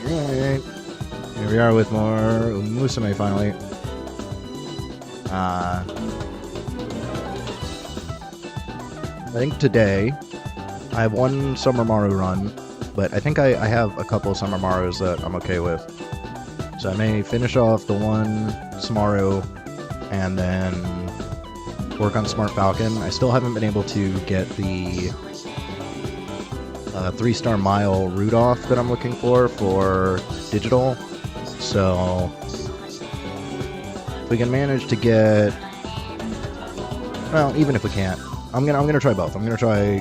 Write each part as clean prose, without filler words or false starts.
Alright. Here we are with more Musume finally. I think today I have one Summer Maru run, but I think I have a couple of Summer Marus that I'm okay with. So I may finish off the one Samaru and then work on Smart Falcon. I still haven't been able to get the 3-star mile Rudolph that I'm looking for digital. So if we can manage to get, well, even if we can't, I'm gonna try both. I'm gonna try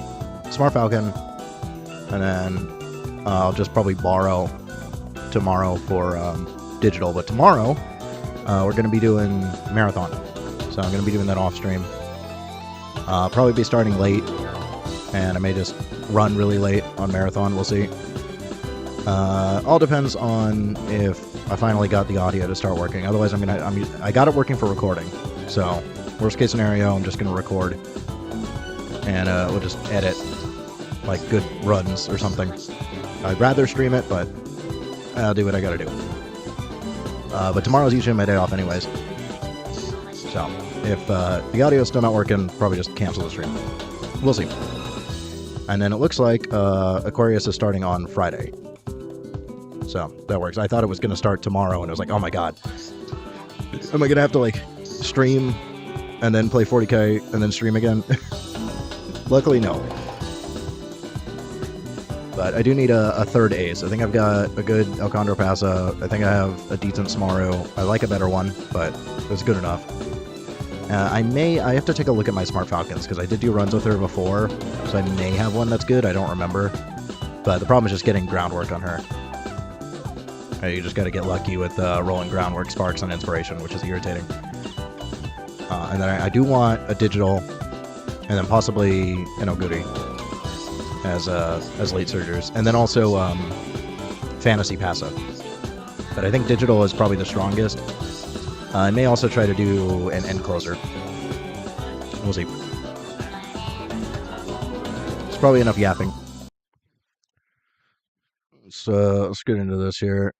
Smart Falcon, and then I'll just probably borrow tomorrow for digital. But tomorrow we're gonna be doing marathon, so I'm gonna be doing that off stream. Probably be starting late, and I may just run really late on marathon. We'll see. All depends on if I finally got the audio to start working. Otherwise, I got it working for recording. So worst case scenario, I'm just gonna record, and we'll just edit like good runs or something. I'd rather stream it, but I'll do what I gotta do. But tomorrow's usually my day off anyways. So if the audio's still not working, probably just cancel the stream. We'll see. And then it looks like Aquarius is starting on Friday. So that works. I thought it was going to start tomorrow, and I was like, oh my god. Am I going to have to like stream and then play 40k and then stream again? Luckily, no. But I do need a third ace. I think I've got a good El Condor Pasa. I think I have a decent Samaru. I like a better one, but it's good enough. I have to take a look at my Smart Falcons, because I did do runs with her before, so I may have one that's good. I don't remember. But the problem is just getting groundwork on her. You just got to get lucky with rolling groundwork, sparks, and inspiration, which is irritating. And then I do want a digital, and then possibly an Oguri as late surgers, and then also fantasy passive. But I think digital is probably the strongest. I may also try to do an end closer. We'll see. It's probably enough yapping. So let's get into this here.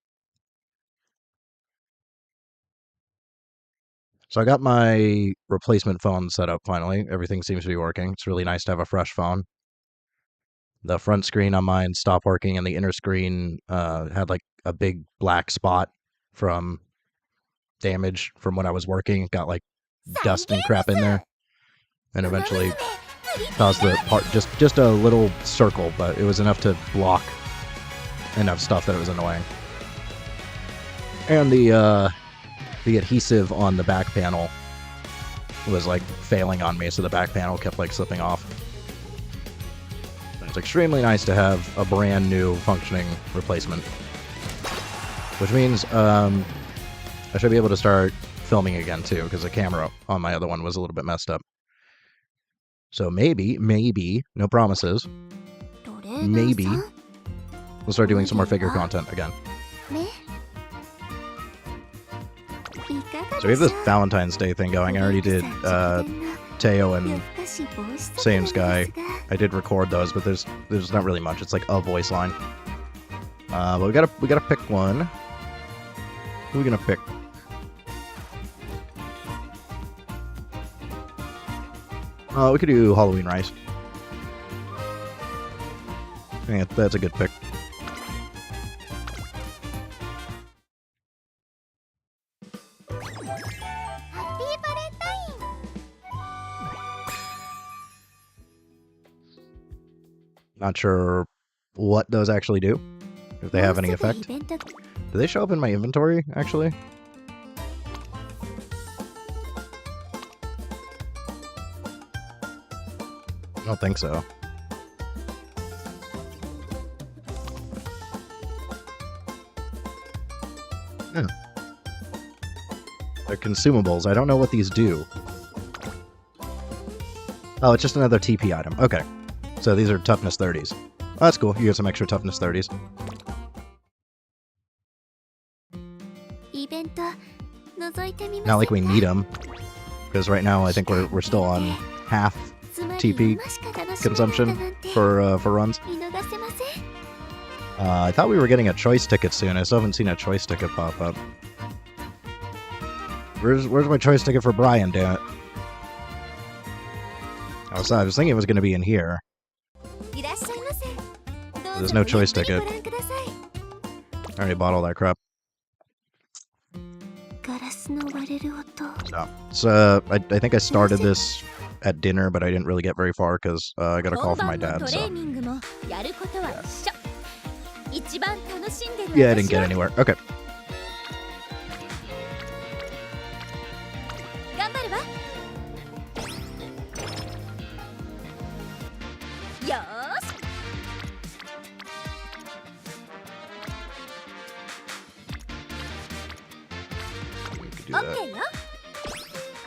So I got my replacement phone set up finally. Everything seems to be working. It's really nice to have a fresh phone. The front screen on mine stopped working, and the inner screen had like a big black spot from damage from when I was working. It got like dust and crap in there, and eventually caused the part just a little circle, but it was enough to block enough stuff that it was annoying. And the adhesive on the back panel was like failing on me, so the back panel kept like slipping off. It's extremely nice to have a brand new functioning replacement, which means I should be able to start filming again too, because the camera on my other one was a little bit messed up. So maybe, no promises, maybe we'll start doing some more figure content again. So we have this Valentine's Day thing going. I already did Teo and Same's guy. I did record those, but there's not really much. It's like a voice line. But we gotta pick one. Who are we gonna pick? We could do Halloween Rice. I think that's a good pick. Not sure what those actually do, if they have any effect. Do they show up in my inventory, actually? I don't think so. Yeah. They're consumables. I don't know what these do. Oh, it's just another TP item. Okay. So these are toughness 30s. Oh, that's cool. You get some extra toughness 30s. Not like we need them, because right now I think we're still on half TP consumption for runs. I thought we were getting a choice ticket soon. I still haven't seen a choice ticket pop up. Where's my choice ticket for Brian, damn it? I was thinking it was going to be in here. There's no choice ticket. I already bought all that crap. So I think I started this at dinner, but I didn't really get very far because I got a call from my dad, so... Yeah, I didn't get anywhere. Okay.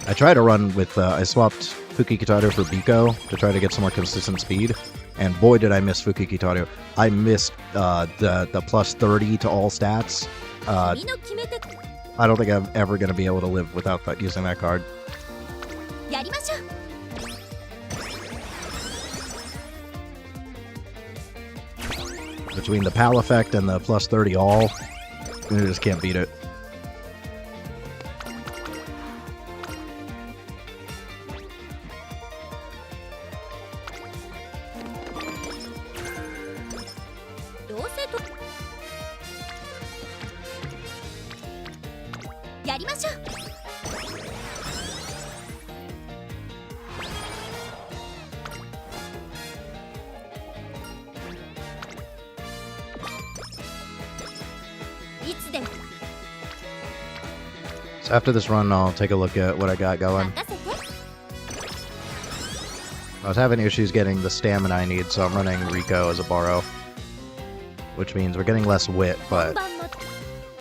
I tried to run with, I swapped Fuki Kitaru for Biko to try to get some more consistent speed, and boy did I miss Fuki Kitaru. I missed the plus 30 to all stats. I don't think I'm ever going to be able to live without using that card. Between the PAL effect and the plus 30 all, you just can't beat it. So after this run, I'll take a look at what I got going. I was having issues getting the stamina I need, so I'm running Rico as a borrow. Which means we're getting less wit, but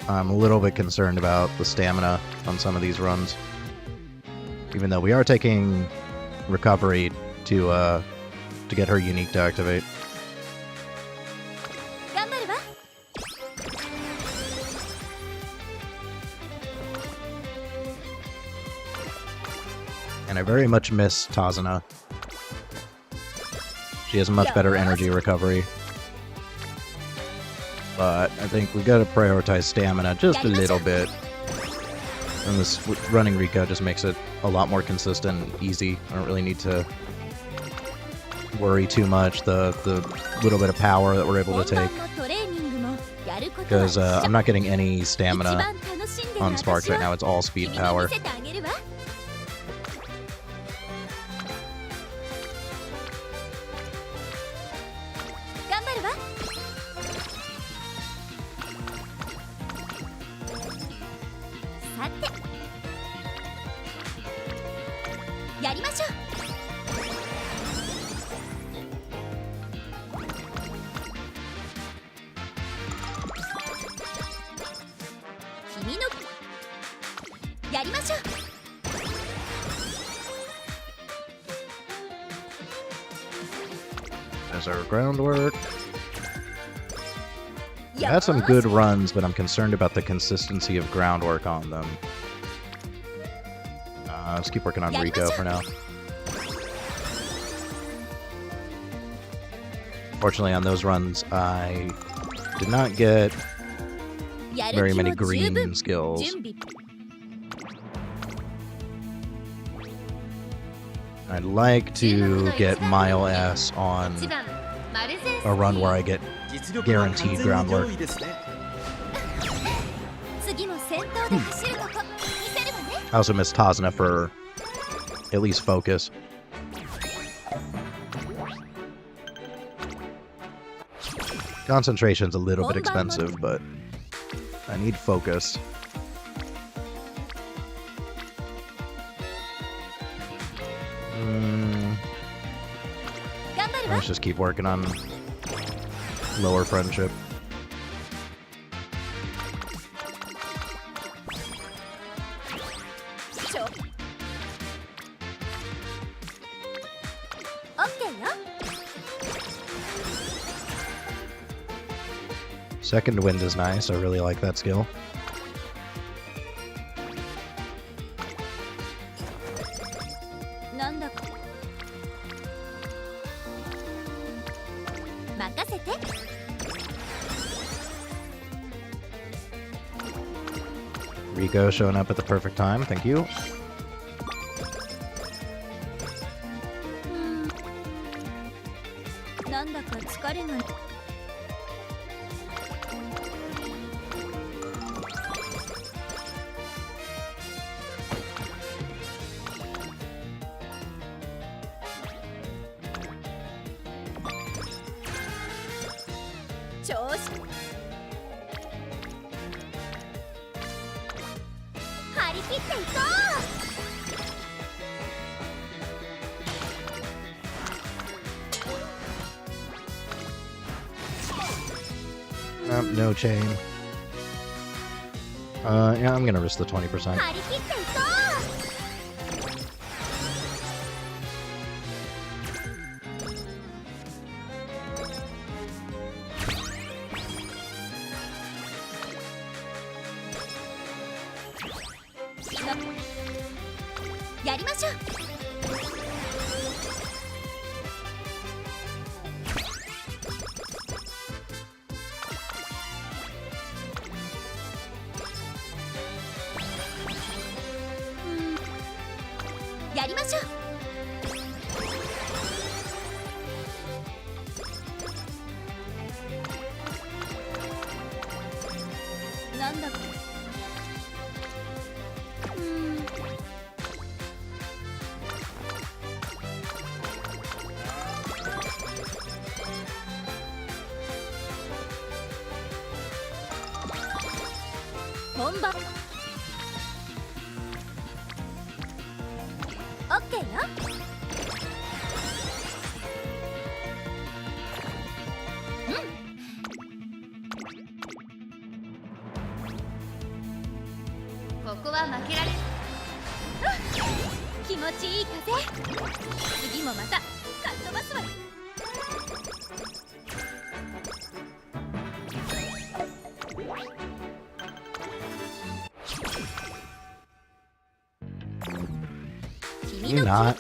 I'm a little bit concerned about the stamina on some of these runs. Even though we are taking recovery to get her unique to activate. And I very much miss Tazuna. She has much better energy recovery. But I think we've got to prioritize stamina just a little bit. And this running Rico just makes it a lot more consistent and easy. I don't really need to worry too much the little bit of power that we're able to take. Because I'm not getting any stamina on Sparks right now. It's all speed power. There's our groundwork. I had some good runs, but I'm concerned about the consistency of groundwork on them. Let's keep working on Rico for now. Fortunately, on those runs, I did not get very many green skills. I'd like to get Mile S on a run where I get guaranteed groundwork. I also miss Tazuna for at least focus. Concentration's a little bit expensive, but I need focus. Let's just keep working on lower friendship. Second wind is nice. I really like that skill. Rico showing up at the perfect time. Thank you. No chain. Yeah, I'm gonna risk the 20%. You're not.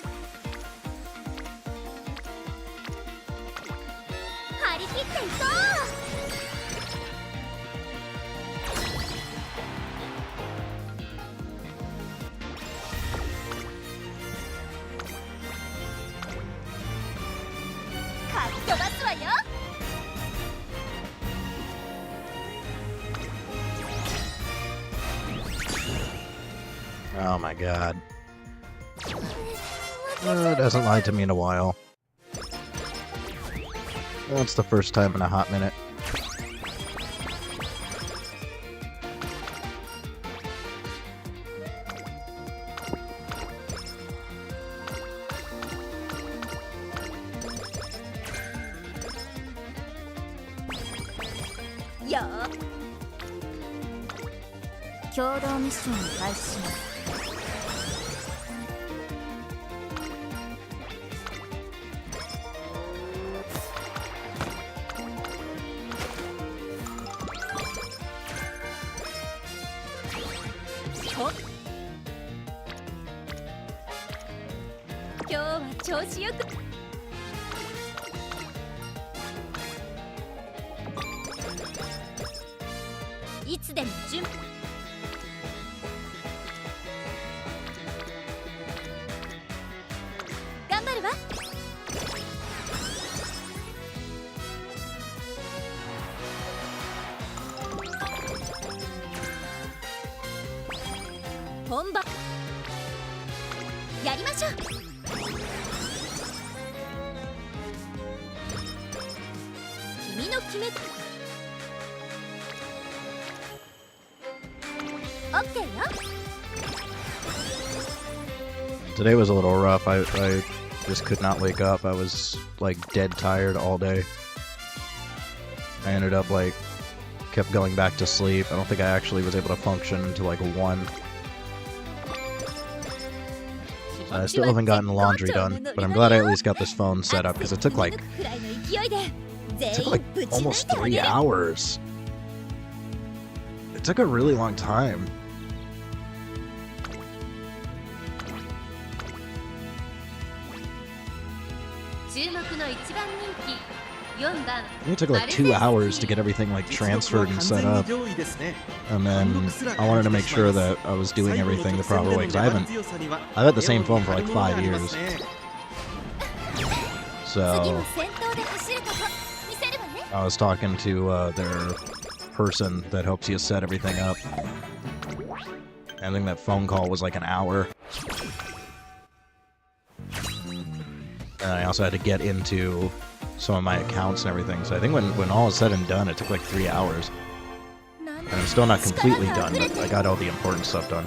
Oh my god. It hasn't lied to me in a while. That's the first time in a hot minute. Yeah. 共同ミッションを開始します。今日は調子よく。いつでも準備。頑張るわ。本番やりましょう。君の決めOK よ。Today was a little rough. I just could not wake up. I was like dead tired all day. I ended up like kept going back to sleep. I don't think I actually was able to function until like 1. I still haven't gotten the laundry done, but I'm glad I at least got this phone set up because it took like almost 3 hours. It took a really long time. It took like 2 hours to get everything like transferred and set up, and then I wanted to make sure that I was doing everything the proper way, because I've had the same phone for like 5 years. So I was talking to their person that helps you set everything up. I think that phone call was like an hour. And I also had to get into some of my accounts and everything. So I think when all is said and done, it took like 3 hours. And I'm still not completely done, but I got all the important stuff done.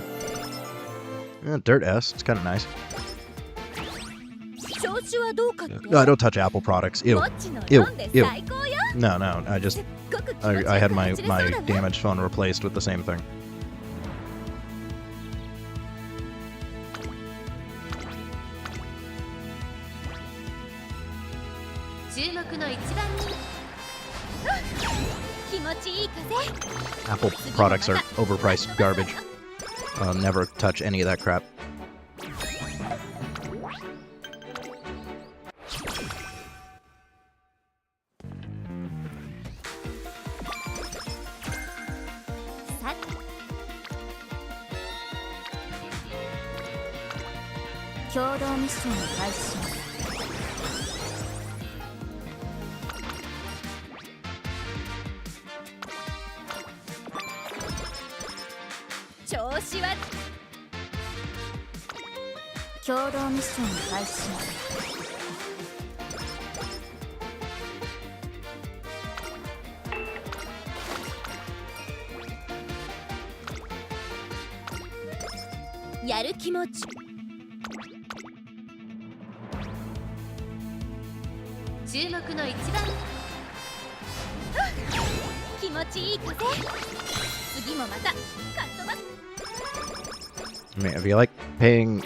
Yeah, Dirt S, it's kind of nice. No, I don't touch Apple products. Ew. Ew. Ew. No, I had my damaged phone replaced with the same thing. Apple products are overpriced garbage. I'll never touch any of that crap. I mean, if you like paying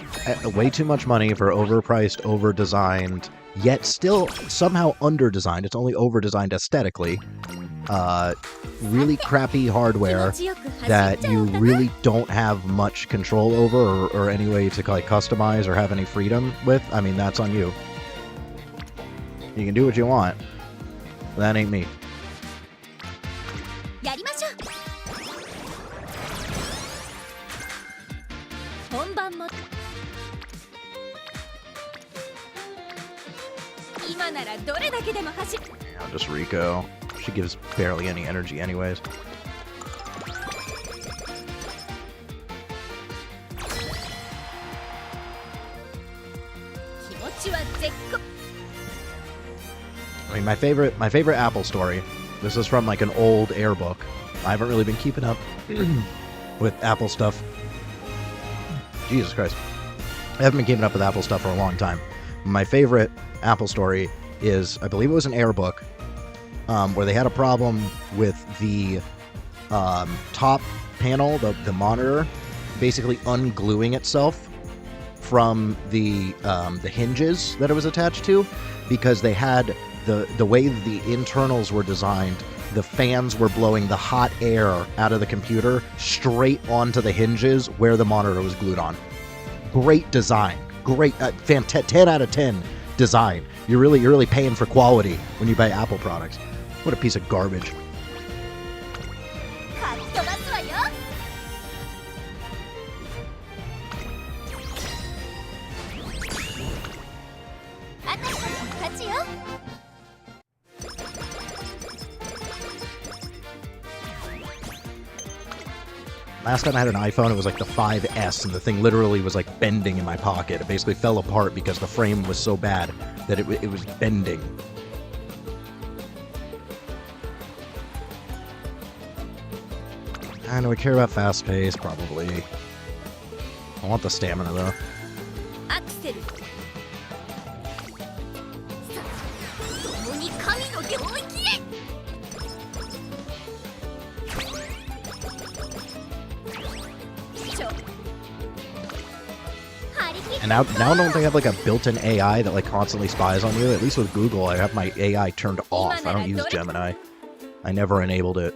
way too much money for overpriced, over-designed, yet still somehow under-designed, it's only over-designed aesthetically, really crappy hardware that you really don't have much control over or any way to like customize or have any freedom with, I mean, that's on you. You can do what you want. That ain't me. I'll just Rico. She gives barely any energy anyways. I mean, my favorite Apple story. This is from like an old Air book. I haven't really been keeping up with Apple stuff. Jesus Christ. I haven't been keeping up with Apple stuff for a long time. My favorite Apple story is, I believe it was an Air book, where they had a problem with the top panel, the monitor, basically ungluing itself from the hinges that it was attached to, because they had the way the internals were designed, the fans were blowing the hot air out of the computer straight onto the hinges where the monitor was glued on. Great design. Great, 10 out of 10 design. You're really paying for quality when you buy Apple products. What a piece of garbage. Last time I had an iPhone, it was like the 5S, and the thing literally was like bending in my pocket. It basically fell apart because the frame was so bad that it was bending. And do I care about fast pace? Probably. I want the stamina though. And now don't they have like a built-in AI that like constantly spies on you? At least with Google, I have my AI turned off. I don't use Gemini. I never enabled it.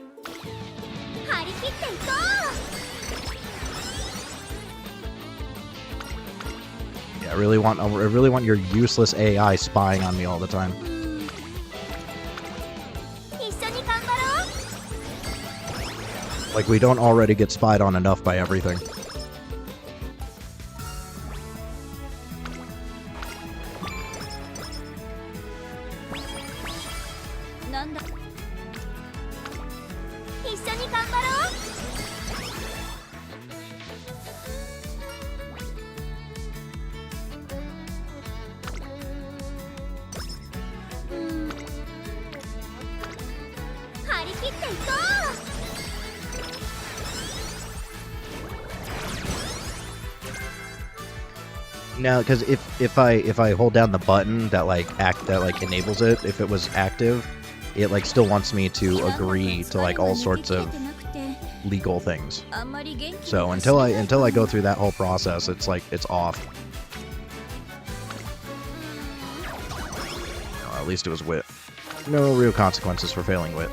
Yeah, I really want your useless AI spying on me all the time. Like, we don't already get spied on enough by everything. No, because if I hold down the button that like enables it, if it was active, it like still wants me to agree to like all sorts of legal things. So until I go through that whole process, it's like it's off. Oh, at least it was wit. No real consequences for failing wit.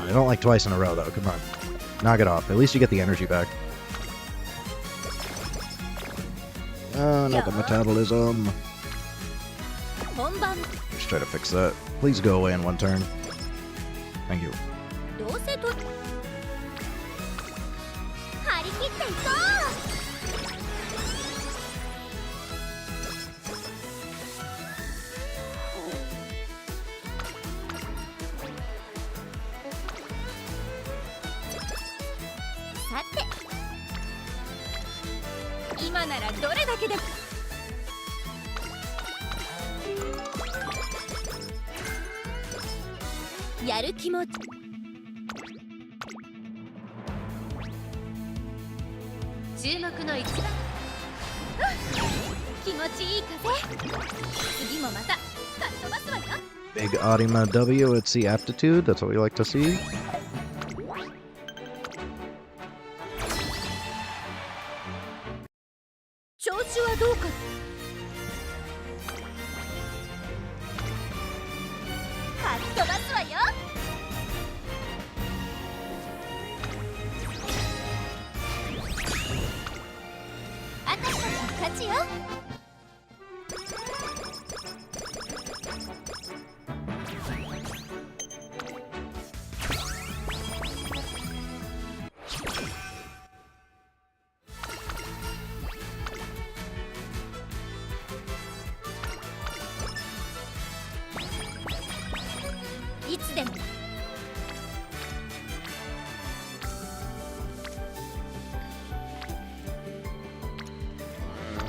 I don't like twice in a row, though. Come on. Knock it off. At least you get the energy back. Oh, not the metabolism. Let's try to fix that. Please go away in one turn. Thank you. Big Arima W, it's the aptitude. That's what we like to see.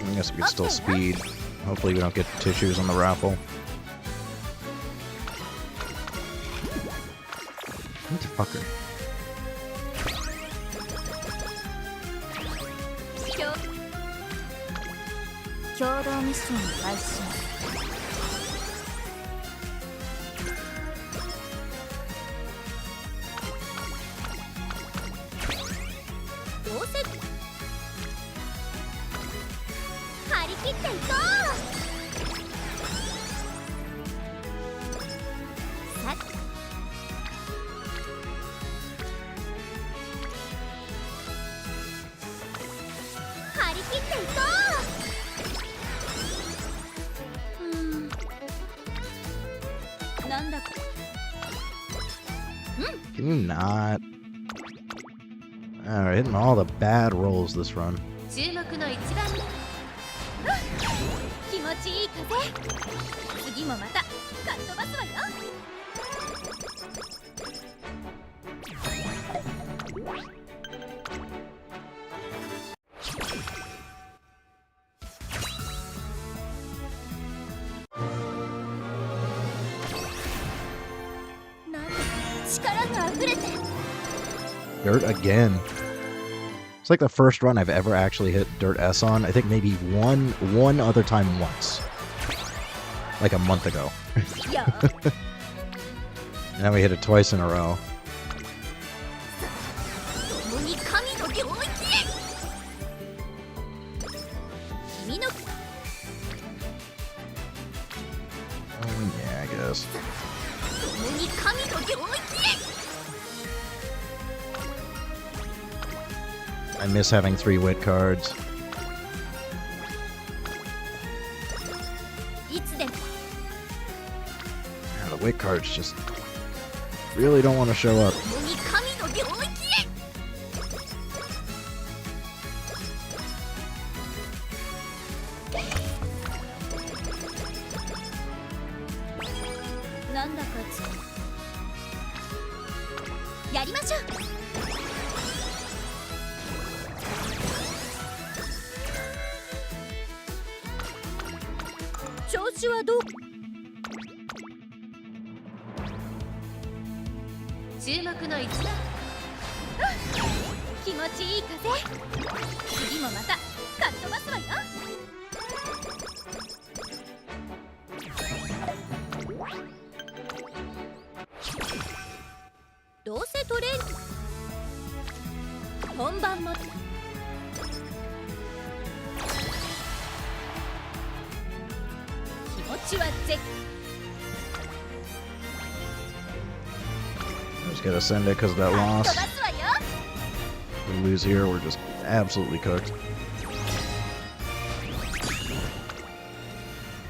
I guess we could still speed. Hopefully we don't get tissues on the raffle. What the fucker? Can you not? Alright, hitting all the bad rolls this run. Dirt again. It's like the first run I've ever actually hit Dirt S on. I think maybe one other time once. Like a month ago. And now we hit it twice in a row. Yeah, I guess. I miss having 3 wit cards. いつでも Yeah, the weight cards just really don't want to show up. 共に神の領域へ。なんだかやりましょう。調子はどう？注目の一打。気持ちいい風。次もまたかっ飛ばすわよ。どうせトレーニング本番も。気持ちは絶。 Just gotta send it because of that 飛 loss. ばすわよ。 If we lose here, we're just absolutely cooked.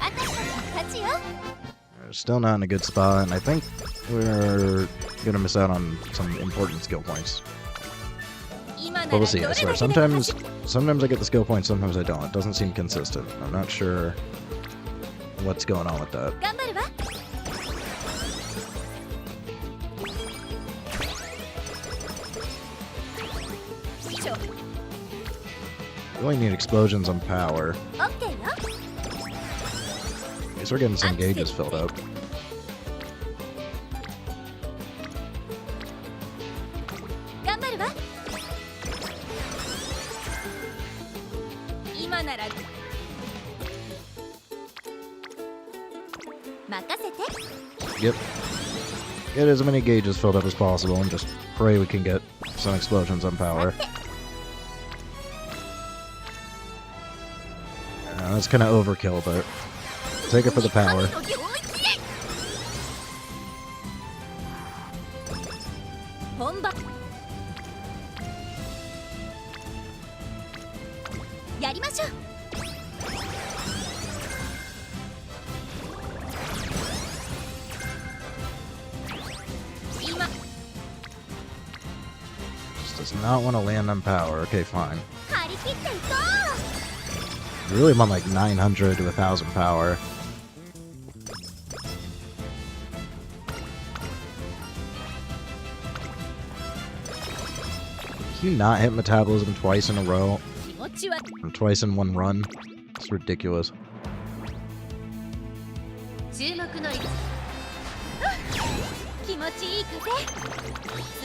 私たちの勝ちよ。 We're still not in a good spot, and I think we're gonna miss out on some important skill points. 今な But ら we'll ど see. れ I だけ swear. でも Sometimes I get the skill points, sometimes I don't. It doesn't seem consistent. I'm not sure what's going on with that. 頑張るわ。 Really need explosions on power. オッケーよ。 I guess we're getting some gauges filled up. 頑張るわ。今なら任せて。 Yep. Get as many gauges filled up as possible and just pray we can get some explosions on power. That's kind of overkill, but take it for the power. 神の領域へ。本番。やりましょう。 今 Just does not want to land on power. Okay, fine. 張り切っていこ Really, I'm on like 900 to 1,000 power. Can you not hit metabolism twice in a row? う。気持ちは Or twice in one run? It's ridiculous. 注目の一。気持ちいい風。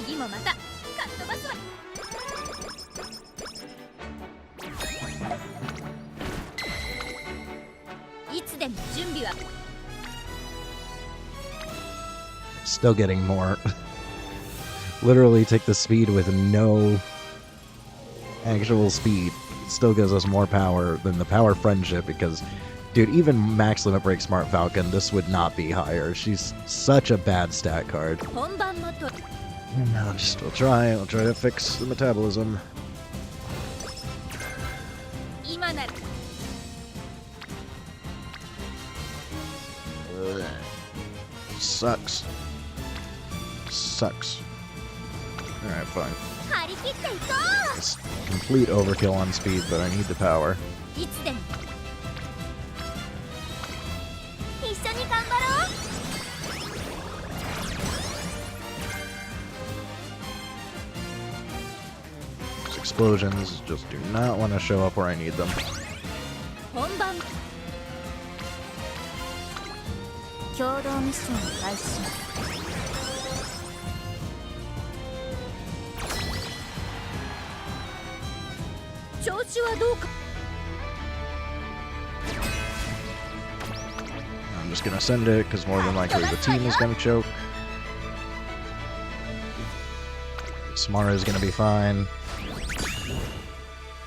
次もまたかっ飛ばすわ。 いつでも準備は。 Still getting more. Literally take the speed with no actual speed. It still gives us more power than the power friendship because, dude, even max limit break Smart Falcon, this would not be higher. She's such a bad stat card. 本番もと。 No, we'll try to fix the metabolism. 今なら Sucks. Sucks. Alright, fine. 張り切っていこ It's complete overkill on speed, but I need the power. う。いつでも。一緒に頑張ろう。 These explosions just do not want to show up where I need them. 本番。共同ミッションを開始します。 調子はどうか。 I'm just gonna send it because more than likely the team is gonna choke. Samara is gonna be fine.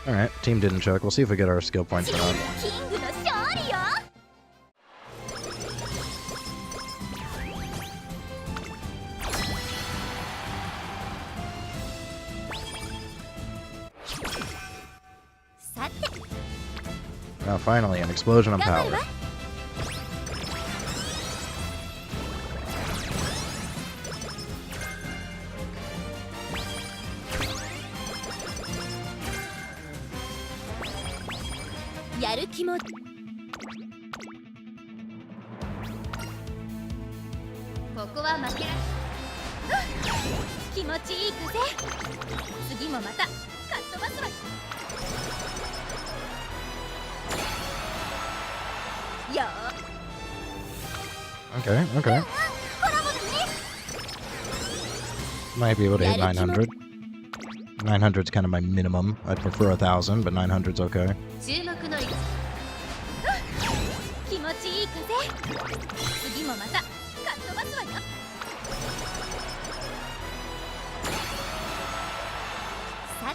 Alright, team didn't choke. We'll see if we get our skill points or not. キングの勝利よ。 さて、 Now finally, an explosion on 頑張る power. わ。気持ちここは負けら気持ちいい風次もまたかっ飛ばすわよ Okay, okay. Might be able to hit 900. 900's kind of my minimum. I'd prefer 1,000, but 900's okay. 注目の位置気持ちいい風次もまたかっ飛ばすわよさっ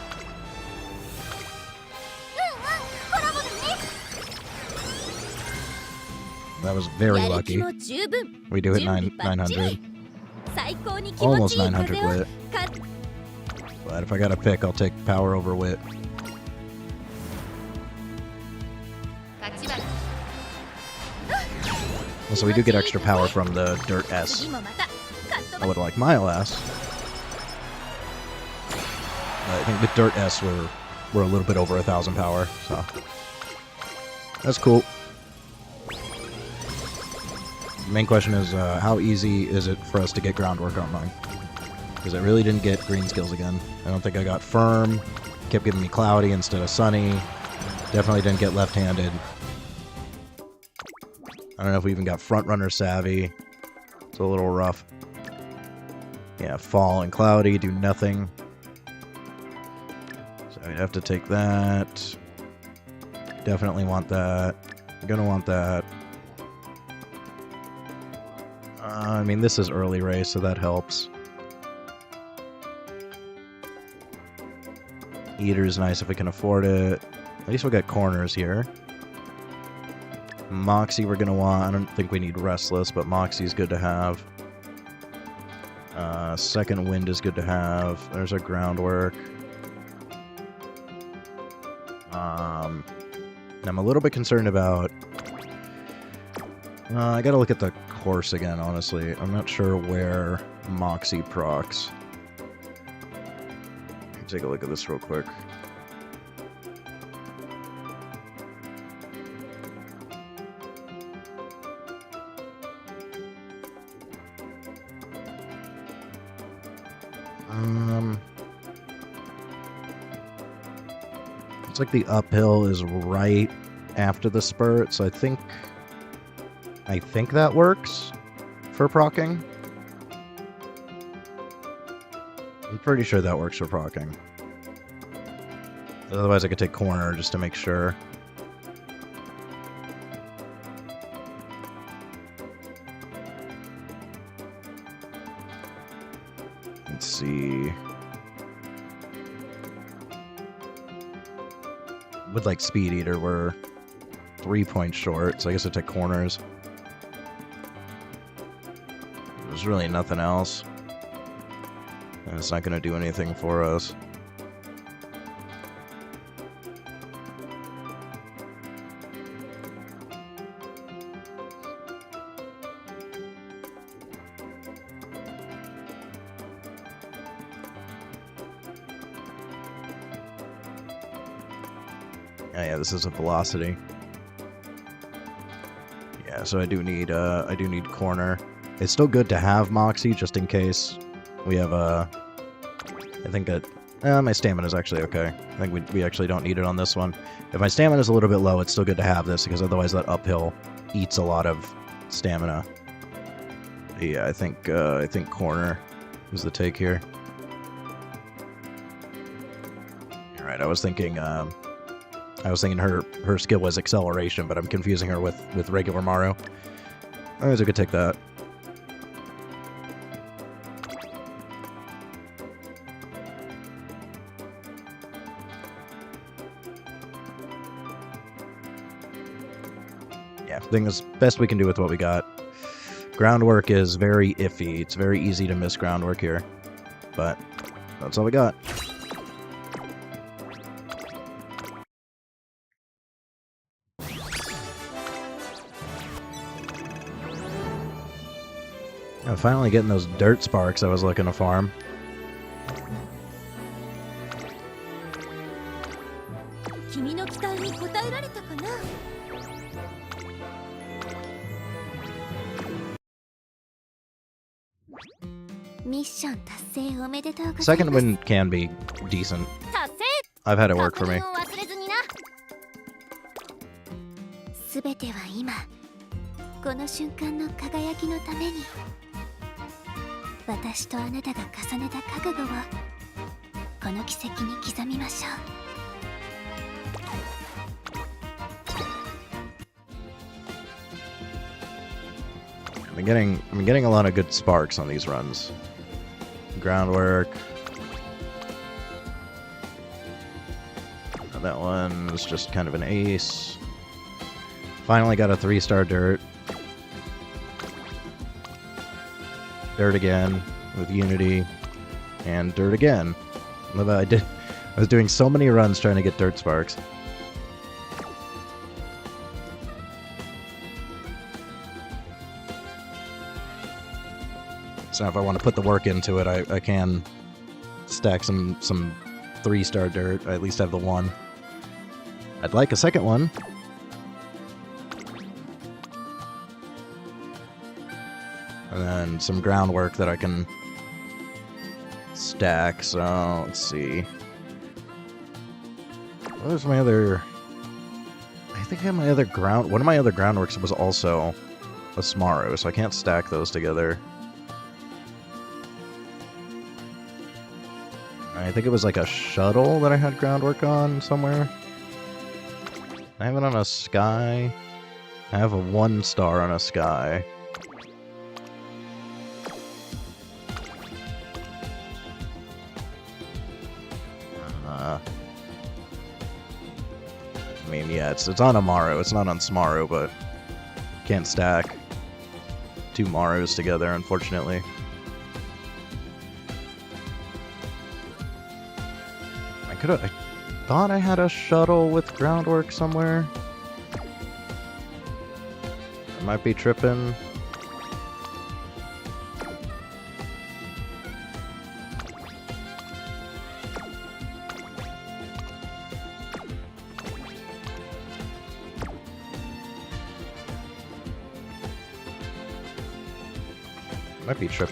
コラボだね That was very やる気 lucky. も十分 We do hit 準備バッチリ 900. 最高に気持ちい Almost い風 900 wit. をか But if I gotta pick, I'll take power over wit. 勝ちは So we do get extra power from the Dirt S. 次もまたかっ飛 I ば would like Mile S. I think the Dirt S we're a little bit over 1,000 power, so that's cool. The main question is how easy is it for us to get groundwork online? Because I really didn't get green skills again. I don't think I got firm. Kept giving me cloudy instead of sunny. Definitely didn't get left-handed. I don't know if we even got front runner savvy. It's a little rough. Yeah, fall and cloudy do nothing. So I'd have to take that. Definitely want that. I'm gonna want that. I mean, this is early race, so that helps. Eater's nice if we can afford it. At least we'll get corners here. Moxie we're gonna want. I don't think we need Restless, but Moxie's good to have. Second Wind is good to have. There's our groundwork. I'm a little bit concerned about... I gotta look at the course again, honestly. I'm not sure where Moxie procs. Take a look at this real quick. It's like the uphill is right after the spurt, so I think that works for procking. I'm pretty sure that works for procking. Otherwise I could take corner just to make sure. Let's see. With like Speed Eater, we're 3 points short, so I guess I take corners. There's really nothing else. And it's not going to do anything for us. Yeah, this is a velocity. Yeah, so I do need corner. It's still good to have Moxie just in case we have I think that my stamina is actually okay. I think we actually don't need it on this one. If my stamina is a little bit low, it's still good to have this because otherwise that uphill eats a lot of stamina. Yeah, I think corner is the take here. All right, I was thinking her skill was acceleration, but I'm confusing her with regular Mario. Alright, so I could take that. Yeah, thing is, best we can do with what we got. Groundwork is very iffy. It's very easy to miss groundwork here. But that's all we got. I'm finally getting those dirt sparks I was looking to farm. Second win can be decent. 達成 I've had it work for me. 確認を忘れずにな全ては今この瞬間の輝きのために私とあなたが重ねた覚悟をこの奇跡に刻みましょう I'm getting a lot of good sparks on these runs. Groundwork. That one was just kind of an ace. Finally got a 3-star dirt. Dirt again with Unity. And dirt again. I was doing so many runs trying to get dirt sparks. So if I want to put the work into it, I can stack some 3-star dirt. I at least have the one. I'd like a second one. And then some groundwork that I can stack. So let's see. What was my other... I think I had my other ground... One of my other groundworks was also a Smaru, so I can't stack those together. I think it was like a shuttle that I had groundwork on somewhere. I have it on a sky. I have a 1-star on a sky. I mean, yeah, it's on Amaru. It's not on Smaru, but can't stack 2 Marus together, unfortunately. I thought I had a shuttle with groundwork somewhere. I might be tripping.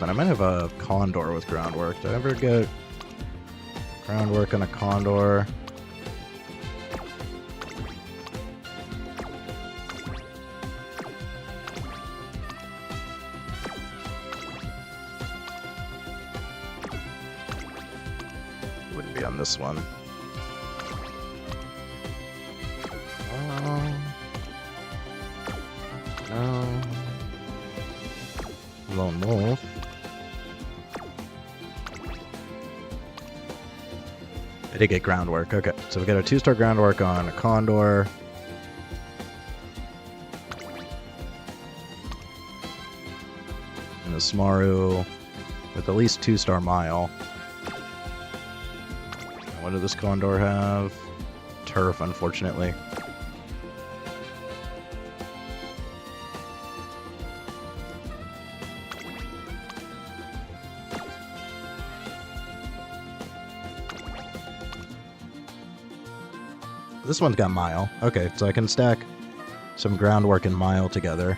I might have a Condor with groundwork. Did I ever get groundwork on a Condor? Wouldn't be on this one. No. Lone Wolf. I did get groundwork. Okay, so we got a 2-star groundwork on a Condor. And a Smaru with at least 2-star Mile. And what did this Condor have? Turf, unfortunately. This one's got Mile. Okay, so I can stack some groundwork and Mile together.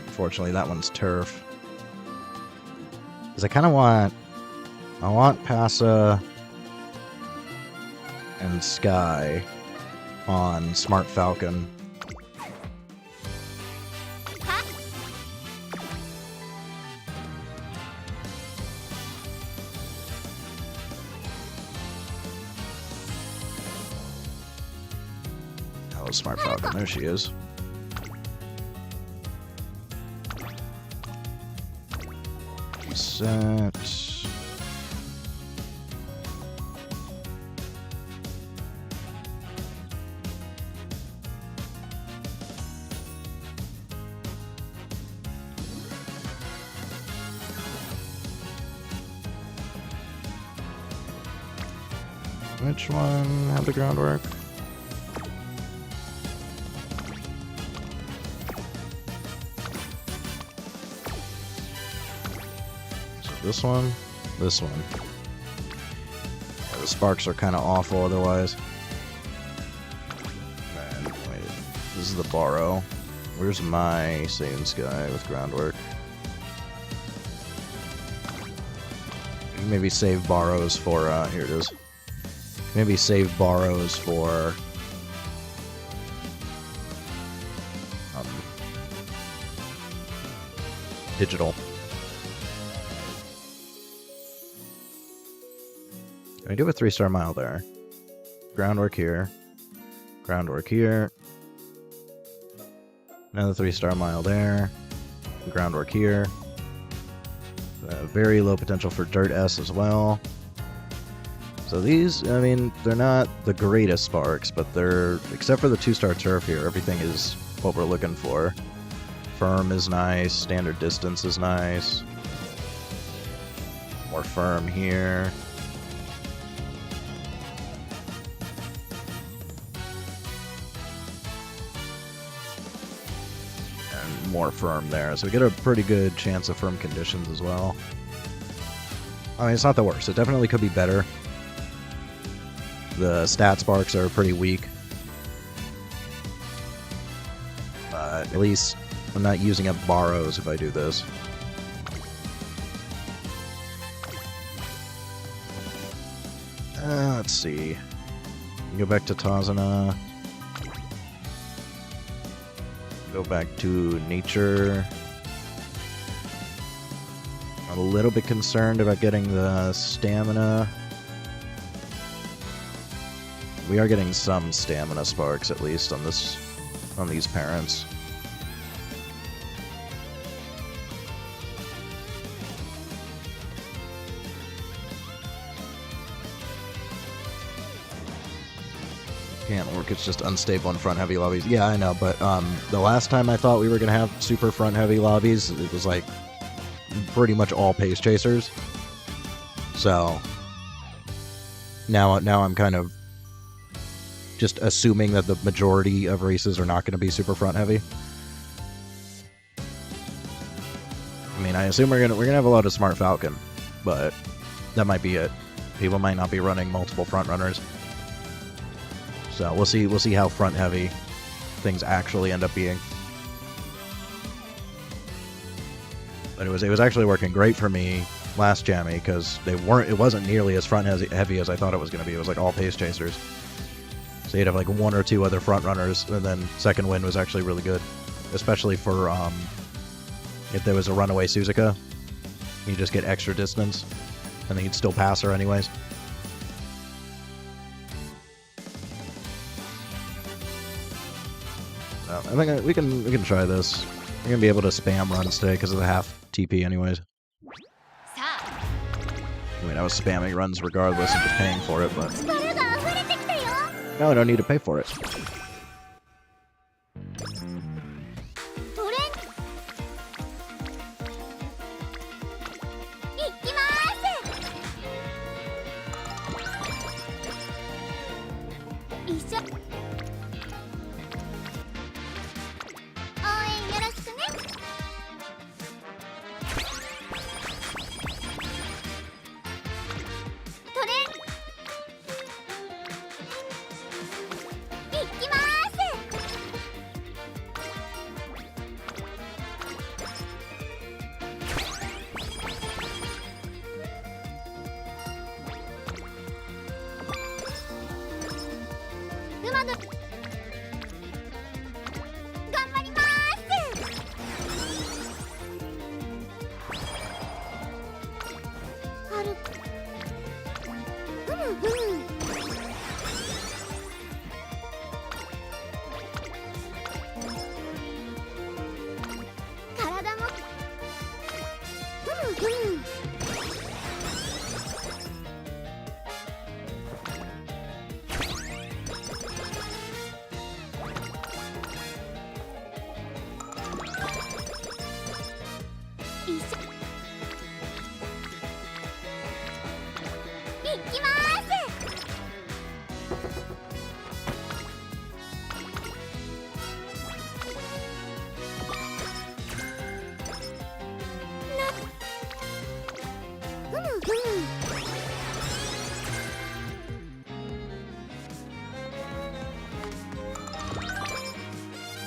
Unfortunately, that one's turf. Because I kind of want... I want Passa and Sky on Smart Falcon. Hello, Smart Falcon. There she is. Set. Which one had the groundwork? This one. This one. Yeah, the sparks are kind of awful otherwise. And wait, this is the borrow. Where's my Saiyan Sky with groundwork? Maybe save borrows for, here it is. Maybe save borrows for... digital. I do have a 3-star mile there. Groundwork here. Groundwork here. Another 3-star mile there. Groundwork here. Very low potential for Dirt S as well. So these, I mean, they're not the greatest sparks, but they're, except for the 2-star turf here, everything is what we're looking for. Firm is nice, standard distance is nice. More firm here. And more firm there. So we get a pretty good chance of firm conditions as well. I mean, it's not the worst. It definitely could be better. The stat sparks are pretty weak. But at least I'm not using up borrows if I do this. Let's see. Go back to Tazana. Go back to nature. I'm a little bit concerned about getting the stamina. We are getting some stamina sparks at least on this, on these parents. Can't work, it's just unstable in front heavy lobbies. Yeah, I know, but the last time I thought we were gonna have super front heavy lobbies, it was like pretty much all pace chasers. So now I'm kind of just assuming that the majority of races are not going to be super front heavy. I mean, I assume we're gonna have a lot of Smart Falcon, but that might be it. People might not be running multiple front runners. So we'll see how front heavy things actually end up being. But it was actually working great for me last jammy because it wasn't nearly as front heavy as I thought it was going to be. It was like all pace chasers. So you'd have like 1 or 2 other front runners, and then second wind was actually really good, especially for if there was a runaway Suzuka, you just get extra distance, and then you'd still pass her anyways. I think we can try this. We're gonna be able to spam runs today because of the half TP anyways. I mean, I was spamming runs regardless and just paying for it, but now I don't need to pay for it.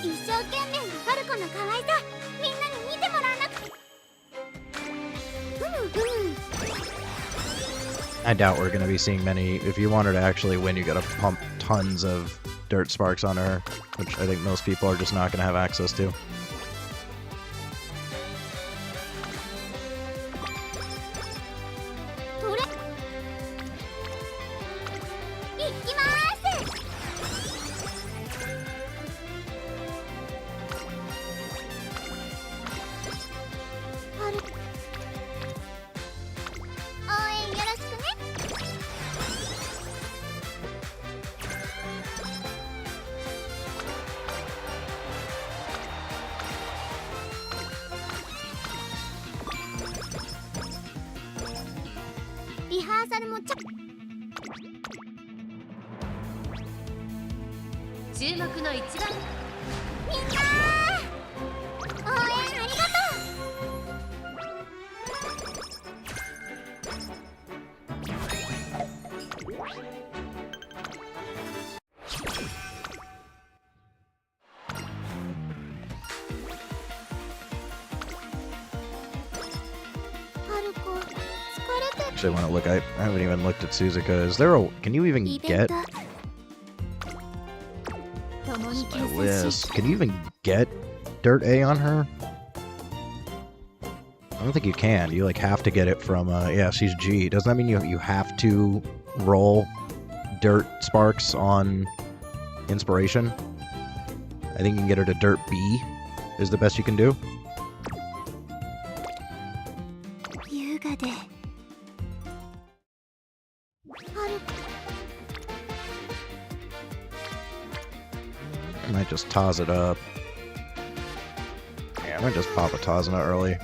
一生懸命なファルコの可愛さみんなに見てもらわなくて。I doubt we're gonna be seeing many. If you want her to actually win, you gotta pump tons of dirt sparks on her, which I think most people are just not gonna have access to. それいきまーす。ファル応援よろしくね。リハーサルも注目の一番。みんな応援ありがとう。ファルコ疲れて Actually, I want to look. I haven't even looked at Suzuka. Is there a? Can you even イベン get ト共に my 計算 list? し Can you even get Dirt A on her? I don't think you can. You like have to get it from. Yeah, she's G. Doesn't that mean you have to roll Dirt Sparks on Inspiration? I think you can get her to Dirt B. Is the best you can do. 優雅でファルコ I might just toss it up. Yeah, I might just pop a Tazna early.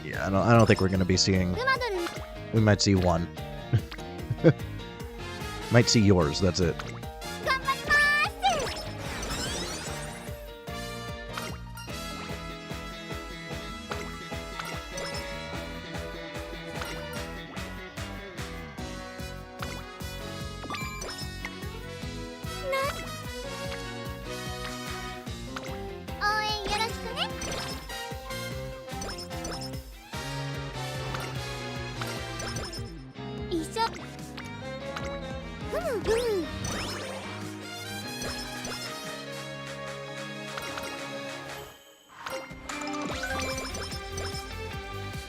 Yeah, I don't think we're gonna be seeing. ルマドル We might see one. Might see yours. That's it. 頑張ります。応援よろしくね。一緒ふむふむ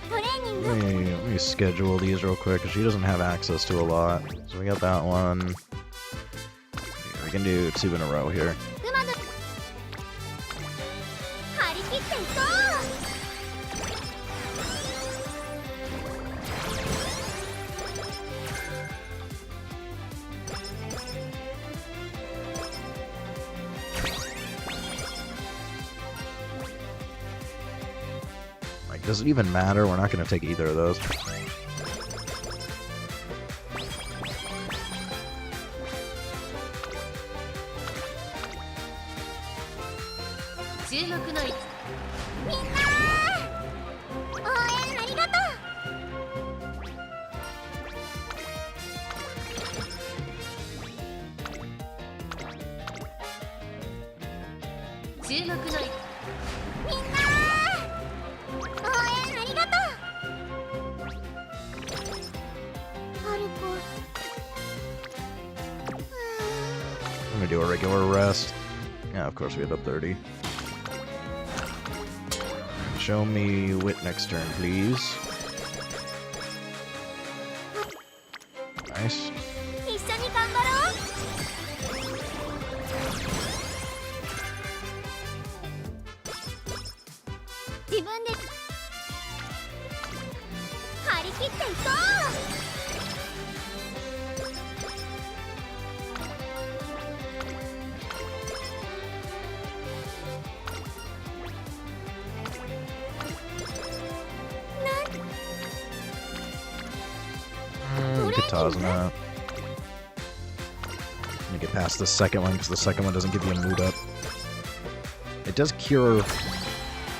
トレーニング Let me schedule these real quick because she doesn't have access to a lot. So we got that one. We can do 2 in a row here. ルマドル張り切っていこLike, does it even matter? We're not going to take either of those. 注目の一。う。みんな応援ありがと注目の一。う。みんな応援ありがとう。ファルコI'm going to do a regular rest. Yeah, of course we have up 30. Show me Wit next turn, please. Nice. 一緒に頑張ろう。自分で張り切っていこう。tossing that. Let me get past the second one, because the second one doesn't give you a mood up. It does cure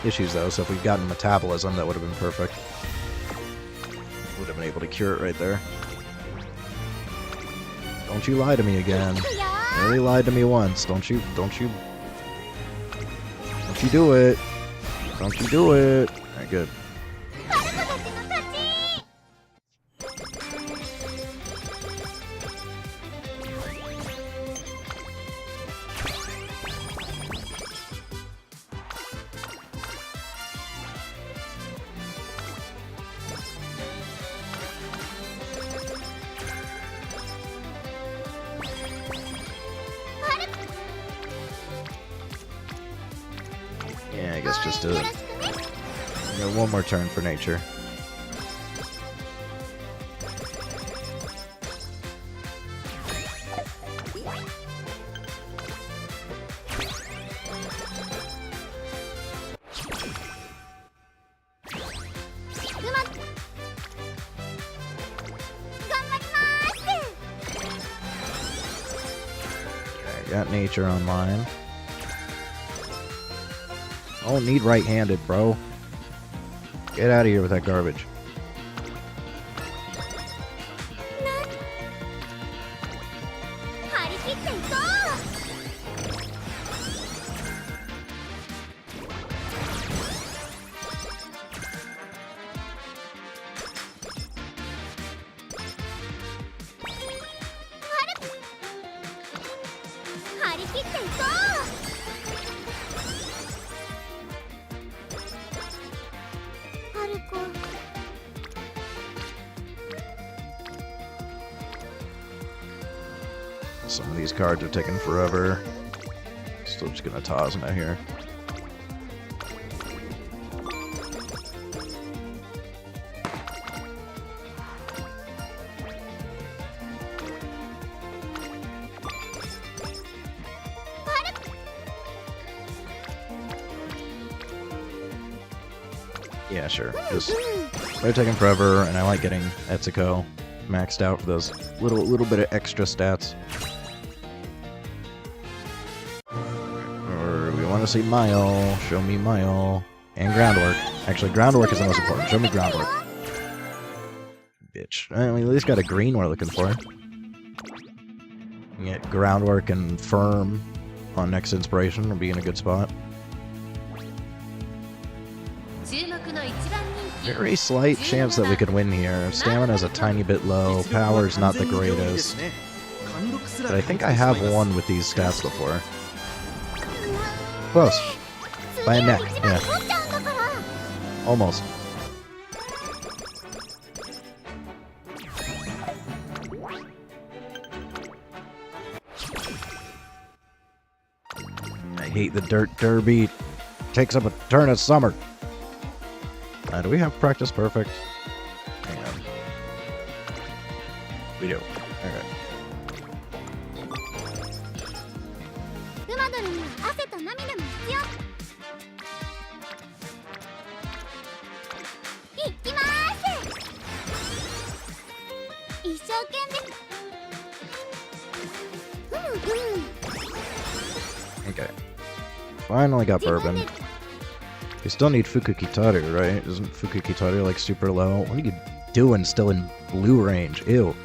issues, though, so if we'd gotten metabolism, that would have been perfect. Would have been able to cure it right there. Don't you lie to me again. You already lied to me once. Don't you do it. Don't you do it. Alright, good. Yeah, I guess just one more turn for nature. Okay, got nature online. Oh, need right-handed, bro. Get out of here with that garbage. Some of these cards are taking forever. Still just gonna toss them out here. Yeah, sure. Just they're taking forever, and I like getting Etsuko maxed out for those little bit of extra stats. Or we want to see Mile. Show me Mile. And groundwork. Actually, groundwork is the most important. Show me groundwork. Bitch. I mean, at least got a green we're looking for. Get groundwork and firm on next inspiration will be in a good spot. Very slight chance that we could win here. Stamina's a tiny bit low. Power's not the greatest. But I think I have won with these stats before. Close. By a neck, yeah. Almost. I hate the dirt derby. Takes up a turn of summer. Do we have practice perfect? Hang on. We do. Alright. Okay. Finally got bourbon. You still need Fukukitaru, right? Isn't Fukukitaru like super low? What are you doing still in blue range? Ew.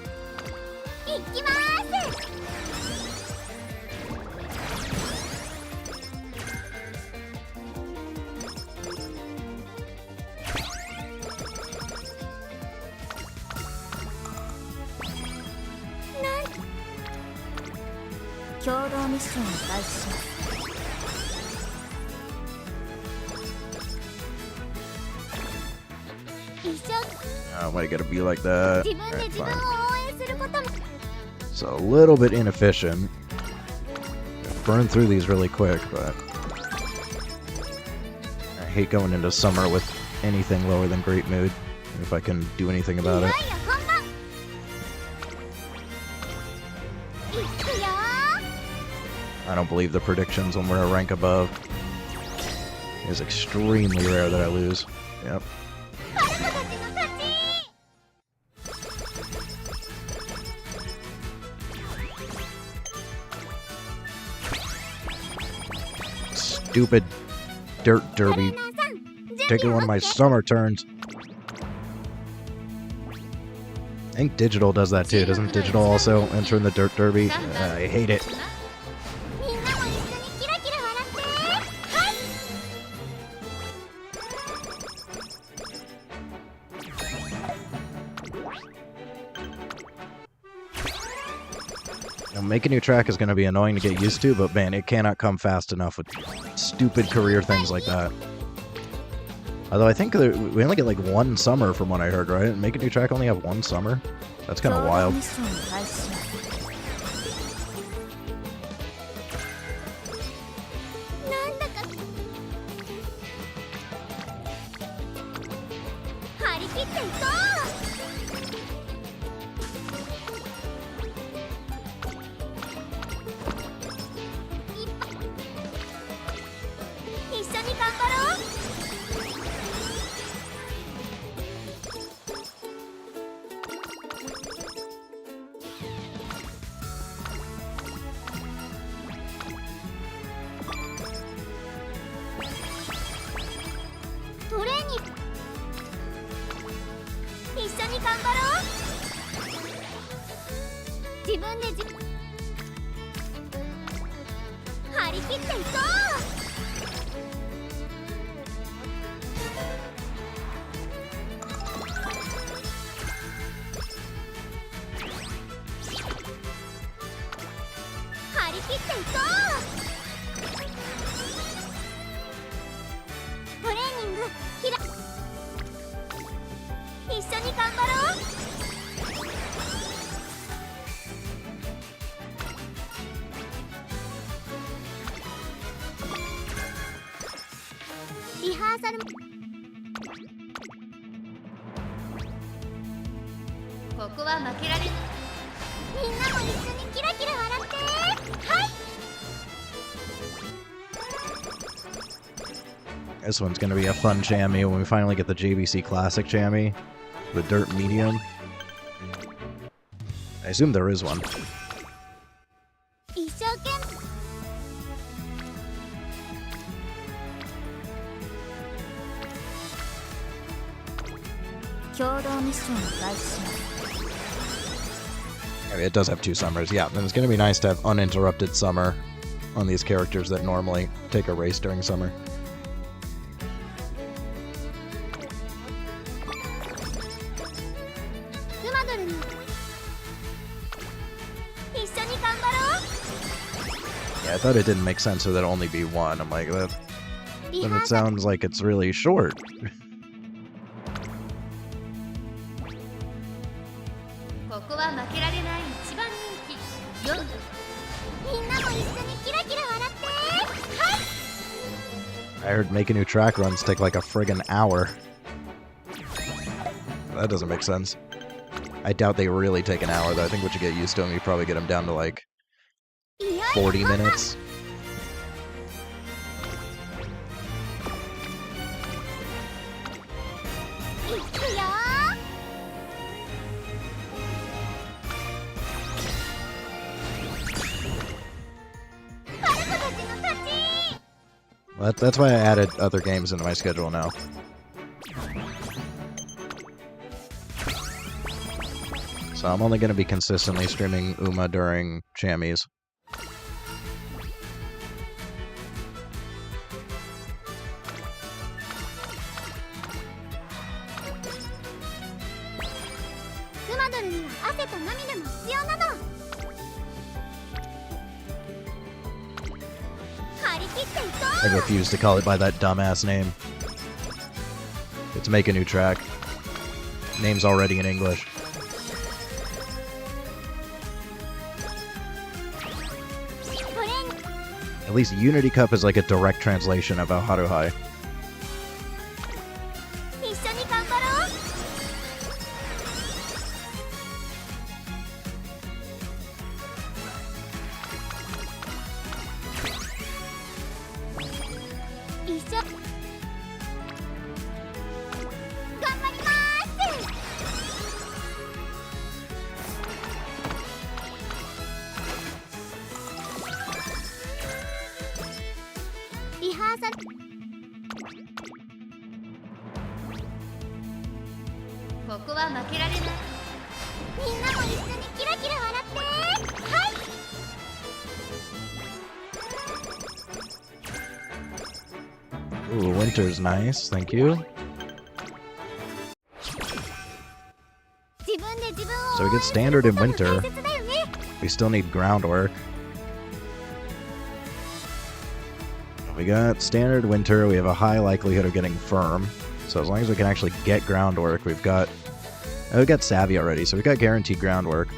Oh, why you gotta be like that? Alright, fine. So a little bit inefficient. Burn through these really quick, but I hate going into summer with anything lower than great mood, if I can do anything about it. I don't believe the predictions when we're a rank above. It is extremely rare that I lose. Yep. stupid dirt derby. トレーナーさん準 Taking 備 one は of my OK? summer turns. I think digital does that too. Doesn't digital also enter in the dirt derby? I hate it. みんなも一緒にキラキラ笑ってはい Now, make a new track is going to be annoying to get used to, but man, it cannot come fast enough with stupid career things like that. Although I think we only get like one summer from what I heard, right? Make a new track only have one summer? That's kind of wild. ミッションを開始しますなんだか張り切っていこう一緒に頑張ろうトレーニング一緒に頑張ろう自分で張り切っていこう張り切っていこうトレーニング一緒に頑張ろうリハーサルここは負けられない。みんなも一緒にキラキラ笑ってはい This one's going to be a fun chamois when we finally get the JVC Classic chamois. The dirt medium. I assume there is one. 一生懸命共同ミッションを開始します I mean, it does have 2 summers, yeah. And it's going to be nice to have uninterrupted summer on these characters that normally take a race during summer. クマドルに一緒に頑張ろ Yeah, I thought it didn't make sense for that to only be 1. I'm like, that. うリ Then ハ it ーサル sounds like it's really short. ここは負けられない一番人気4。みんなも一緒にキラキラ笑ってはい I heard making new track runs take like a friggin' hour. That doesn't make sense. I doubt they really take an hour, though. I think once you get used to them, you probably get them down to like いよいよ 40 minutes. いくよパルコたちの勝ち Well, that's why I added other games into my schedule now. So I'm only going to be consistently streaming Uma during chamois. クマドルには汗と涙も必要なの張り切っていこ I refuse to call it by that dumbass name. It's make a new track. Name's already in English. うトレーニング At least Unity Cup is like a direct translation of Haruhai. 一緒に頑張ろう一緒頑張りますリハーここは負けられない。みんなも一緒にキラキラ笑って。はい。 Ooh, winter's nice. Thank you. 自分で自分を So we get standard in winter. 大切だよね。 We still need groundwork. We got standard winter. We have a high likelihood of getting firm. So as long as we can actually get groundwork, we've got savvy already. So we got guaranteed groundwork.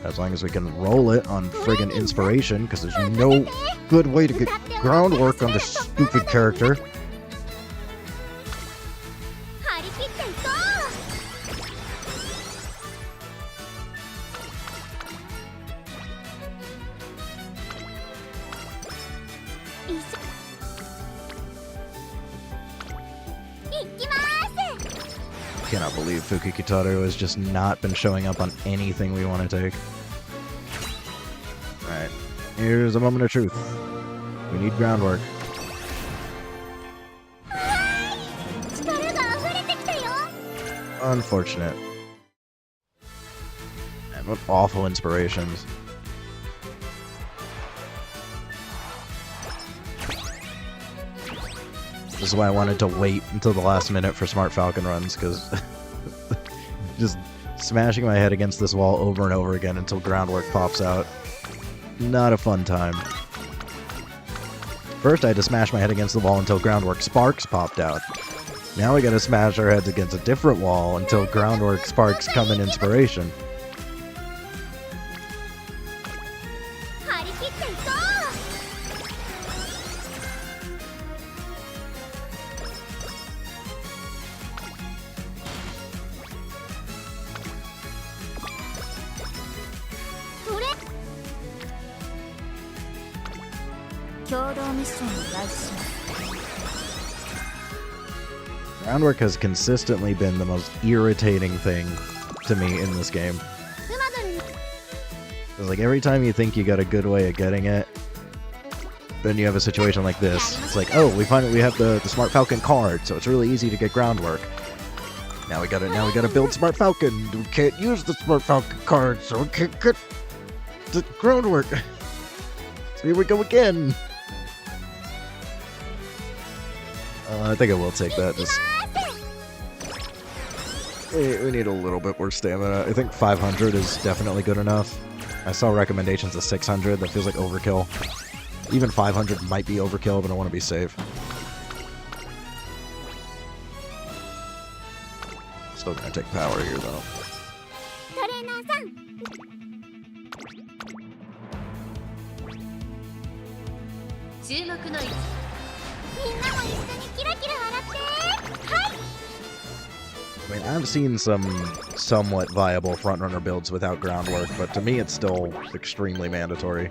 As long as we can roll it on friggin' inspiration, because there's no good way to get groundwork on this stupid character. 張り切っていこう。一緒。行きます。 Cannot believe Fuki Kitaru has just not been showing up on anything we want to take. Alright, here's a moment of truth. We need groundwork. 力が溢れてきたよ。 Unfortunate. And what awful inspirations. This is why I wanted to wait until the last minute for Smart Falcon runs, because just smashing my head against this wall over and over again until groundwork pops out. Not a fun time. First I had to smash my head against the wall until groundwork sparks popped out. Now we gotta smash our heads against a different wall until groundwork sparks come in inspiration. 張り切っていこう。それ。共同ミッションに開始します。 Groundwork has consistently been the most irritating thing to me in this game. うまぐるに。 It's like every time you think you got a good way of getting it, then you have a situation like this. It's like, oh, we have the Smart Falcon card, so it's really easy to get groundwork. Now we gotta build Smart Falcon. We can't use the Smart Falcon card, so we can't get the groundwork. So here we go again. I think I will take that. Just we need a little bit more stamina. I think 500 is definitely good enough. I saw recommendations of 600. That feels like overkill. Even 500 might be overkill, but I want to be safe. Still gonna take power here, though. トレーナーさん。注目の位置。みんなも一緒にキラキラ笑って。はい。 I mean, I've seen some somewhat viable frontrunner builds without groundwork, but to me it's still extremely mandatory.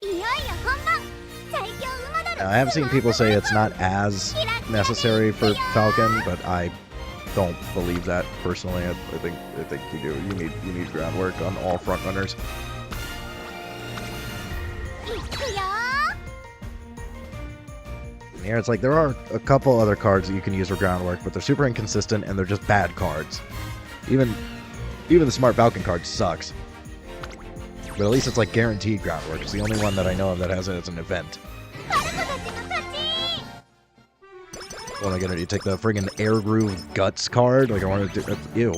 いよいよ本番。最強馬だろ。 Now, I have seen people say it's not as necessary for Falcon, but I don't believe that personally. I think you do. You need groundwork on all frontrunners. いくよ。 Here it's like there are a couple other cards that you can use for groundwork, but they're super inconsistent and they're just bad cards. Even the Smart Falcon card sucks. But at least it's like guaranteed groundwork. It's the only one that I know of that has it as an event. パルコたちの勝ち。 What am I gonna do? Take the friggin' Air Groove Guts card? Like I want to do? Ew!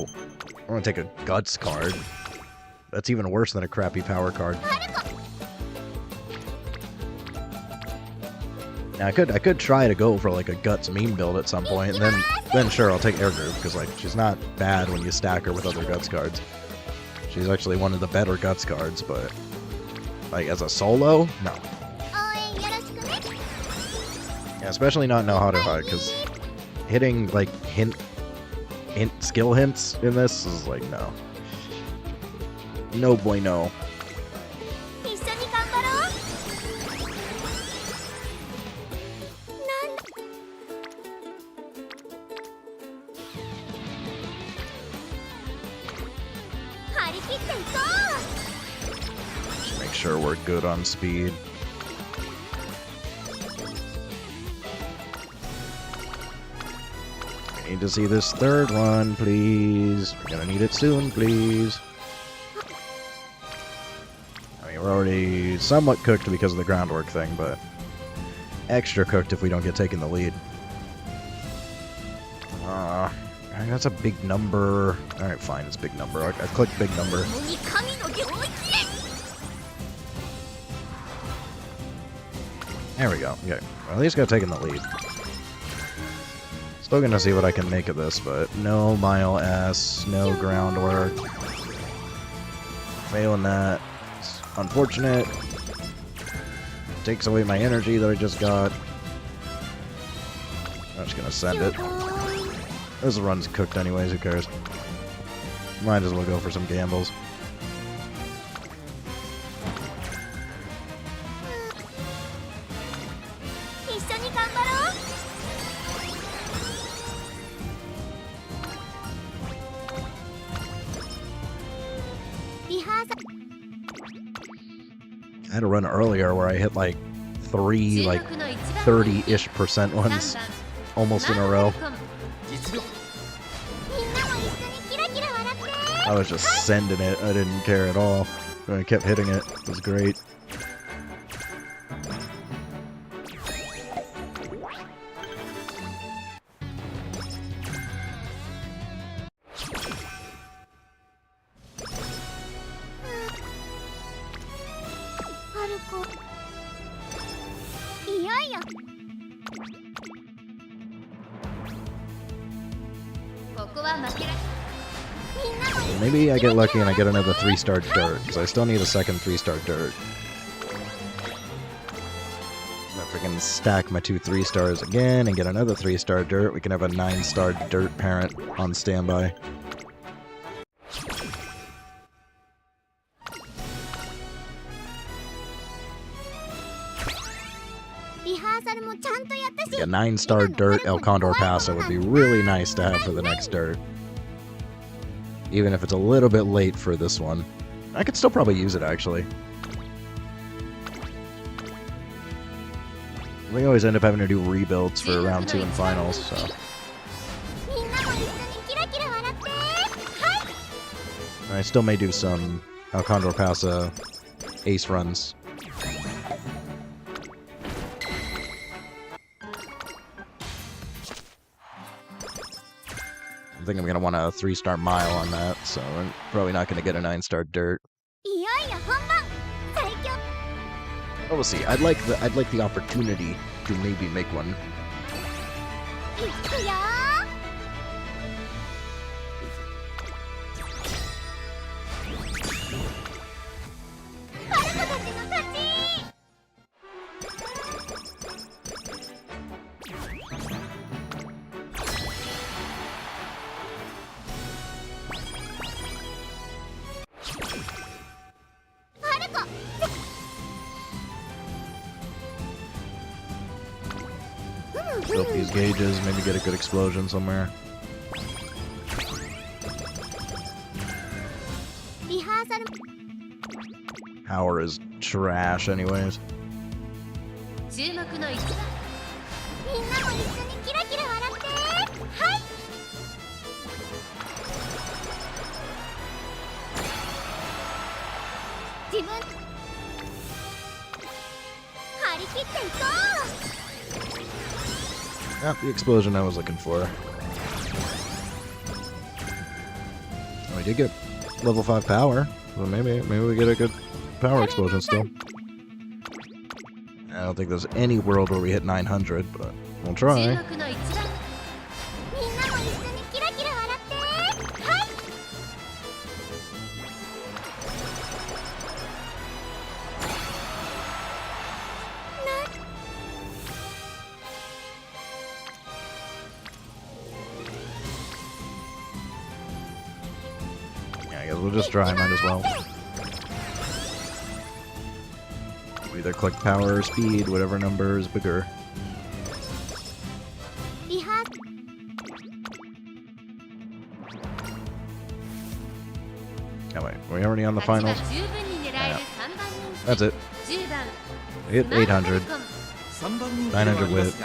I want to take a Guts card. That's even worse than a crappy power card. パルコ。 Now I could try to go for like a Guts meme build at some point, and then sure I'll take Air Groove because like she's not bad when you stack her with other Guts cards. She's actually one of the better Guts cards, but like as a solo, no. 応援よろしくね。 Yeah, especially not know how to hide because hitting like hint skill hints in this is like no. No bueno. 一緒に頑張ろう。なんだ。張り切っていこう。 Just make sure we're good on speed. Need to see this third one, please. We're gonna need it soon, please. I mean, we're already somewhat cooked because of the groundwork thing, but extra cooked if we don't get taken the lead. That's a big number. Alright, fine, it's a big number. I clicked big number. There we go. Okay, well, at least got taken the lead. Still gonna see what I can make of this, but no Mile S, no groundwork. Failing that. It's unfortunate. Takes away my energy that I just got. I'm just gonna send it. This run's cooked anyways, who cares? Might as well go for some gambles. I had a run earlier where I hit like 3, like 30-ish% ones almost in a row. I was just sending it. I didn't care at all. I kept hitting it. It was great. Maybe I get lucky and I get another 3-star dirt, because I still need a second 3-star dirt. If I can stack my 2 3-stars again and get another 3-star dirt, we can have a 9-star dirt parent on standby. A 9-star dirt El Condor Paso would be really nice to have for the next dirt. Even if it's a little bit late for this one. I could still probably use it, actually. We always end up having to do rebuilds for round 2 and finals, so... I still may do some El Condor Paso ace runs. I think I'm going to want a 3-star mile on that, so I'm probably not going to get a 9-star dirt. But we'll see. I'd like the opportunity to maybe make one. Fill up these gauges, maybe get a good explosion somewhere. Power is trash anyways. Not the explosion I was looking for. Oh, we did get level 5 power. Well, maybe we get a good power explosion still. I don't think there's any world where we hit 900, but we'll try. We'll just try, might as well. We either click power or speed, whatever number is bigger. Oh wait, are we already on the finals? Yeah. That's it. We hit 800. 900 wit.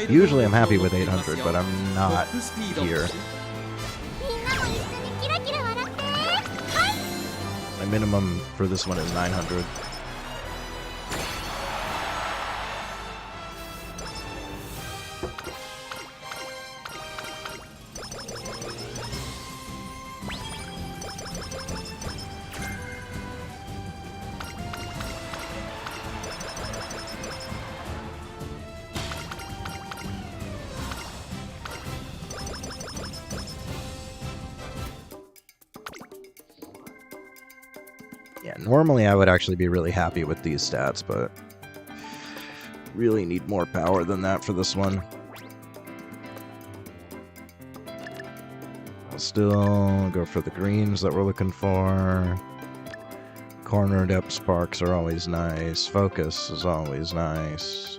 Usually I'm happy with 800, but I'm not here. みんなも一緒にキラキラ笑って。はい。 My minimum for this one is 900. Yeah, normally I would actually be really happy with these stats, but really need more power than that for this one. I'll still go for the greens that we're looking for. Corner depth sparks are always nice. Focus is always nice.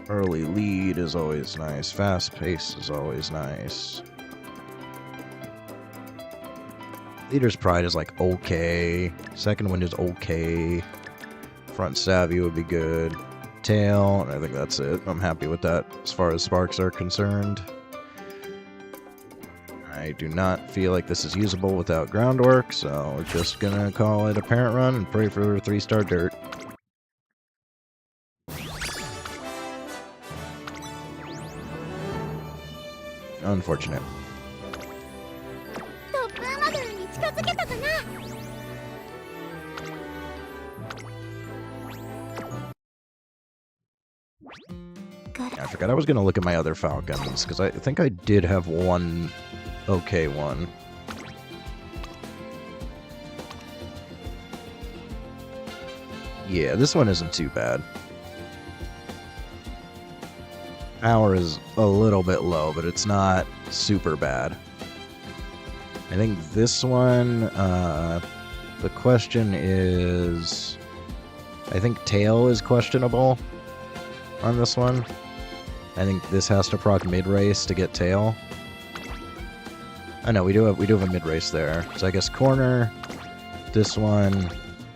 Early lead is always nice. Fast pace is always nice. Leader's Pride is like okay. Second Wind is okay. Front Savvy would be good. Tail, I think that's it. I'm happy with that as far as sparks are concerned. I do not feel like this is usable without groundwork, so we're just gonna call it a parent run and pray for 3-star dirt. Unfortunate. トップアマドルに近づけたかな。 I forgot I was gonna look at my other falcons, because I think I did have one okay one. Yeah, this one isn't too bad. Power is a little bit low, but it's not super bad. I think this one, the question is... I think tail is questionable on this one. I think this has to proc mid-race to get tail. Oh no, we do have a mid-race there. So I guess corner, this one,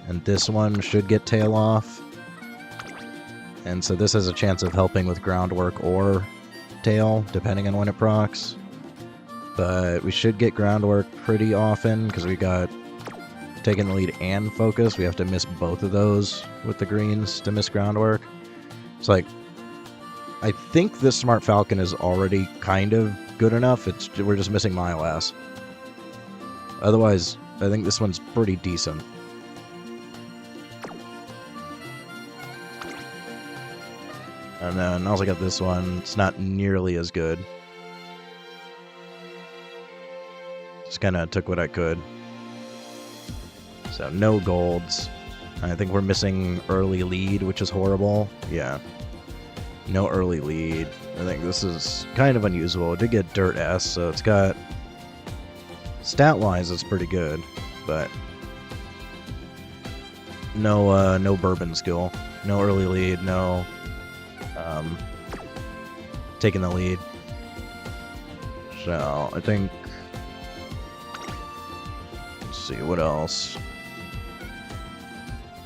and this one should get tail off. And so this has a chance of helping with groundwork or tail, depending on when it procs. But we should get groundwork pretty often, because we got taking the lead and focus. We have to miss both of those with the greens to miss groundwork. It's like, I think this Smart Falcon is already kind of good enough. We're just missing Mile Ass. Otherwise, I think this one's pretty decent. And then also got this one. It's not nearly as good. Just kind of took what I could. So no golds. I think we're missing early lead, which is horrible. Yeah. No early lead. I think this is kind of unusable. It did get Dirt S, so it's got... Stat-wise, it's pretty good, but... No bourbon skill. No early lead, no... taking the lead. So, I think... Let's see, what else?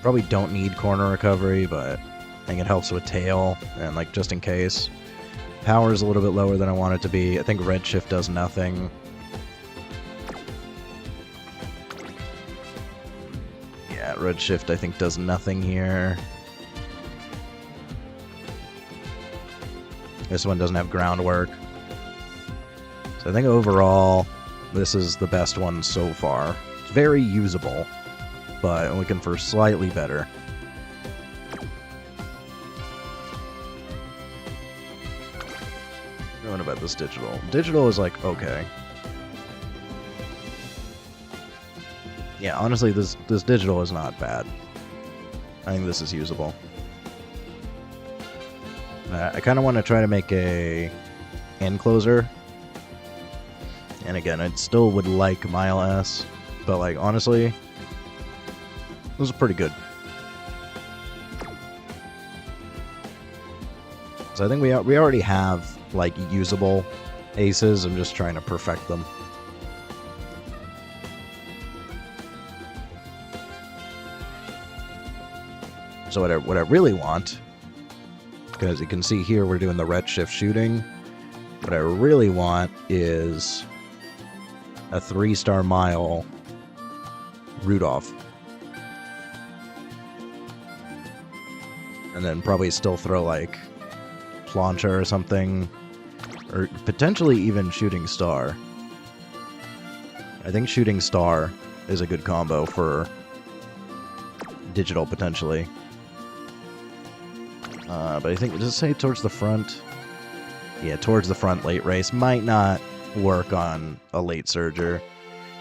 Probably don't need corner recovery, but I think it helps with tail, and like just in case. Power is a little bit lower than I want it to be. I think Redshift does nothing. Yeah, Redshift I think does nothing here. This one doesn't have groundwork. So I think overall, this is the best one so far. It's very usable, but I'm looking for slightly better. What about this digital? Digital is like, okay. Yeah, honestly, this digital is not bad. I think this is usable. I kind of want to try to make a end closer. And again, I still would like Mile S, but like honestly, this is pretty good. So I think we already have like usable aces. I'm just trying to perfect them. So what I really want because you can see here we're doing the redshift shooting. What I really want is a 3-star mile Rudolph. And then probably still throw like Plancha or something. Or potentially even Shooting Star. I think Shooting Star is a good combo for digital, potentially. But I think, does it say towards the front? Yeah, towards the front late race. Might not work on a late surger.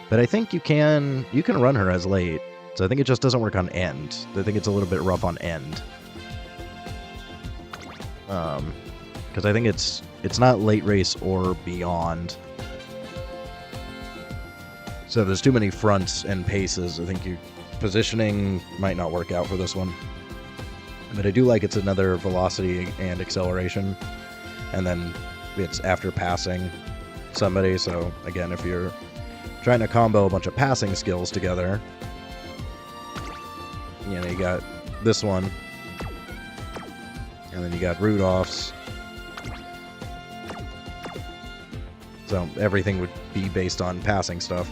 But I think you can run her as late. So I think it just doesn't work on end. I think it's a little bit rough on end. Because I think it's not late race or beyond. So there's too many fronts and paces. I think your positioning might not work out for this one. But I do like it's another velocity and acceleration. And then it's after passing somebody. So again, if you're trying to combo a bunch of passing skills together, you know, you got this one. And then you got Rudolph's. So everything would be based on passing stuff.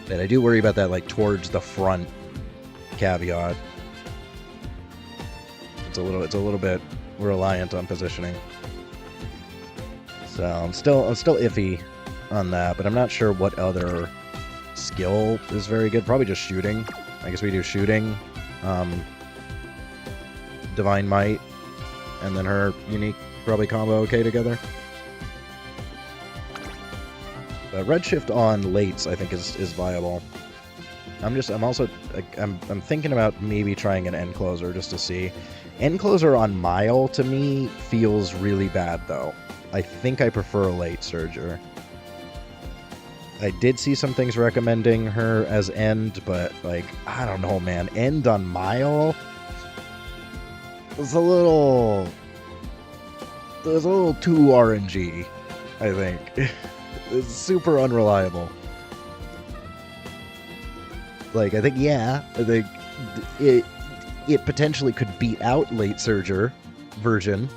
And I do worry about that, like, towards the front caveat. It's a little bit reliant on positioning. So I'm still iffy on that, but I'm not sure what other skill is very good. Probably just shooting. I guess we do shooting, Divine Might, and then her unique probably combo okay together. But Redshift on lates I think is viable. I'm thinking about maybe trying an end closer just to see. End closer on mile to me feels really bad though. I think I prefer a late surger. I did see some things recommending her as end, but like, I don't know, man. End on mile? It's a little too RNG, I think. It's super unreliable. Like, I think it potentially could beat out late surger version,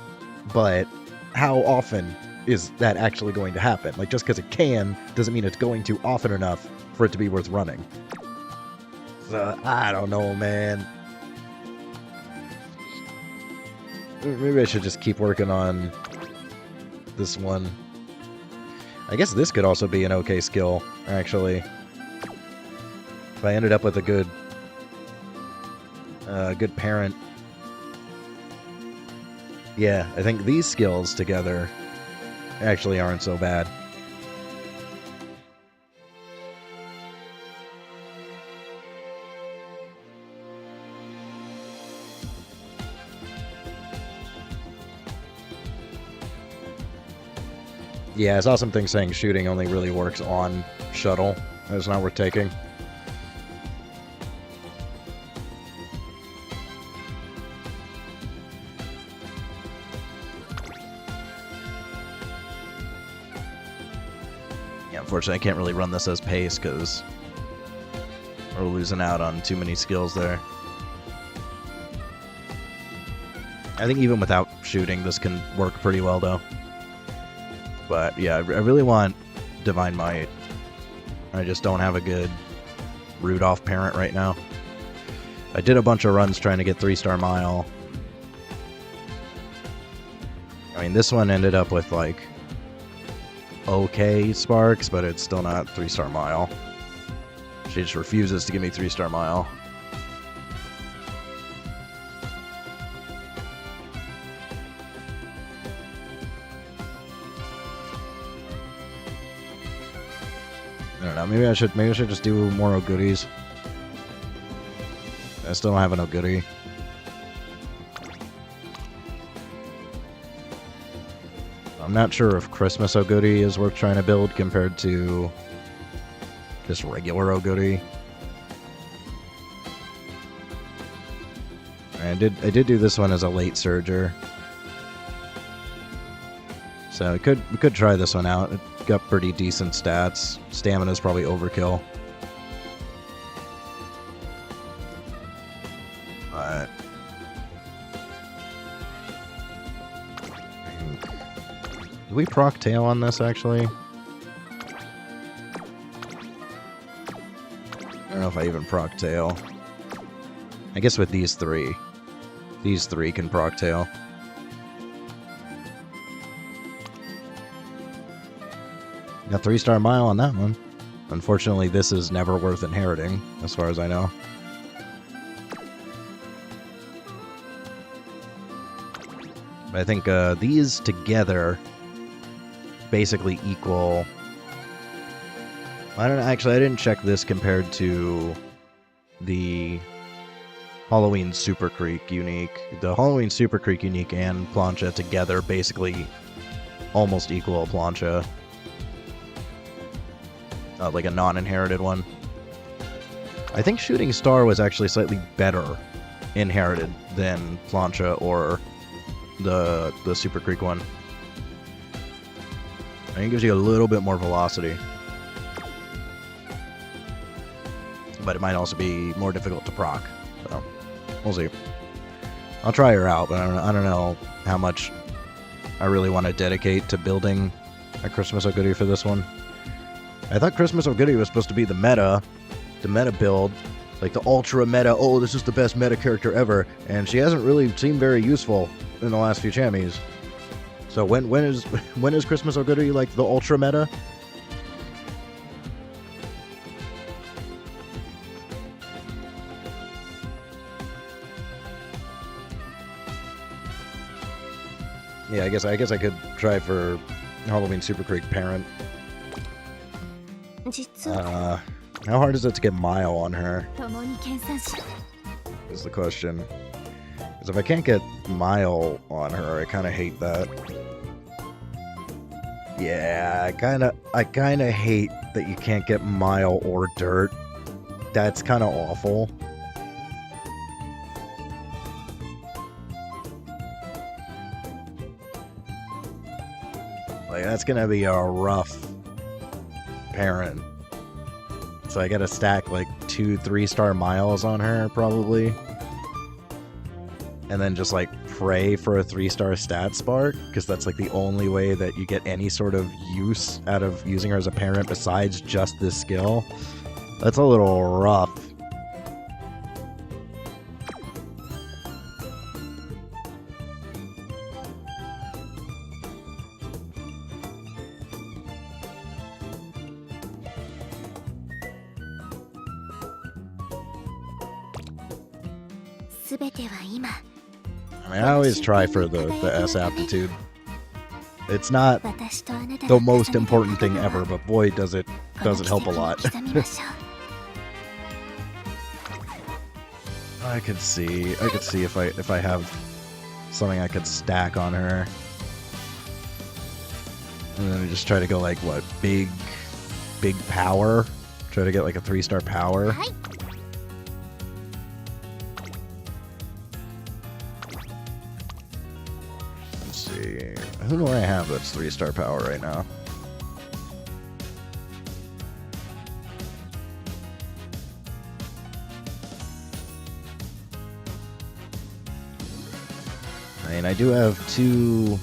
but how often is that actually going to happen? Like, just because it can doesn't mean it's going to often enough for it to be worth running. So, I don't know, man. Maybe I should just keep working on this one. I guess this could also be an okay skill, actually. If I ended up with a good parent. Yeah, I think these skills together actually aren't so bad. Yeah, I saw some things saying shooting only really works on shuttle. It's not worth taking. Yeah, unfortunately I can't really run this as pace because we're losing out on too many skills there. I think even without shooting this can work pretty well though. But yeah, I really want Divine Might. I just don't have a good Rudolph parent right now. I did a bunch of runs trying to get 3-star mile. I mean, this one ended up with like okay sparks, but it's still not 3-star mile. She just refuses to give me 3-star mile. I don't know, maybe I should just do more goodies. I still don't have an Oguri. I'm not sure if Christmas Oguri is worth trying to build compared to just regular Oguri. I did do this one as a late surger. So we could try this one out. It got pretty decent stats. Stamina's probably overkill. But do we proc tail on this actually? I don't know if I even proc tail. I guess with these three can proc tail. Got 3-star mile on that one. Unfortunately, this is never worth inheriting, as far as I know. But I think these together basically equal... I didn't check this compared to the Halloween Super Creek unique. The Halloween Super Creek unique and Plancha together basically almost equal Plancha. Like a non-inherited one. I think Shooting Star was actually slightly better inherited than Plancha or the Super Creek one. I think it gives you a little bit more velocity. But it might also be more difficult to proc. So, we'll see. I'll try her out, but I don't know how much I really want to dedicate to building a Christmas O'Goody for this one. I thought Christmas O'Goody was supposed to be the meta build, like the ultra meta, oh, this is the best meta character ever, and she hasn't really seemed very useful in the last few chammies. So when is Christmas O'Goody like the ultra meta? Yeah, I guess I could try for Halloween Super Creek Parent. How hard is it to get Mile on her? Is the question. Because if I can't get Mile on her, I kind of hate that. Yeah, I kind of hate that you can't get Mile or Dirt. That's kind of awful. Like, that's gonna be a rough parent. So I gotta stack like 2 3-star miles on her probably. And then just like pray for a 3-star stat spark, because that's like the only way that you get any sort of use out of using her as a parent besides just this skill. That's a little rough. I mean, I always try for the S aptitude. It's not the most important thing ever, but boy, does it help a lot. I could see if I have something I could stack on her, and then just try to go like what, big power. Try to get like a 3-star power. Who do I have that's 3-star power right now? I mean, I do have 2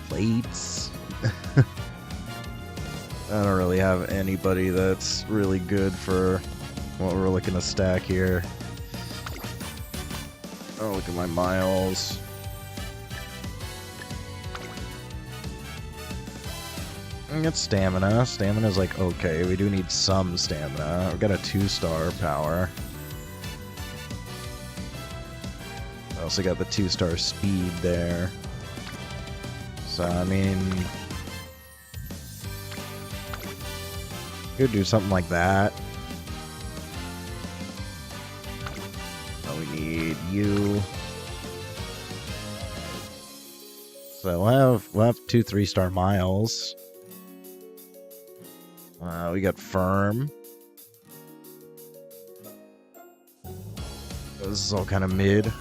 plates. I don't really have anybody that's really good for what we're looking to stack here. Oh, look at my miles. Get stamina. Stamina's like, okay, we do need some stamina. We've got a 2-star power. I also got the 2-star speed there. So, I mean, could do something like that. Oh, we need you. So we'll have 2 3-star miles. We got Firm. This is all kind of mid.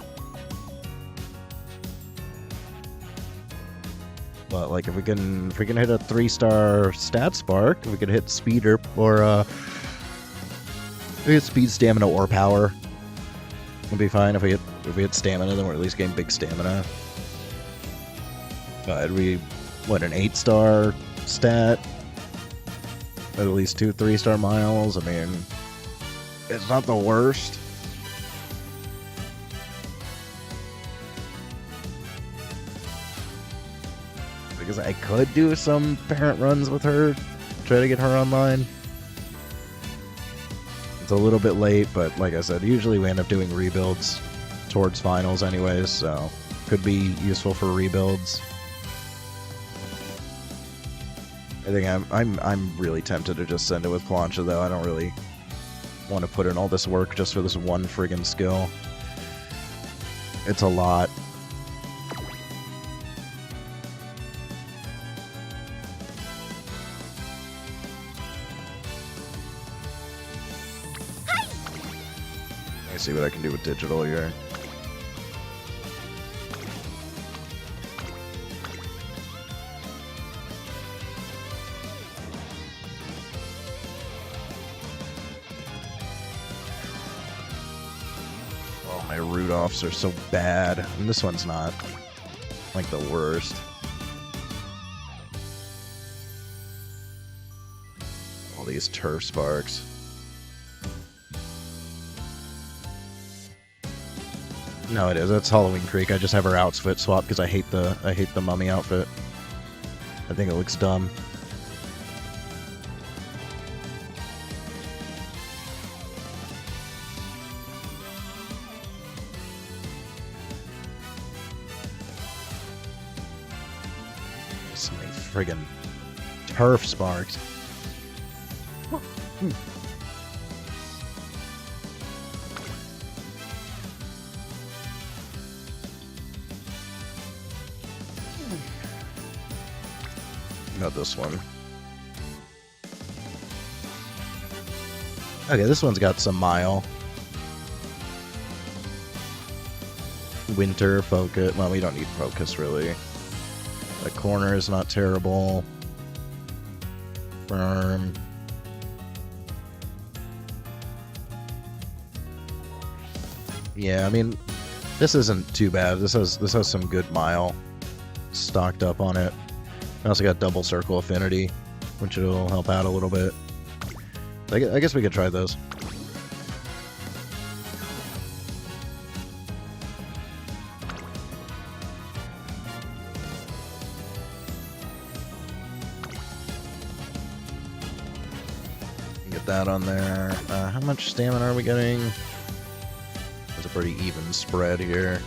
But like if we can hit a 3-star stat spark, we could hit speed or we hit speed, stamina, or power. It'd be fine if we hit stamina, then we're at least getting big stamina. But we, what, an 8-star stat? At least 2 3-star miles. I mean, it's not the worst. Because I could do some parent runs with her, try to get her online. It's a little bit late, but like I said, usually we end up doing rebuilds towards finals anyways, so could be useful for rebuilds. I think I'm really tempted to just send it with Plancha though. I don't really want to put in all this work just for this one friggin' skill. It's a lot. Let me see what I can do with digital here. Oh, my root offs are so bad. And this one's not like the worst. All these turf sparks. No, it is. That's Halloween Creek. I just have her outfit swap because I hate the mummy outfit. I think it looks dumb. So many friggin' turf sparks. Not this one. Okay, this one's got some mile. Winter, focus. Well, we don't need focus, really. The corner is not terrible. Firm. Yeah, I mean, this isn't too bad. This has some good mile stocked up on it. I also got double circle affinity, which will help out a little bit. I guess we could try those. Get that on there. How much stamina are we getting? It's a pretty even spread here.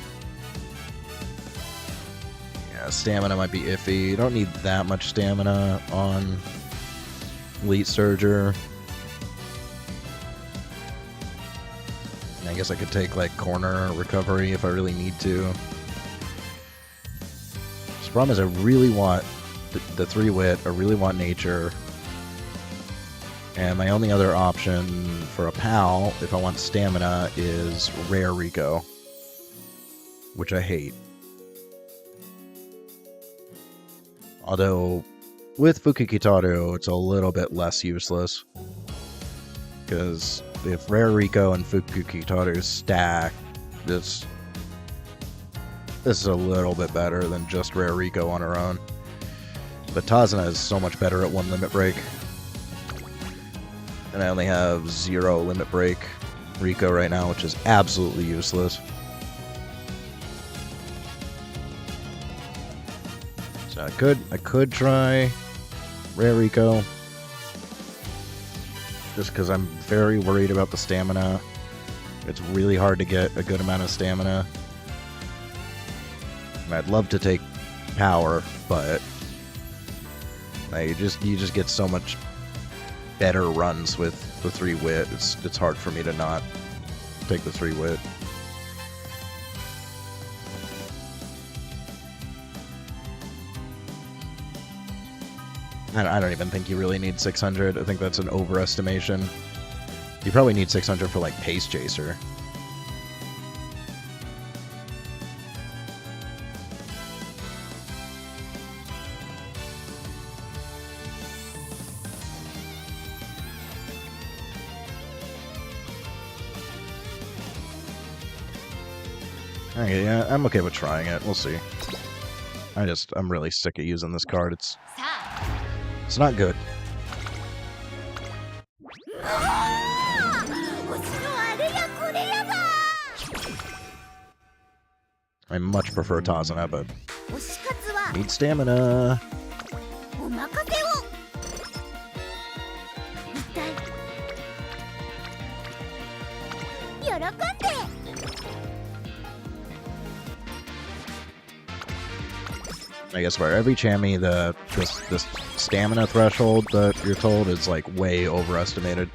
Stamina might be iffy. You don't need that much stamina on Elite Surger. I guess I could take like corner recovery if I really need to. The problem is I really want the 3-wit, I really want nature. And my only other option for a PAL, if I want stamina, is rare Rico, which I hate. Although, with Fukikitaru, it's a little bit less useless. Because if Rare Rico and Fukikitaru stack, this is a little bit better than just Rare Rico on her own. But Tazuna is so much better at 1 limit break. And I only have 0 limit break Rico right now, which is absolutely useless. So I could try Rare Rico. Just because I'm very worried about the stamina. It's really hard to get a good amount of stamina. And I'd love to take power, but you just get so much better runs with the 3-wit. It's hard for me to not take the 3-wit. I don't even think you really need 600. I think that's an overestimation. You probably need 600 for like Pace Chaser. Okay, yeah, I'm okay with trying it. We'll see. I'm really sick of using this card. It's not good. I much prefer Tazuna, but need stamina. I guess for every Chami, this stamina threshold that you're told is like way overestimated.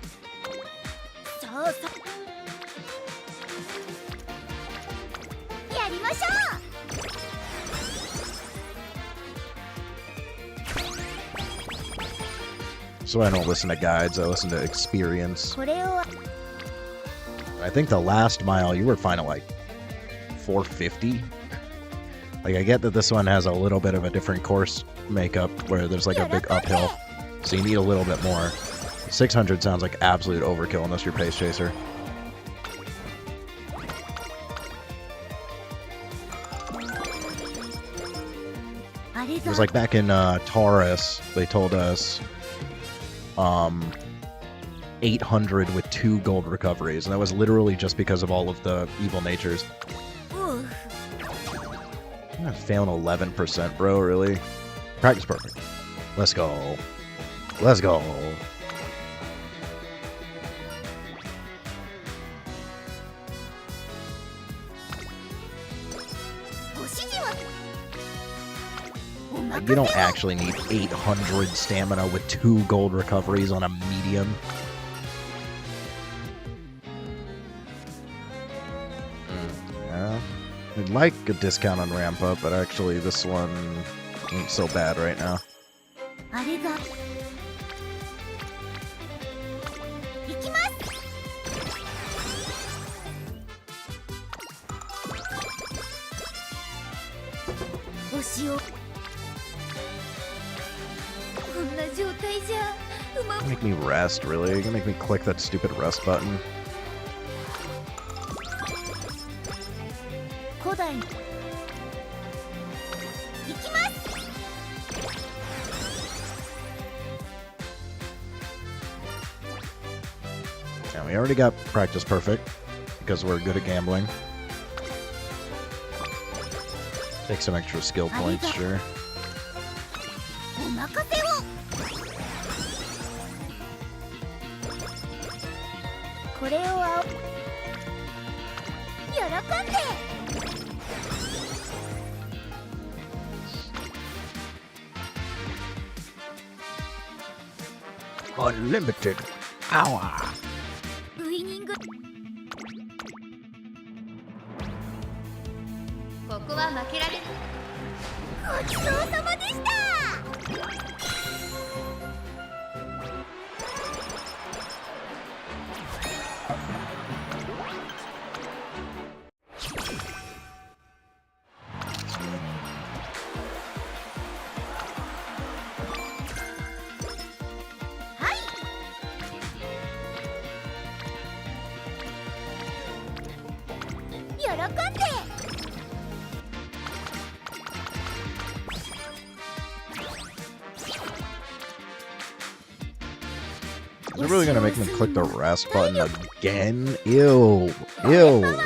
So I don't listen to guides, I listen to experience. I think the last mile you were fine at like 450. Like, I get that this one has a little bit of a different course makeup where there's like a big uphill, so you need a little bit more. 600 sounds like absolute overkill unless you're Pace Chaser. It was like back in Taurus, they told us 800 with 2 gold recoveries, and that was literally just because of all of the evil natures. I'm gonna fail an 11%, bro, really? Practice perfect. Let's go. Let's go. Like, you don't actually need 800 stamina with 2 gold recoveries on a medium. Yeah. I'd like a discount on ramp up, but actually this one ain't so bad right now. Make me rest, really? You're gonna make me click that stupid rest button. And we already got practice perfect because we're good at gambling. Take some extra skill points, sure. Unlimited hour. ここは負けられる。ごちそうさまでした。Is it really gonna make me click the rest button again? Ew. Ew.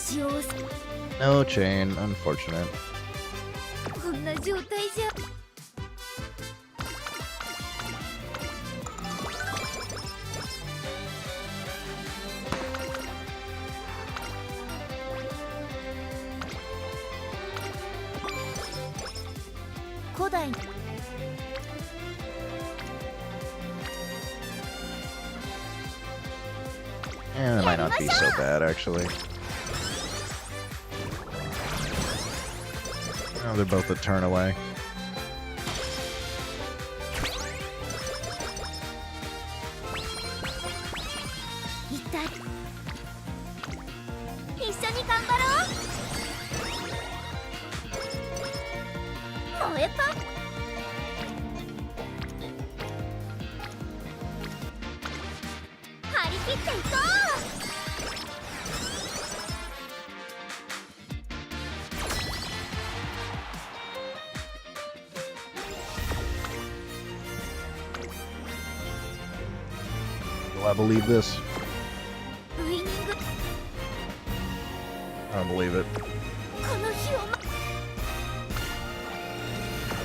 星を押す No chain, unfortunate. こんな状態じゃ古代 And it might not be so bad, actually. Oh, they're both a turn away. 一体一緒に頑張ろう燃えパン張り切っていこう Do I believe this? ウイニング I don't believe it. この日を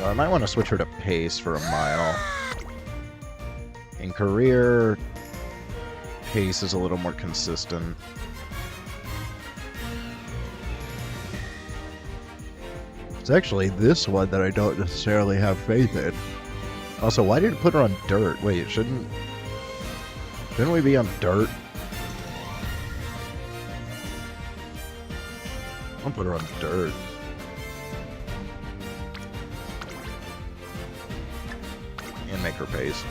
I might want to switch her to pace for a mile. In career, pace is a little more consistent. It's actually this one that I don't necessarily have faith in. Also, why did it put her on dirt? Wait, shouldn't we be on dirt? I'll put her on dirt. And make her pace.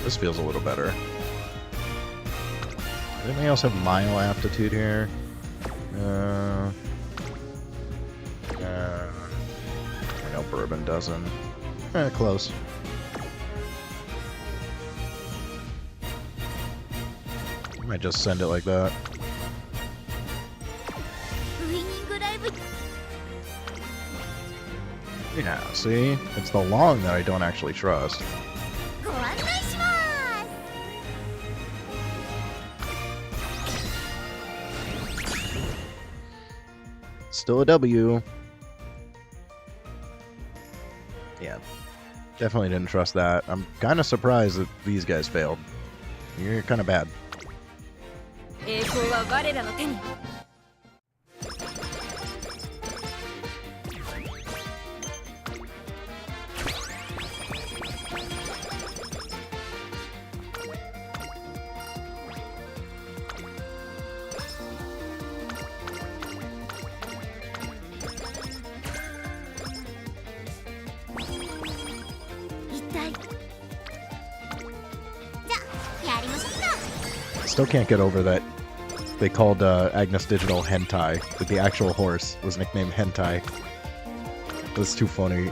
This feels a little better. Anything else have mile aptitude here? I know bourbon doesn't. Close. I might just send it like that. ウイニングライブ Yeah, see? It's the long that I don't actually trust. ご案内します Still a W. Yeah. Definitely didn't trust that. I'm kind of surprised that these guys failed. You're kind of bad. 栄光は我らの手に 一体じゃやりましょうか Still can't get over that they called Agnes Digital Hentai. Like the actual horse was nicknamed Hentai. That's too funny.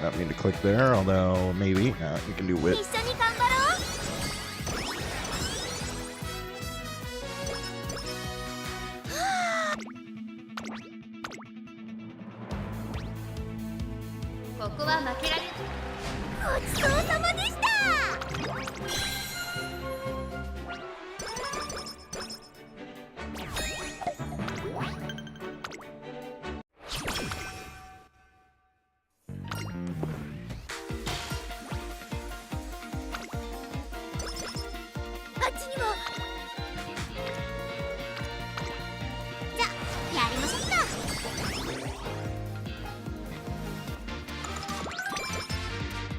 Not mean to click there, although maybe. You can do whip. 一緒に頑張ろここは負けられうごちそうさまでしたあっちにもじゃやりましょうか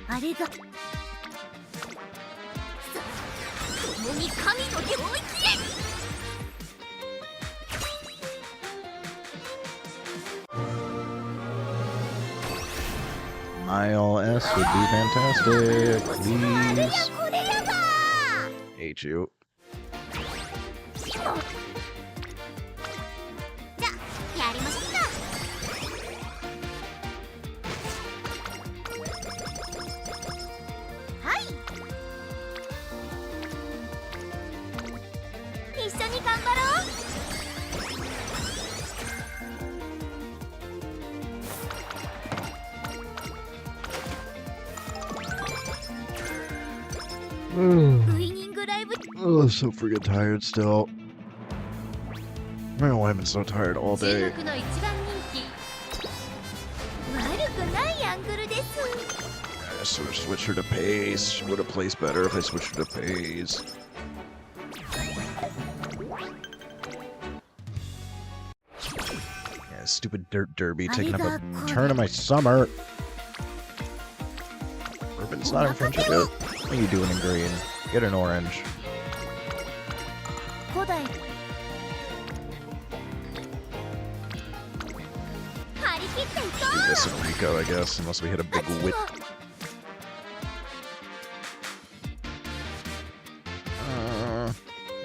あれがさ共に神の領域へ Mile S would be fantastic. Please. これやば Hate you. じゃあやりましょうか。はい、一緒に頑張ろう。ウイニングライブ。 Oh, so freaking tired still. I don't know why I've been so tired all 注 day. 目の一番人気。悪くないアングルです。 I just sort of switched her to pace. She would have placed better if I switched her to pace. Yeah, stupid dirt derby taking up a turn of my summer. Ribbon's not in front of it. What are you doing in green? Get an orange. 古代張り切っていこ Do this in Rico, I guess, unless we hit a う。 big whip.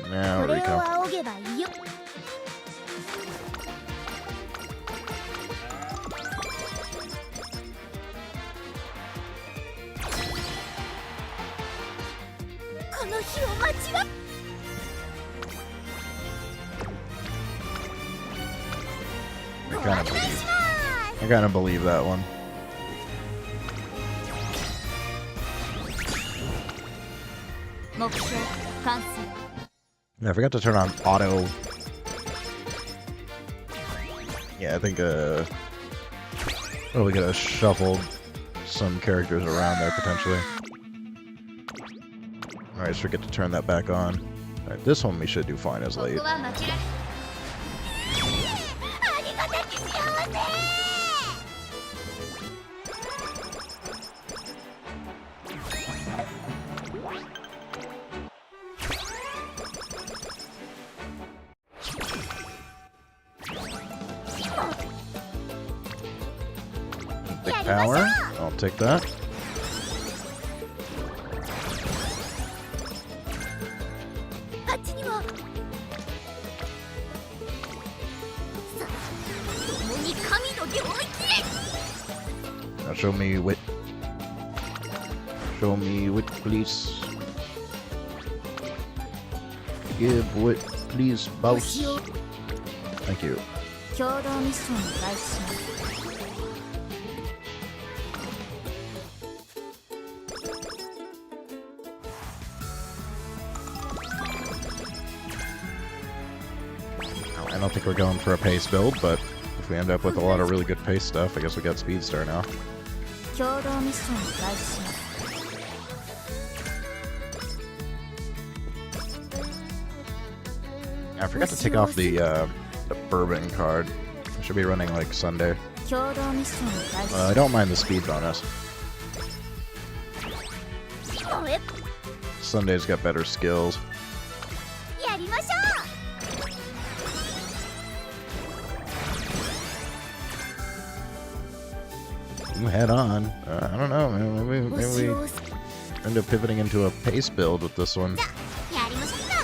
Now これを Rico. 仰げばいいよ。この日を待ちわ。 I kind of believe that one. Yeah, I forgot to turn on auto. Yeah, I think well, we could have shuffled some characters around there potentially. Alright, so forget to turn that back on. Alright, this one we should do fine as こ late. こは負けられ。ありがたき幸せ。 Big power. I'll take that. あっちにも。さ共に神の領域へ。 Now show me wit. Show me wit, please. Give wit, please, boss. Thank you. 共同ミッションを開始します。 I don't think we're going for a pace build, but if we end up with a lot of really good pace stuff, I guess we got Speedstar now. 共同ミッションを開始します。 I forgot to take off the bourbon card. I should be running like Sunday. 共同ミッションを開始し I don't mind the speed bonus. ます。 Sunday's got better skills. やりましょ You head on. I don't know, man. う。 Maybe 星 we を end up pivoting into a pace build with this one. やりましょうか。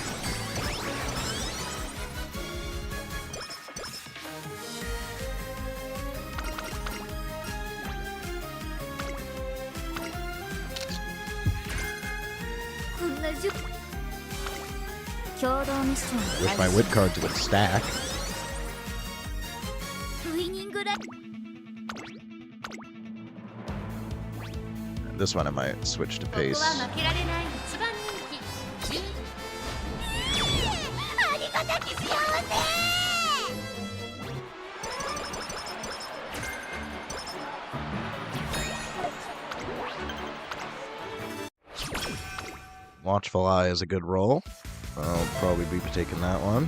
こんなじゅ共同ミッションを Wish 開 my 始 wit cards would stack. ウイニングライ This one I might switch to ここ pace. は負けられない一番人気。ありがたき幸せ。 Watchful Eye is a good roll. I'll probably be taking that one.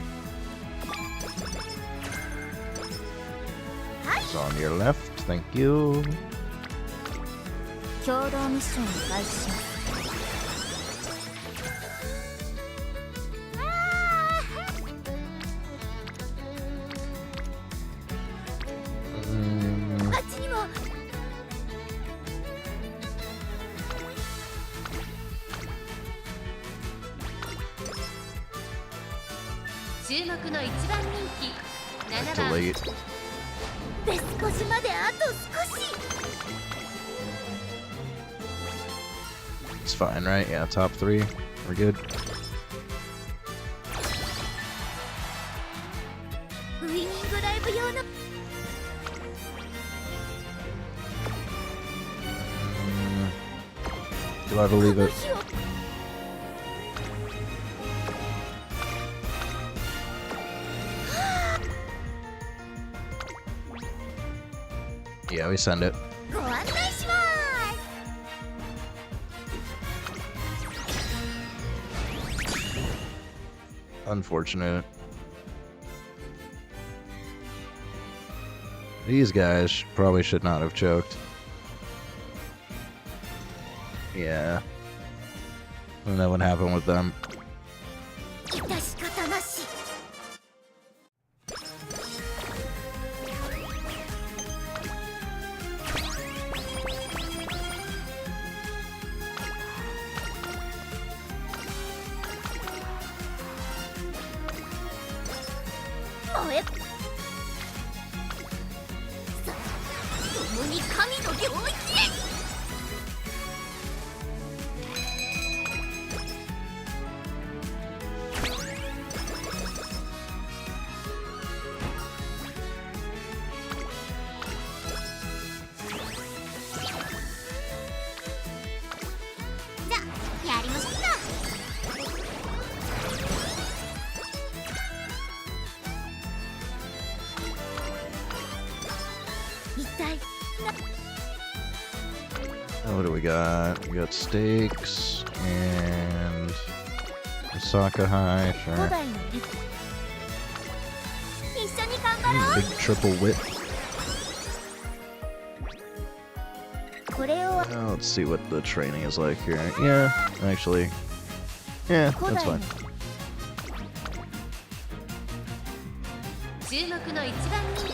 It's on your left. Thank you. 共同ミッションを開始します。 あっちにも。 注注目の一番人気 Too 7番 late. ベスコジまであと少し。 It's fine, right? Yeah, top 3. We're good. ウイニングライブ用の Do I believe it? 火を Yeah, we send it. ご案内します。 Unfortunate. These guys probably should not have choked. Yeah. And that would happen with them. 致し方なし。 燃え。さ共に神の領域へ。 じゃあやりましょうか。 一体 What do we got? We got steaks and Osaka High, 古 sure. 代の手。一緒に頑張ろう。 Big triple whip. これを Let's see what the training is like here. Yeah, actually. Yeah, 古 that's 代 fine. の注目の一番人気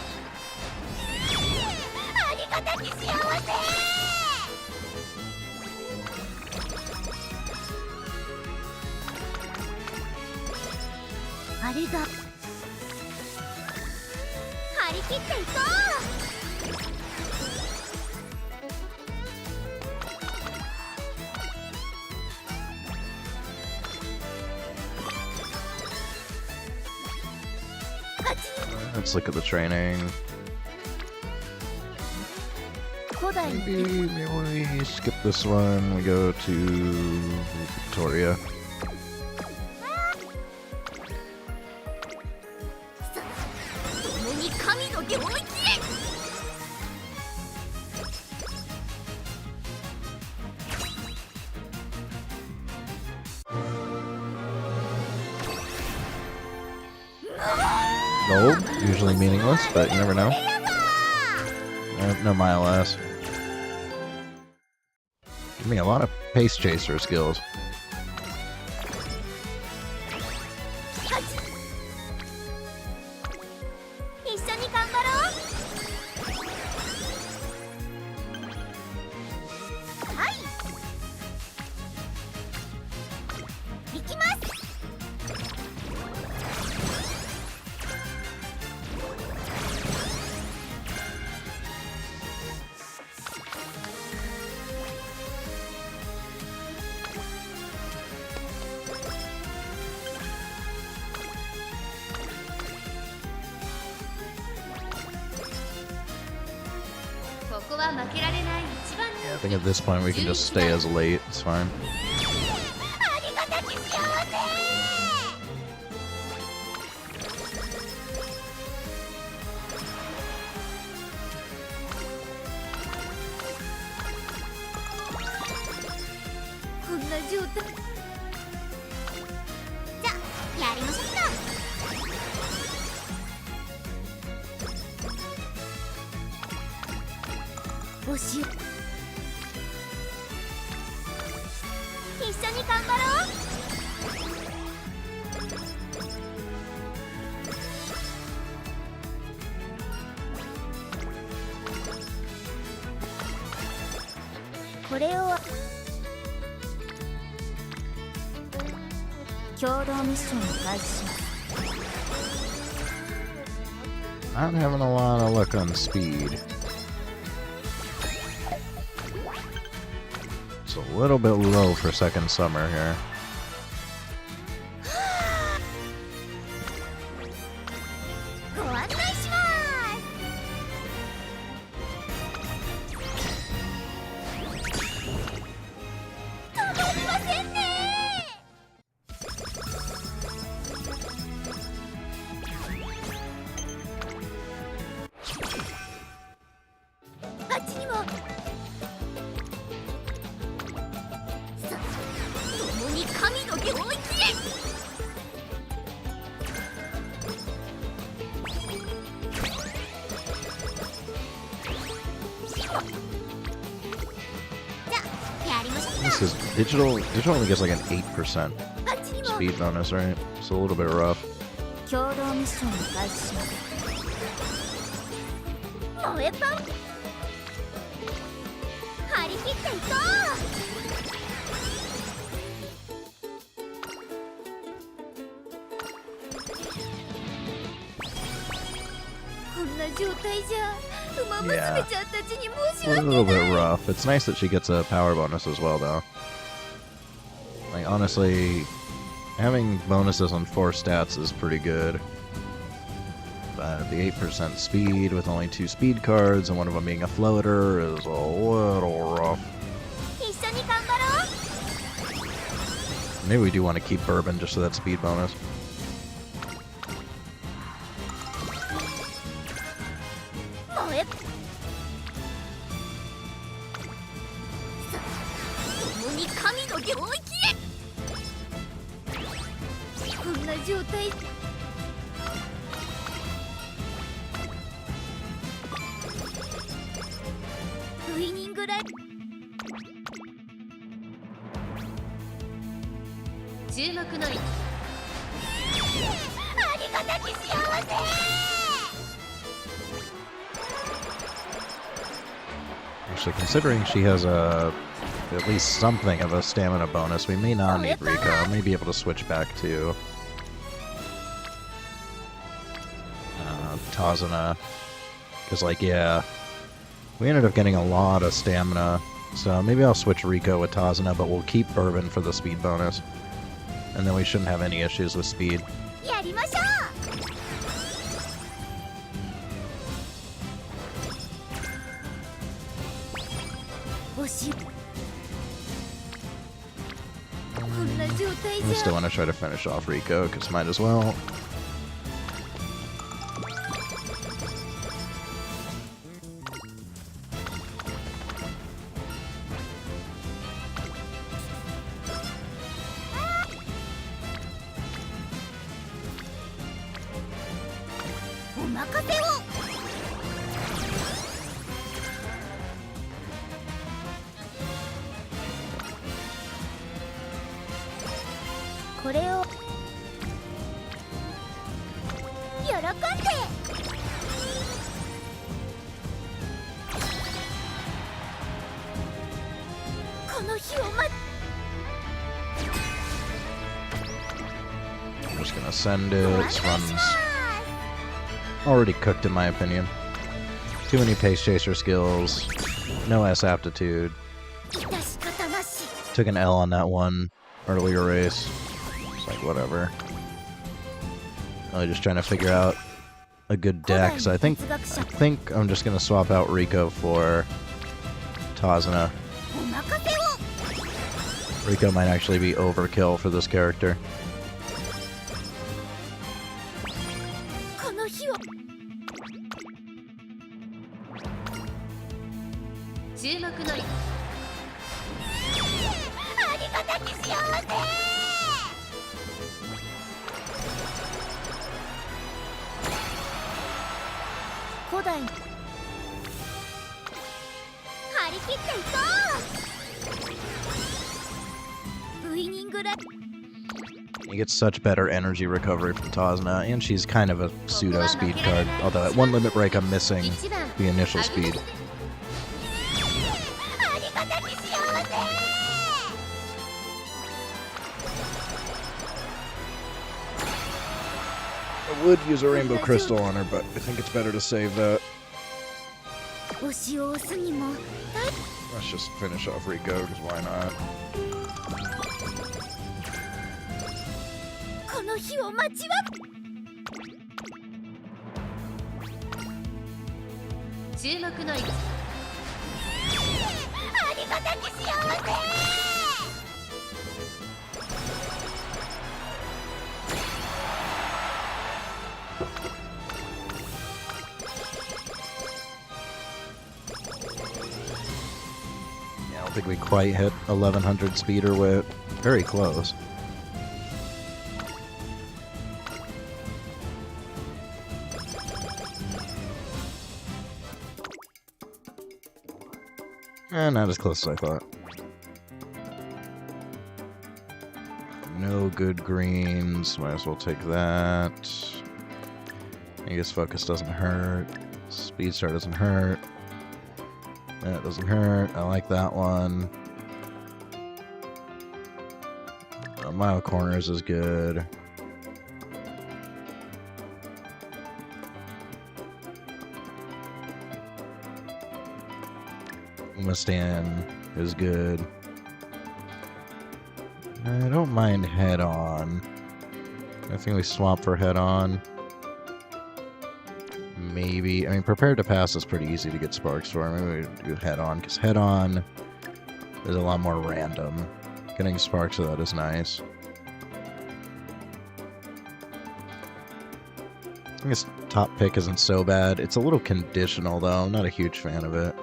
ありがたき幸せ。 あれが張り切っていこう。あっちに Let's look at the training. 古代の Maybe we skip this one. We go to Victoria. 共に神の領域へ。 Gold, usually meaningless, but you never know. No mile less. Give me a lot of pace chaser skills. 一緒に頑張ろう。はい。行きます。ここは負けられない一番 I 人 think at this point we can just stay as late. It's fine. ありがたき幸せ。 こんな状態。じゃあやりましょうか。おしよ。一緒に頑張ろう。これを共同ミッションを開始します。Not having a lot of luck on speed. It's a little bit low for second summer here. This is digital. Digital only gets like an 8% speed bonus, right? It's a little bit rough. 共同ミッションを開始します。燃えパン張り切っていこう。こんな状態じゃ馬娘ちゃんたちに申し A 訳 little bit rough. It's nice that she gets a power bonus as well, though. Like, honestly, having bonuses on 4 stats is pretty good. But the 8% speed with only 2 speed cards and one of them being a floater is a little rough. 一緒に頑張ろう。 Maybe we do want to keep Bourbon just for that speed bonus. 燃え共に神の領域へ。こんな状態ウイニングライ注目の位置。ありがたき幸せ。 Actually, considering she has at least something of a stamina bonus, we may not need Rika. I may be able to switch back to Tazuna. Because, like, yeah, we ended up getting a lot of stamina. So maybe I'll switch Rico with Tazuna, but we'll keep Bourbon for the speed bonus. And then we shouldn't have any issues with speed. やりましょう。惜しい。こんな状態 I じ still ゃ。 want to try to finish off Rico, because might as well. お任せを。これを喜んで。この日を待っ I'm just gonna send it. This one's already cooked, in my opinion. Too many pace chaser skills. No S aptitude. 致し方なし。 Took an L on that one earlier race. It's like, whatever. Really just trying to figure out a good deck. So I think I'm just gonna swap out Rico for Tazuna. お任せを。 Rico might actually be overkill for this character. この日を。注目の位置。ありがたき幸せ。古代張り切っていこう。ウイニングラ You get such better energy recovery from Tazuna, and she's kind of a pseudo speed card. Although at one limit break, I'm missing 1番 the initial speed. ありがたき幸せ。 Whoa, would use a rainbow crystal on her, but I think it's better to save that. 押しを押すにも Let's just finish off Rico, because why not? この日を待ちわ注目の位置。ありがたき幸せ Yeah, I don't think we quite hit 1100 speed or wit. Very close. Not as close as I thought. No good greens. Might as well take that. I guess focus doesn't hurt. Speed star doesn't hurt. That doesn't hurt. I like that one. Mile corners is good. Mustang is good. I don't mind head on. I think we swap for head on. Maybe. I mean, prepared to pass is pretty easy to get sparks for. Maybe we do head on, because head on is a lot more random. Getting sparks of that is nice. I guess top pick isn't so bad. It's a little conditional, though. I'm not a huge fan of it.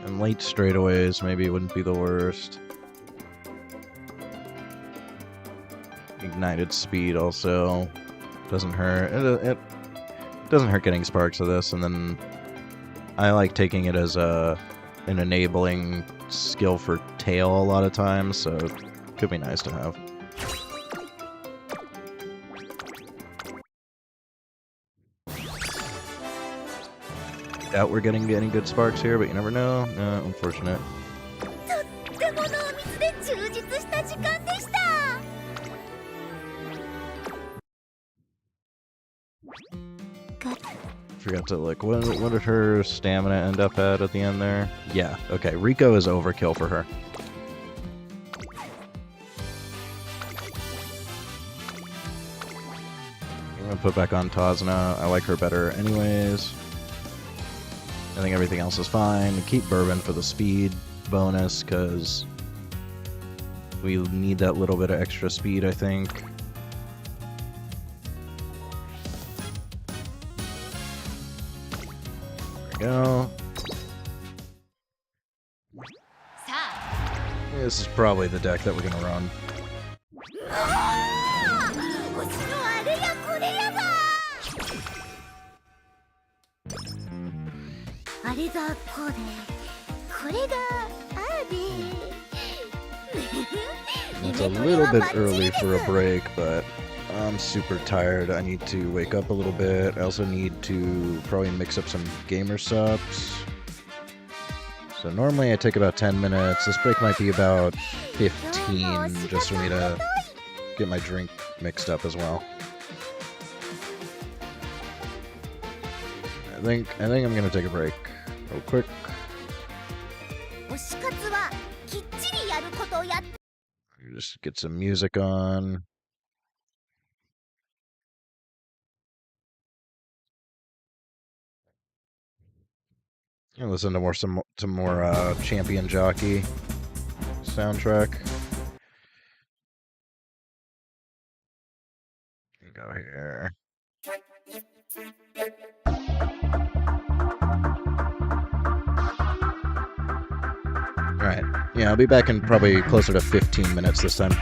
And late straightaways maybe wouldn't be the worst. Ignited speed also doesn't hurt. It doesn't hurt getting sparks of this, and then I like taking it as an enabling skill for tail a lot of times, so it could be nice to have. Doubt we're getting any good sparks here, but you never know. No, unfortunate. とっても濃密で充実した時間でした Forgot to look. What did her stamina end up at the end there? Yeah, okay. Rico is overkill for her. I'm gonna put back on Tazna. I like her better anyways. I think everything else is fine. Keep Bourbon for the speed bonus, because we need that little bit of extra speed, I think. Go. This is probably the deck that we're gonna run. 星のあれやこれやだあれがこれこれがあれ It's a little bit early for a break, but I'm super tired. I need to wake up a little bit. I also need to probably mix up some gamer subs. So normally I take about 10 minutes. This break might be about 15, just for me to get my drink mixed up as well. I think I'm gonna take a break real quick. 推し活はきっちりやることをやっ Just get some music on. And listen to some more Champion Jockey soundtrack. Go here. Alright. Yeah, I'll be back in probably closer to 15 minutes this time.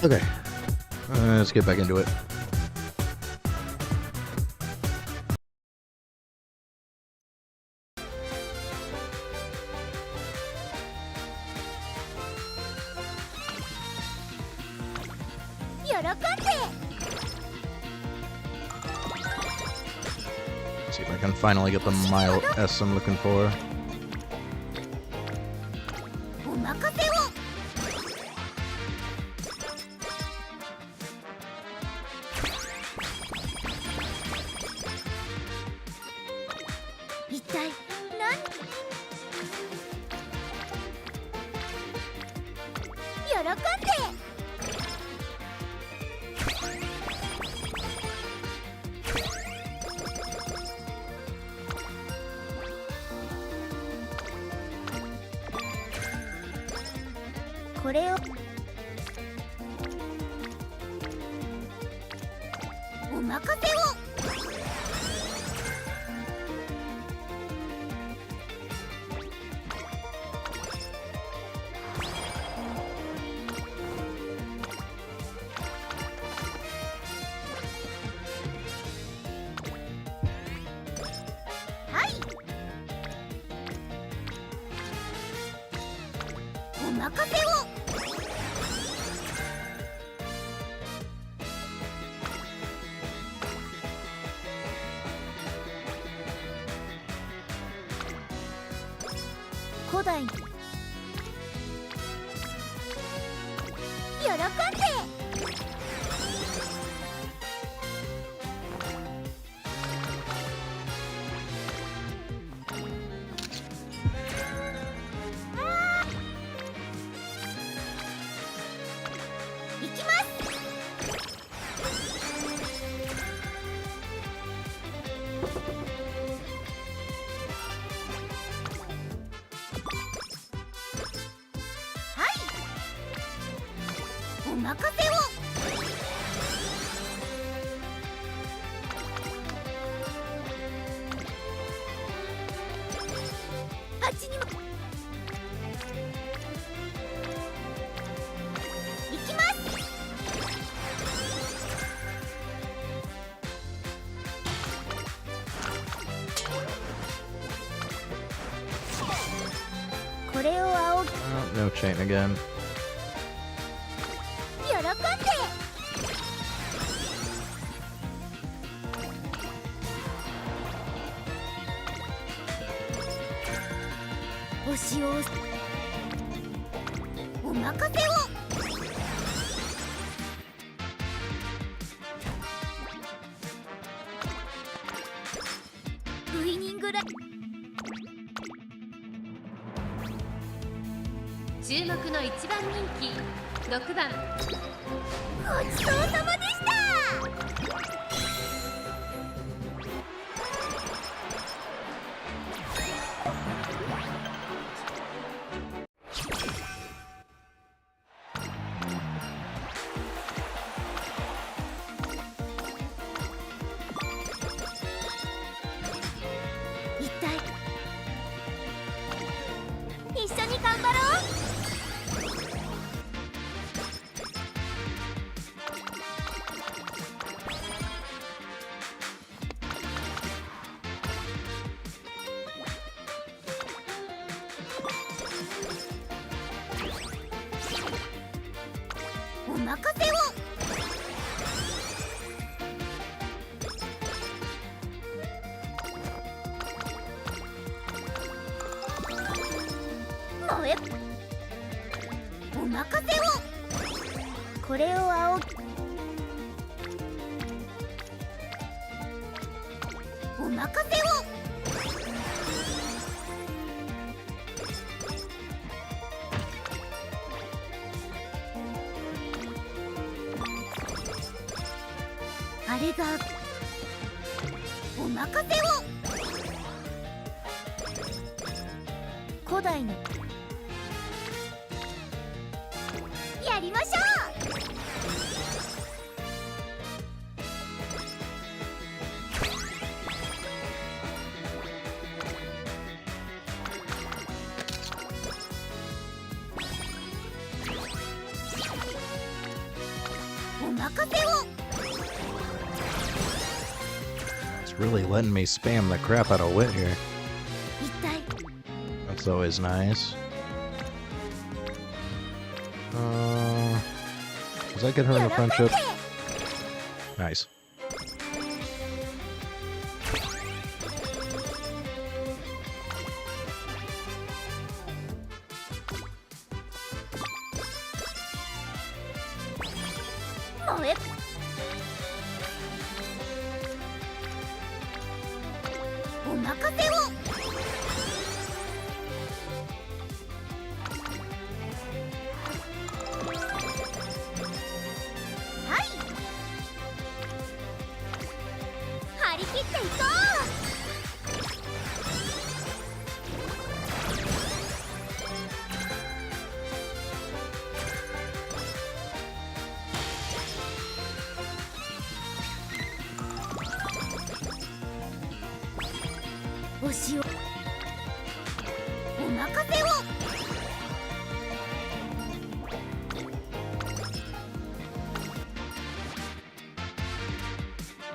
Okay. Let's get back into it. See if I can finally get the Mile S I'm looking for. Oh, no chain again.注目の一番人気6番。ごちそうさまでした。一体一緒に頑張ろう。お任せを。燃え。お任せを。これを仰ぎ。お任せを。あれがお任せを。古代のやりましょう。It's really letting me spam the crap out of wit here. That's always nice. Does that get her in a friendship? Nice.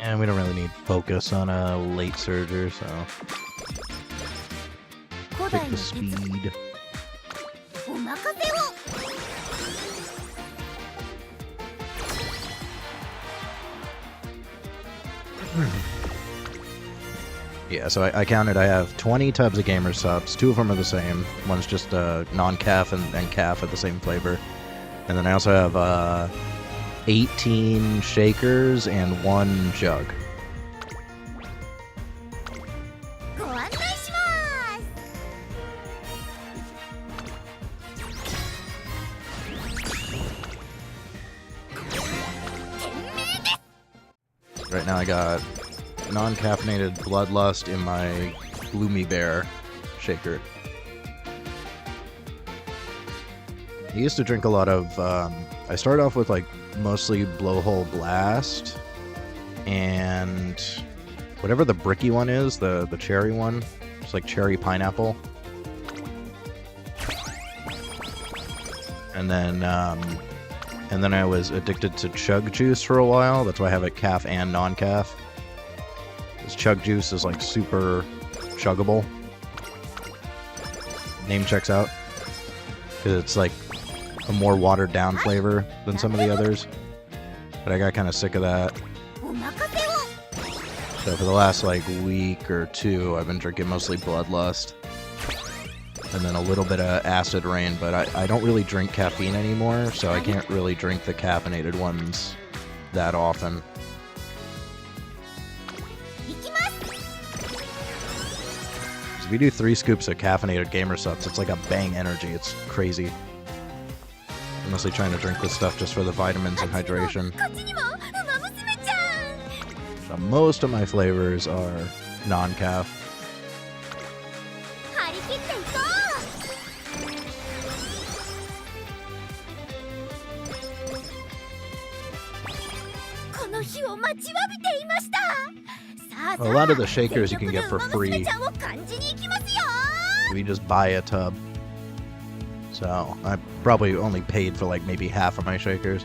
And we don't really need focus on a late surger, so take the speed. Yeah, so I counted. I have 20 tubs of gamer subs. 2 of them are the same. One's just non-calf and calf at the same flavor. And then I also have 18 shakers and 1 jug. Right now I got non-caffeinated Bloodlust in my Gloomy Bear shaker. I used to drink a lot of, I started off with like mostly Blowhole Blast and whatever the bricky one is, the cherry one. It's like cherry pineapple. And then I was addicted to Chug Juice for a while. That's why I have it calf and non-calf. This Chug Juice is like super chuggable. Name checks out. Because it's like a more watered down flavor than some of the others. But I got kind of sick of that. So for the last like week or 2, I've been drinking mostly Bloodlust. And then a little bit of Acid Rain, but I don't really drink caffeine anymore, so I can't really drink the caffeinated ones that often. If you do 3 scoops of caffeinated gamer subs, it's like a bang energy. It's crazy. I'm mostly trying to drink this stuff just for the vitamins and hydration. So most of my flavors are non-calf. A lot of the shakers you can get for free. We just buy a tub. So I probably only paid for like maybe half of my shakers.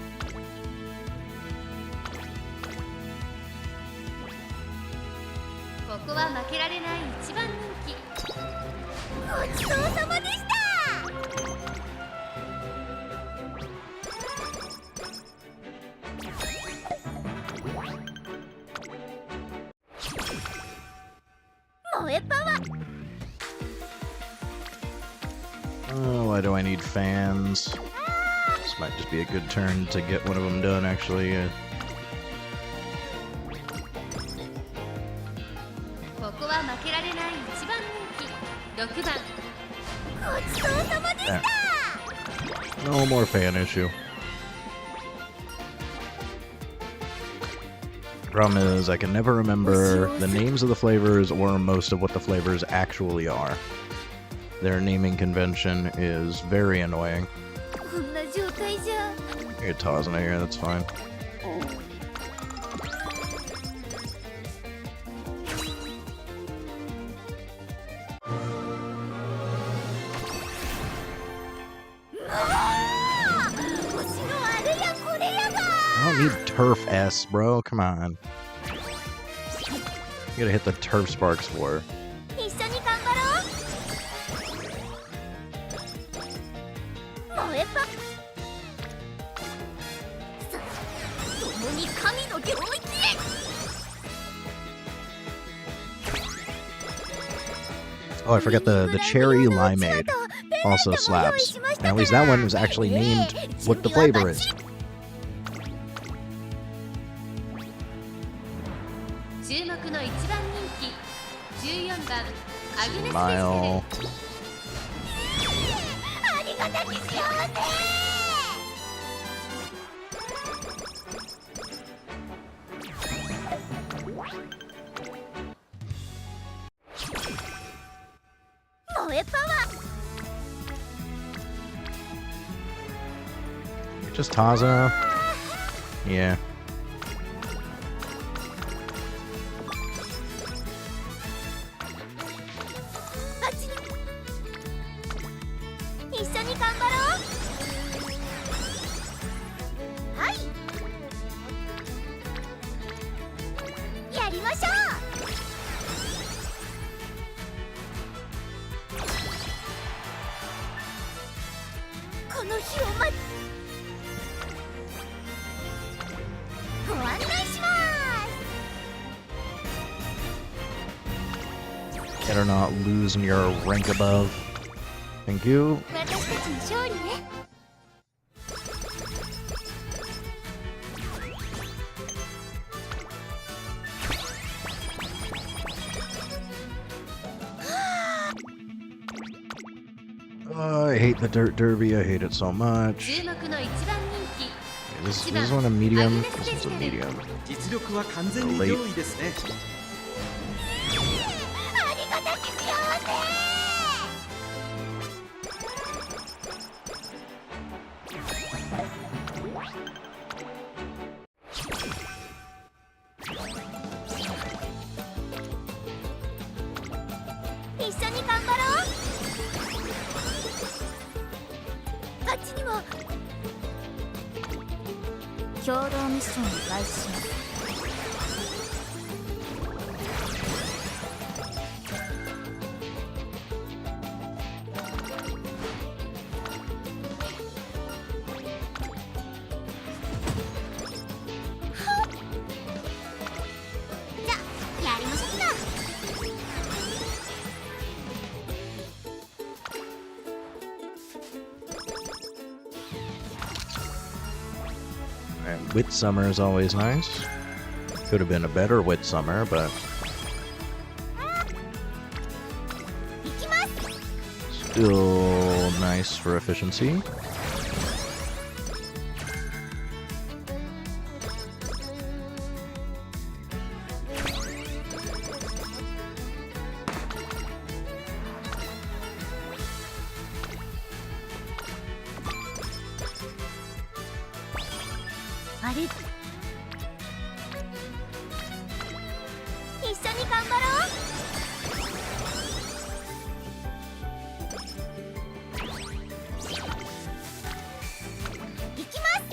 Oh, why do I need fans? This might just be a good turn to get one of them done, actually. There. No more fan issue. Problem is, I can never remember the names of the flavors or most of what the flavors actually are. Their naming convention is very annoying. Get Taz in here, that's fine. I don't need turf S, bro. Come on. You gotta hit the turf sparks for. 一緒に頑張ろう。燃えぱ共に神の領域へ。 Oh, I forgot the cherry limeade also slaps. And at least that one was actually named what the flavor is. 注目の一番人気14番アグネス・デステル。 Smile. ありがたき幸せ。燃えパワー。 Just Taza. Yeah. あっちに一緒に頑張ろう。はい、やりましょう。この日を待つ。ご案内します。 Better not lose in your rank above. Thank you. 私たちの勝利ね。Oh, I hate the Dirt Derby. I hate it so much. 注目の一番人気 Okay, this is one a medium. This is a medium. 実力は完全に上位ですね。ありがたき幸せ。 一緒に頑張ろう。あっちにも。共同ミッションを開始します。じゃあやりましょうか。 And Wit Summer is always nice. Could have been a better Wit Summer, but 行きます。 still nice for efficiency. あれ。一緒に頑張ろう。 行きます。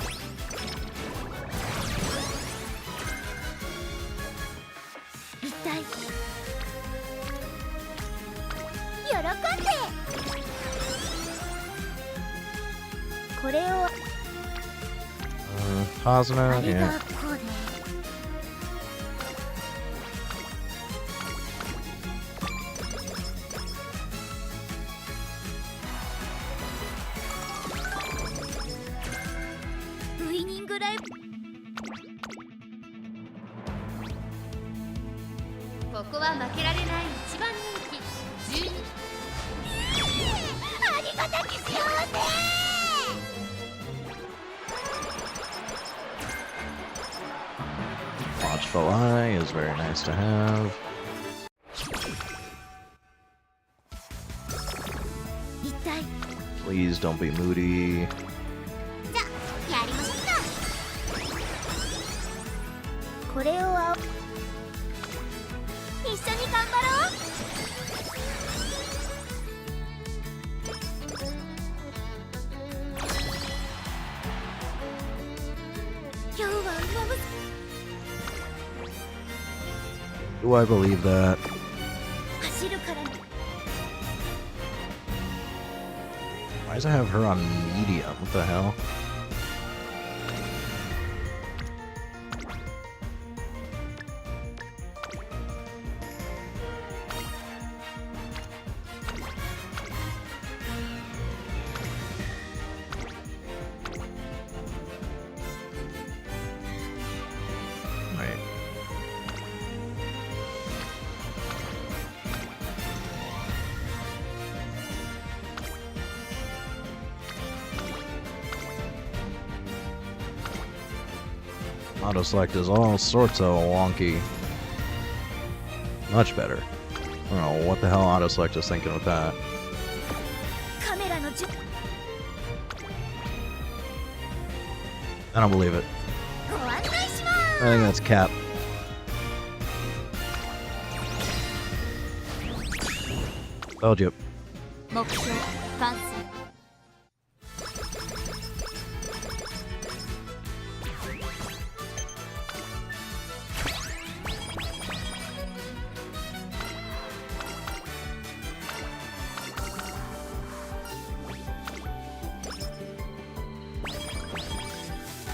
一体喜んで。これを Hazna, あれが yeah. こうで。 ウイニングライブ。ここは負けられない一番人気12。ありがたき幸せ。 Watchful Eye is very nice to have. 一体 Please don't be moody. じゃあやりましょうか。これを一緒に頑張ろう。今日は馬娘 Do I believe that? 走るからね。 Why does it have her on medium? What the hell? Wait. Auto select is all sorts of wonky. Much better. I don't know what the hell auto select is thinking with that. カメラのじゅ I don't believe it. ご案内しま I think that's cap. Told you. す。目標完成。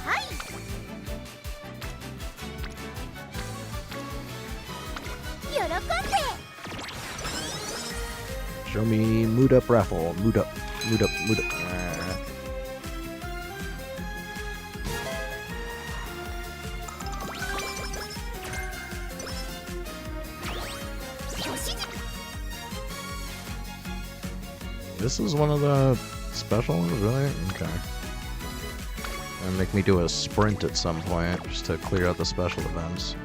はい。 喜んで。 Show me mood up raffle. Mood up. Mood up. Mood up. This is one of the special ones, really? Okay. And make me do a sprint at some point just to clear out the special events.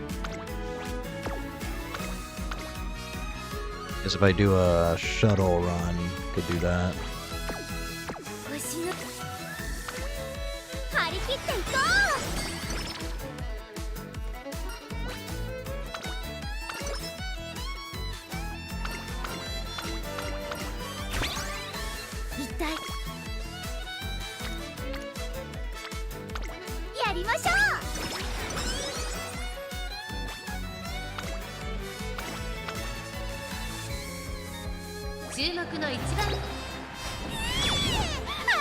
Guess if I do a shuttle run, could do that. 星の張り切っていこう。一体やりましょう。注目の一番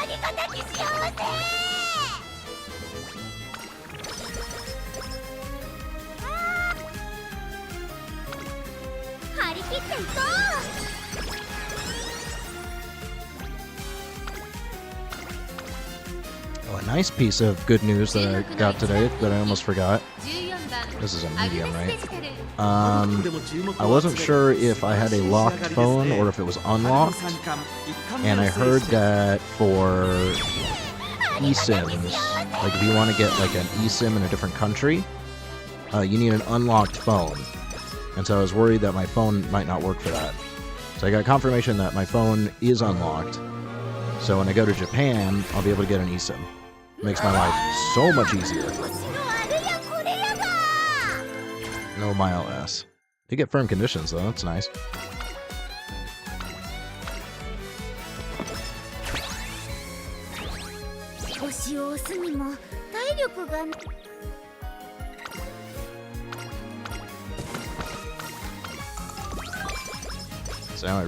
ありがたき幸せ。張り切っていこう。 Oh, a nice piece of good news that I got today that I almost forgot. 14番 This is a アグ medium, ネ right? スデジタル I wasn't sure if I had a locked phone or if it was unlocked, and I heard that for eSIMs, like if you want to get like an eSIM in a different country, you need an unlocked phone. And so I was worried that my phone might not work for that. So I got confirmation that my phone is unlocked. So when I go to Japan, I'll be able to get an eSIM. Makes my life so much easier. 星のあれやこれやが。 No mile S. They get firm conditions though, that's nice. 星を押すにも体力が。 So now I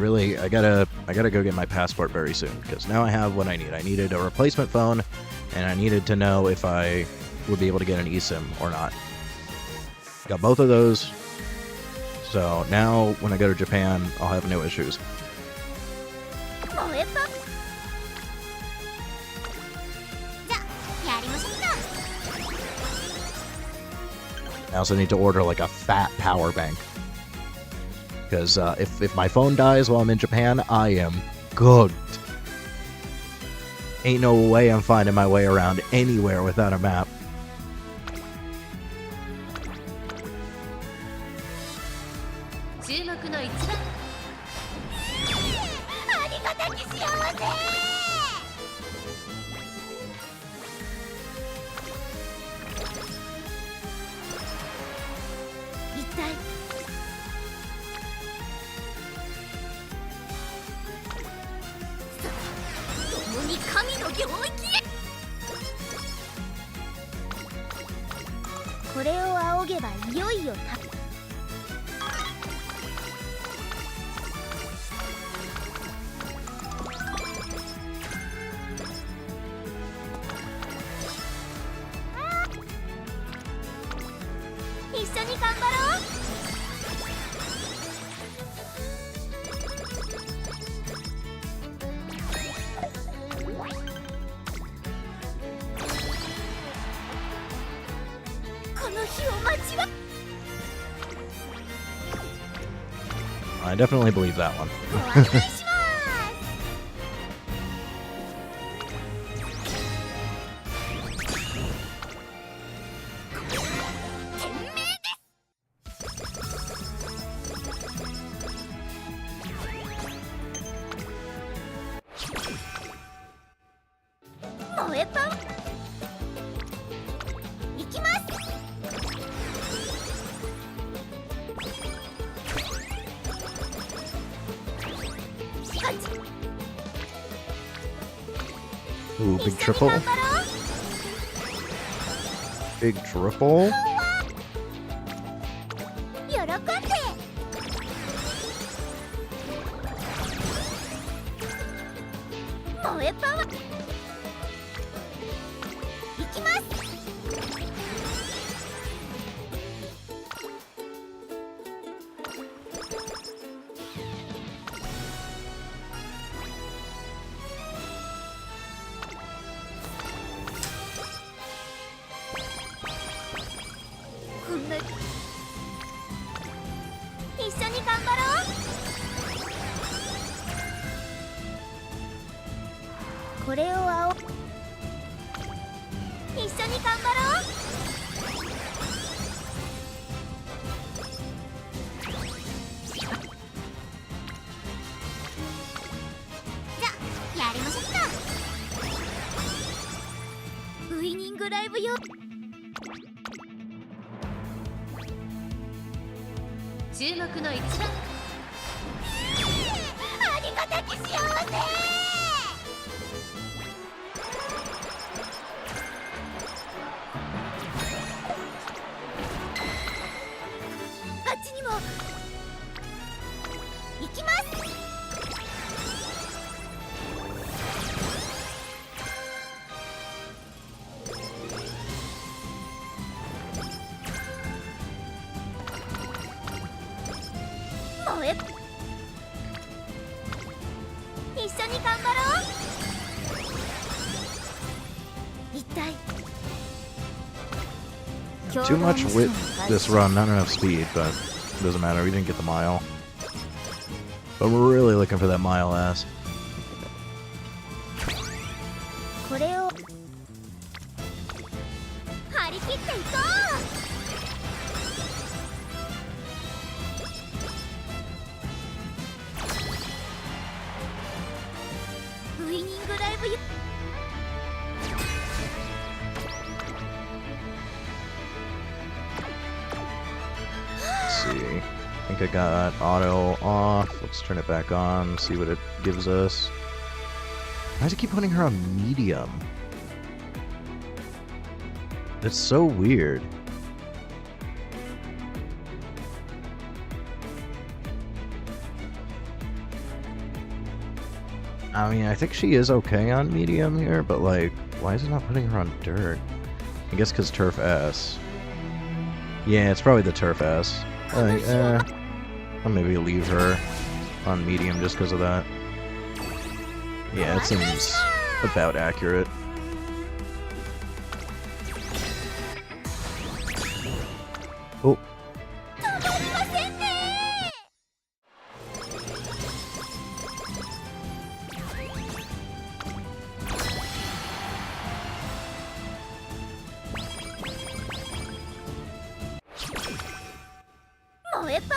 gotta go get my passport very soon, because now I have what I need. I needed a replacement phone, and I needed to know if I would be able to get an eSIM or not. Got both of those, so now when I go to Japan, I'll have no issues. 燃えた。じゃあやりましょうか。 I also need to order like a fat power bank. Because if my phone dies while I'm in Japan, I am cooked. Ain't no way I'm finding my way around anywhere without a map. 注目の一番ありがたき幸せ。一体共に神の領域へ。これを仰げばいよいよ I definitely believe that one. ご案内します。天命燃えパンいきます。カチ Ooh, 一 big 緒に triple. 頑張ろう。 Big triple. 喜んで燃えパワーいきます。こんな一緒に頑張ろう。これを青一緒に頑張ろう。じゃやりましょうか。ウイニングライブよ。注目の一番。ありがたき幸せ。あっちにも行きます。燃え一緒に頑張ろう。一体 Too much wit this run, not enough speed, but it doesn't matter. We didn't get the mile. But we're really looking for that mile ass. これを張り切っていこう。ウイニングライブよ。 Let's see. I think I got auto off. Let's turn it back on, see what it gives us. Why does it keep putting her on medium? It's so weird. I mean, I think she is okay on medium here, but like, why is it not putting her on dirt? I guess because turf S. Yeah, it's probably the turf S. I'll maybe leave her on medium just because of that. Yeah, it seems about accurate. Oh. 止まりませんね。燃えパ。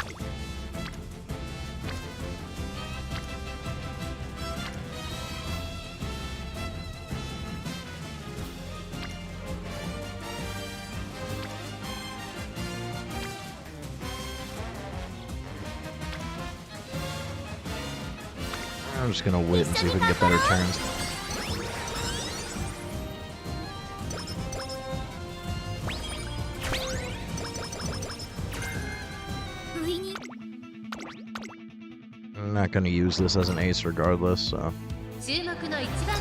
I'm just gonna wait and see if we can get better turns. I'm not gonna use this as an ace regardless, so. 注目の一番。あ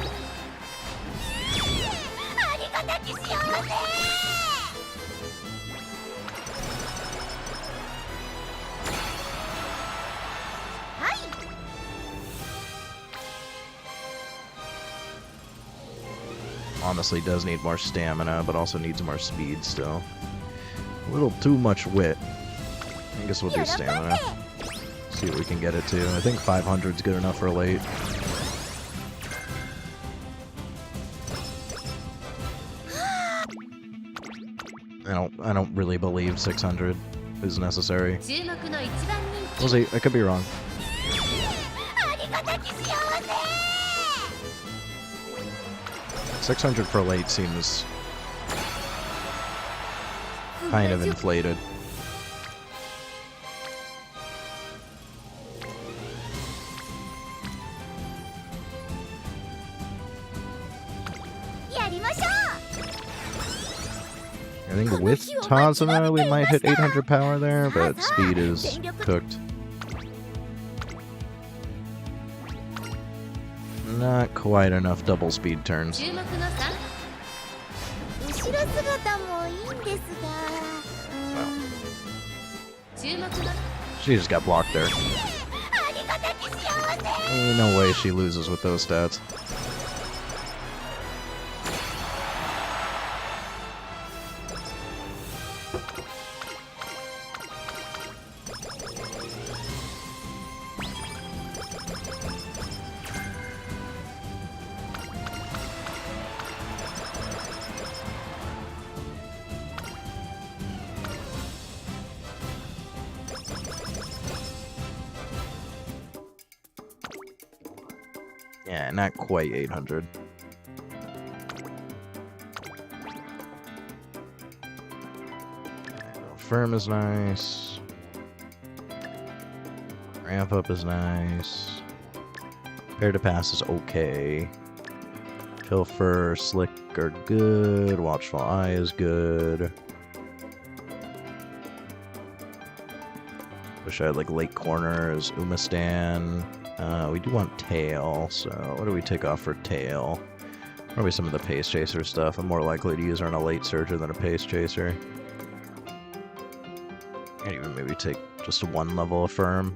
りがたき幸せ。はい。 Honestly does need more stamina, but also needs more speed still. A little too much wit. I guess we'll do stamina. See what we can get it to. I think 500's good enough for late. I don't really believe 600 is necessary. 注目の一番人 We'll see. I could be wrong. ありがたき幸せ 600 for late seems kind of inflated. やりましょう I think with Tazuna we might hit 800 power there, but speed is cooked. Not quite enough double speed turns. 注目の3後ろ姿もいいんですが注目の She just got blocked there. ありがたき幸せ Ain't no way she loses with those stats. Yeah, not quite 800. Firm is nice. Ramp up is nice. Prepare to pass is okay. Pilfer, Slick are good. Watchful Eye is good. Wish I had like late corners, Umastan. We do want Tail, so what do we take off for Tail? Probably some of the Pace Chaser stuff. I'm more likely to use her on a late Surger than a Pace Chaser. I'd even maybe take just one level of Firm.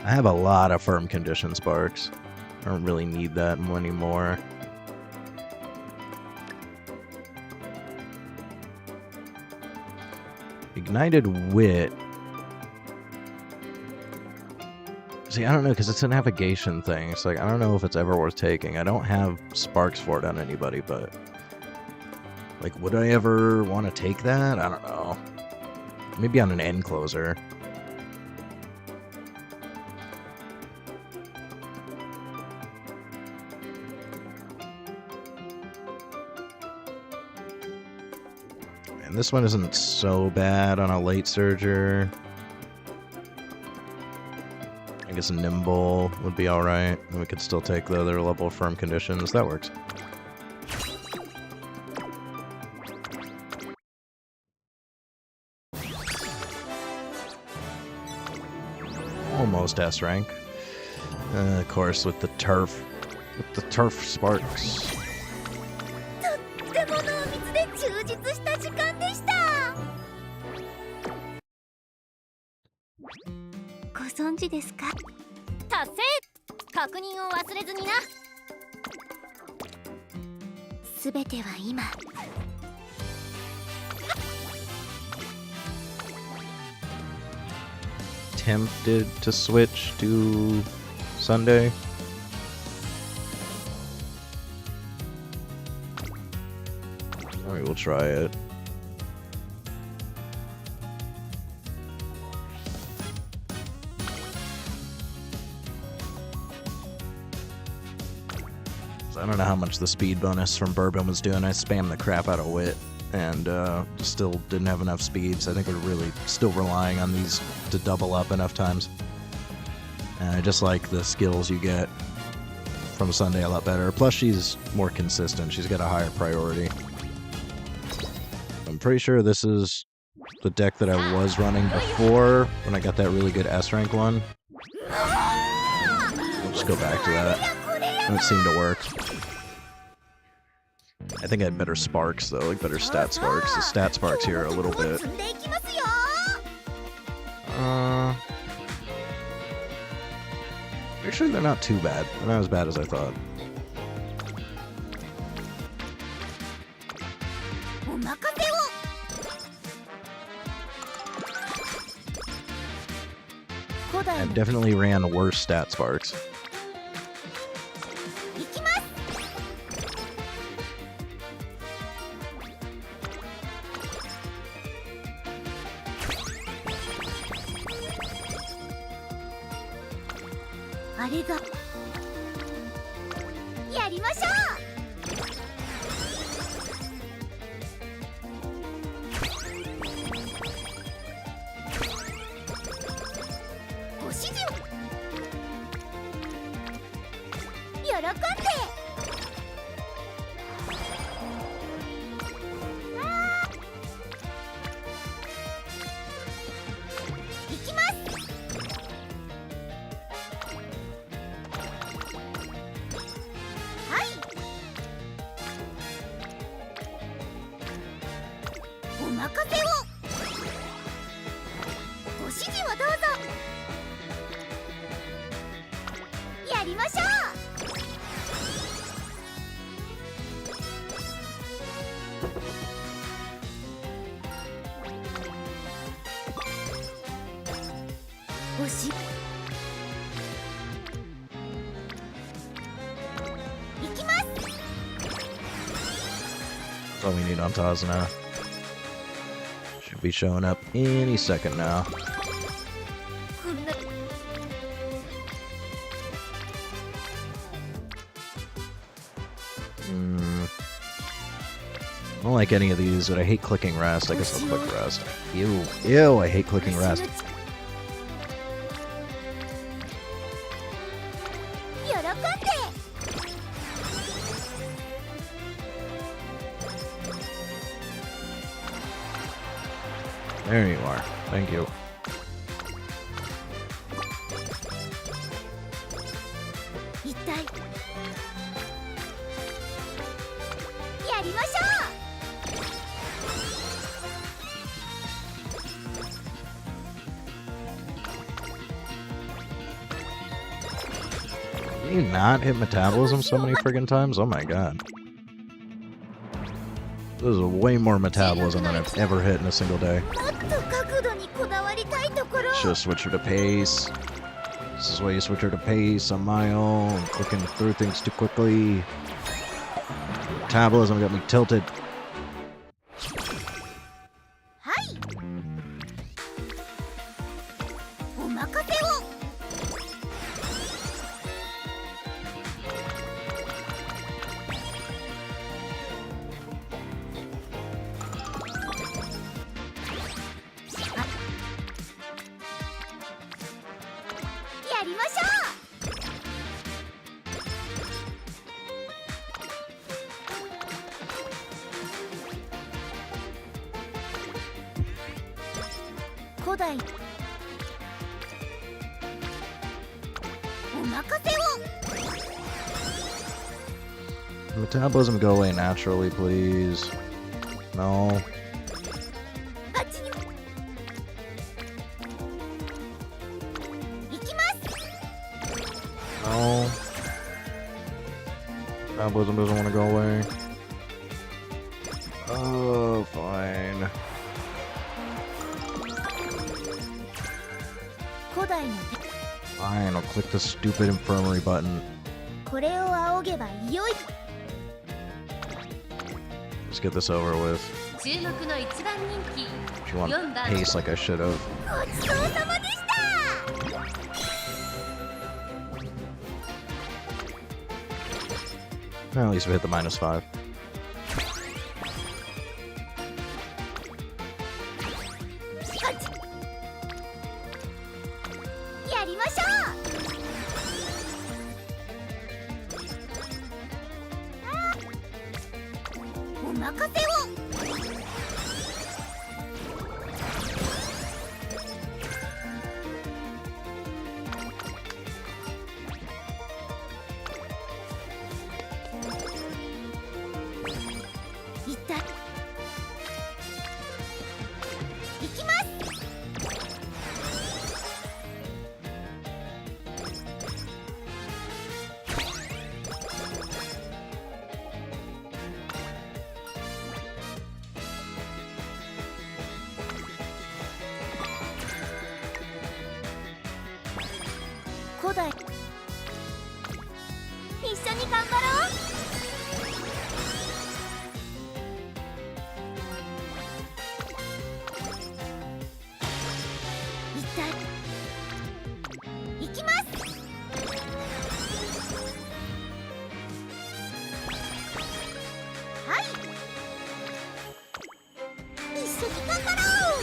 I have a lot of Firm Condition Sparks. I don't really need that anymore. Ignited Wit. See, I don't know, because it's a navigation thing. It's like, I don't know if it's ever worth taking. I don't have sparks for it on anybody, but... like, would I ever want to take that? I don't know. Maybe on an end closer. And this one isn't so bad on a late Surger. I guess Nimble would be alright. And we could still take the other level of Firm Conditions. That works. Almost S rank. Of course, with the turf. With the turf sparks. とっても濃密で充実した時間でしたご存知ですか達成確認を忘れずになすべては今 Tempted to switch to Sunday. Alright, we'll try it. I don't know how much the speed bonus from Bourbon was doing. I spammed the crap out of Wit and still didn't have enough speed, so I think we're really still relying on these to double up enough times. And I just like the skills you get from Sunday a lot better. Plus, she's more consistent. She's got a higher priority. I'm pretty sure this is the deck that I was running before when I got that really good S rank one. I'll just go back to that. It seemed to work. I think I had better sparks though, like better stat sparks. The stat sparks here are a little bit. Actually, they're not too bad. They're not as bad as I thought. definitely ran worse stat sparks. 行きます。あれがやりましょう。ご指示を喜んで。行きます。はい。お任せを。ご指示をどうぞ。やりましょう。おし行きます。 That's all we need on Taz now. Should be showing up any second now. こんな I don't like any of these, but I hate clicking rest. I guess I'll click rest. Ew. Ew, I hate clicking rest. 喜んで。 There you are. Thank you. 一体やりましょ Can you not hit metabolism so many friggin' times? Oh my god. This is way more metabolism than I've ever hit in a single day. う。もっと角度にこだわりたいところ。 Should switch her to pace. This is why you switch her to pace on my own. Clicking through things too quickly. Metabolism got me tilted. はい。お任せを。 やりましょう。古代。お任せを。 Metabolism go away naturally, please. No. あっちに。行きます。 No. Metabolism doesn't want to go away. Oh, fine. 古代の Fine, I'll click the stupid infirmary button. これを仰げばいよい。 Just get this over with. 注目の一番人気 If you want 4番 pace like I should have. ごちそうさまでした。 Well, at least we hit the -5. あっち。やりましょう。お任せを。 いったい。行きます。 行うだい。一緒に頑張ろう。一体行きます。はい、一緒に頑張ろう。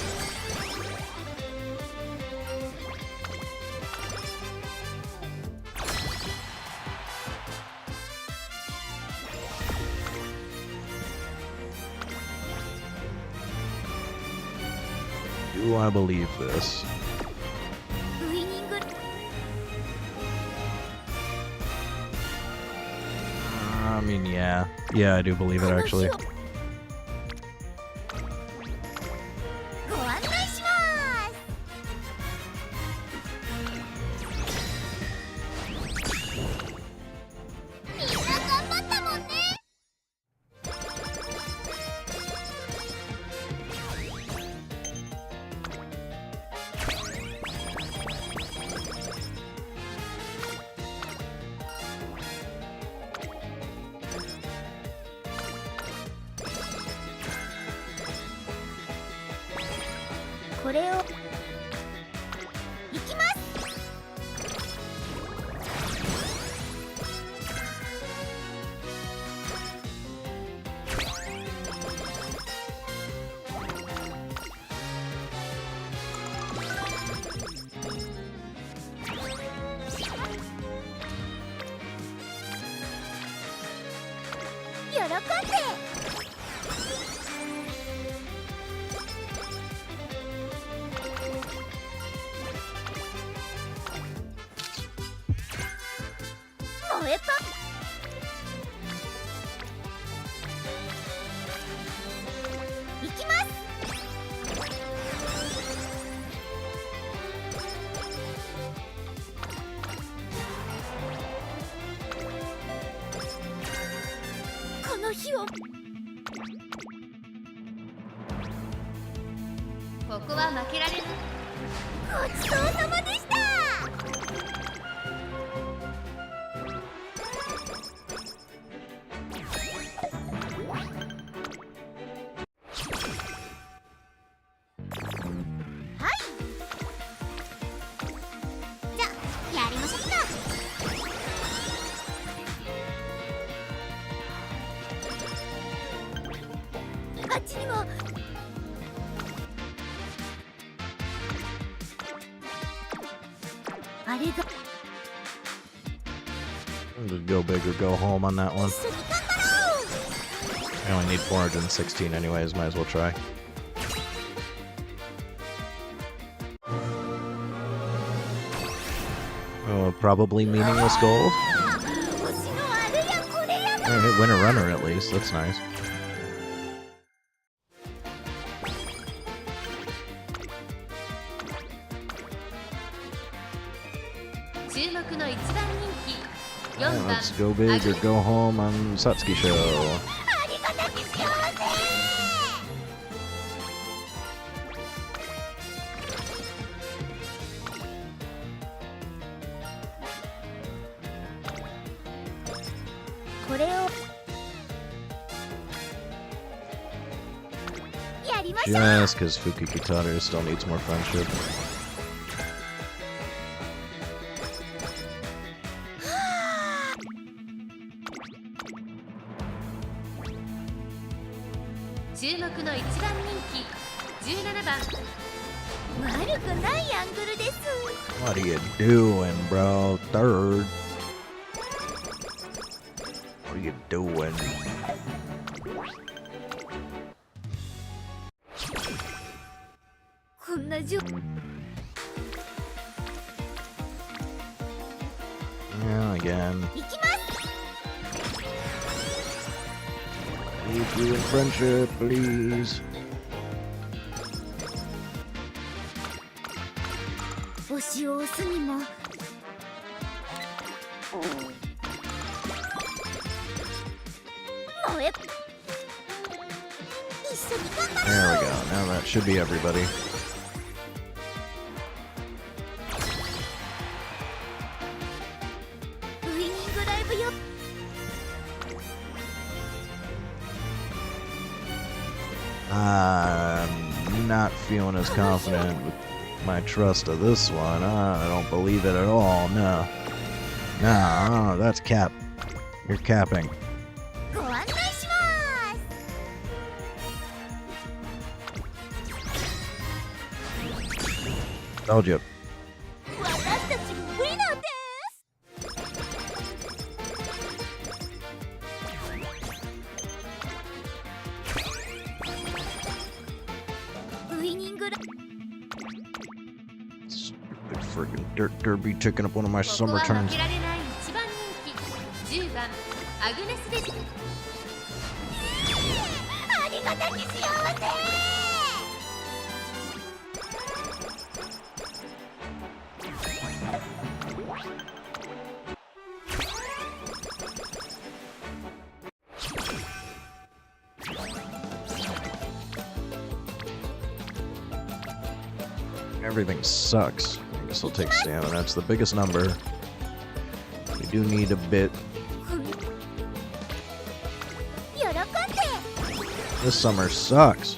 Do I believe this? ウイニング I mean, yeah. Yeah, I do believe it, actually. ご案内します。みんな頑張ったもんね。これを行きます。喜んで。燃えた。行きます。この日を。ここは負けられない。ごちそうさまでした。やりましょうか。あっちにも。あれが Just go big or go home on that one. 一緒に頑張ろう。 I only need 416 anyways, might as well try. Oh, probably meaningless gold? 星のあれやこれやだ。 Oh, hit winner runner at least, that's nice. 注目の一番人気4 Yeah, 番 let's go big or go home on Satsuki Show. ありがたき幸せ。これをやりましょう。 Just because Fuki Kitaru still needs more friendship. 注目の一番人気17番悪くないアングルです。 What are you doing, bro? Third. What are you doing? こんな状 Yeah, again. 行きます。 Need you in friendship, please. 押しを押すにも。燃え。一緒に頑張 There ろ we う。 go. Now that should be everybody. I'm not feeling as confident with my trust of this one. I don't believe it at all. No. No, that's cap. You're capping. ご案内します。 Told you. 私たちウィナーです。ウイニングラ Stupid friggin' dirt derby taking up one of my ここ summer は負 turns. けられない一番人気10番アグネス・デジありがたき幸せ。Everything sucks. I guess I'll take stamina. That's the biggest number. We do need a bit. 喜んで。 This summer sucks.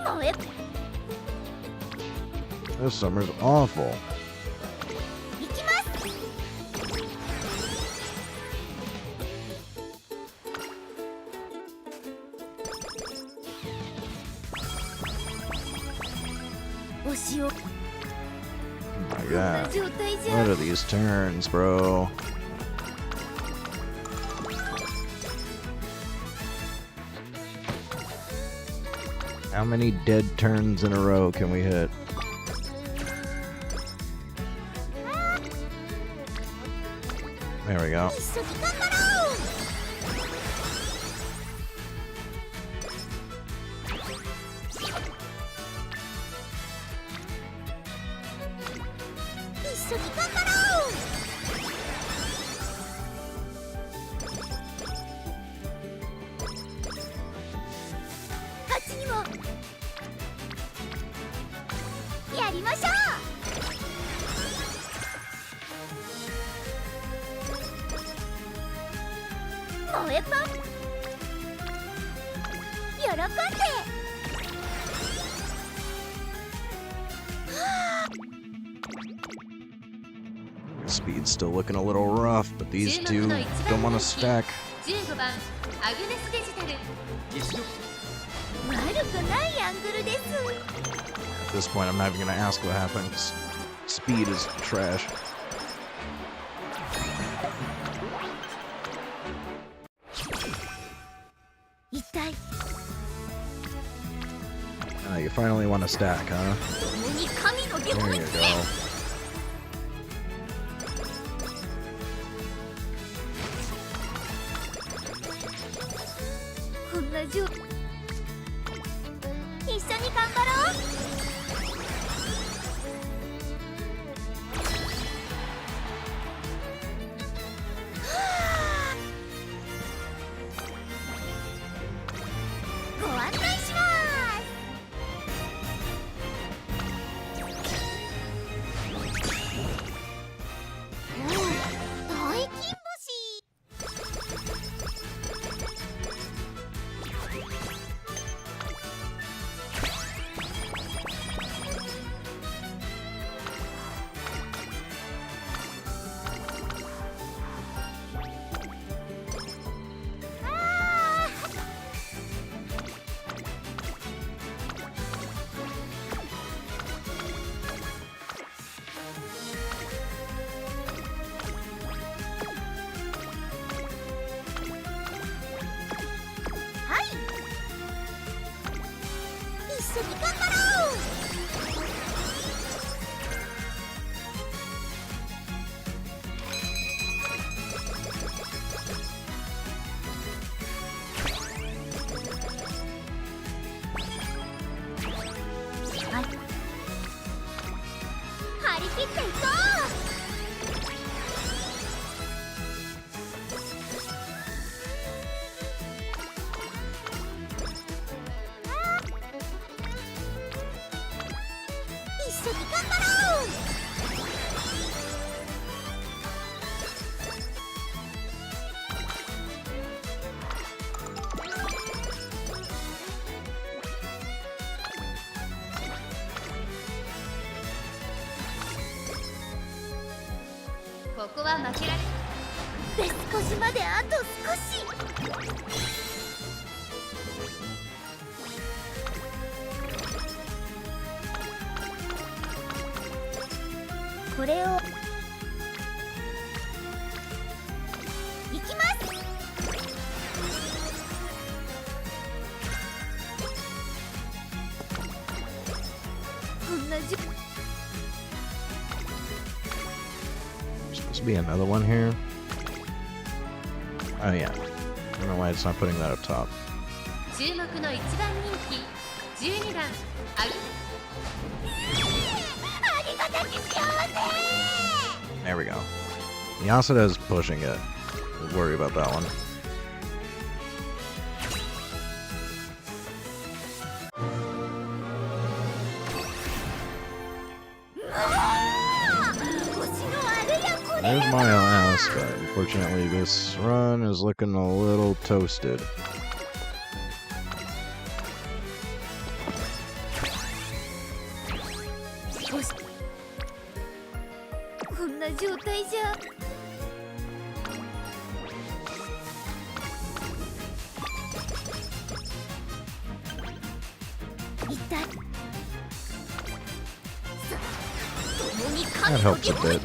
燃え This summer's awful. いきます。お塩 Oh my god. 状態じゃ What are these turns, bro? How many dead turns in a row can we hit? There we go. 一緒に頑張ろう。一緒に頑張ろう。あっちにもやりましょう。燃えパン喜んで。 Speed's still looking a little rough, but these 注 two 目の一 don't 番 want to 人 stack. 気15番アグネス・デジタル実力悪くないアングルです。 At this point, I'm not even gonna ask what happens. Speed is trash. 痛い。 You finally want to stack, huh? 共に神の手 There 本 you に go. こんな状態。一緒に頑張ろう。ご案内します。大金星。 はい。一緒に頑張ろう。はい。張り切っていこう。一緒に頑張ろう。ここは負けられベスコ島まであと少し。これを行きます。こんなじ Supposed to be another one here. Oh yeah. I don't know why it's not putting that up top. 注目の一番人気12番アギ ありがたき幸せ。 There we go. Yasuda is pushing it. Don't worry about that one. There's my LS, but unfortunately this run is looking a little toasted. こんな状態じゃ。痛い。 That helps a bit.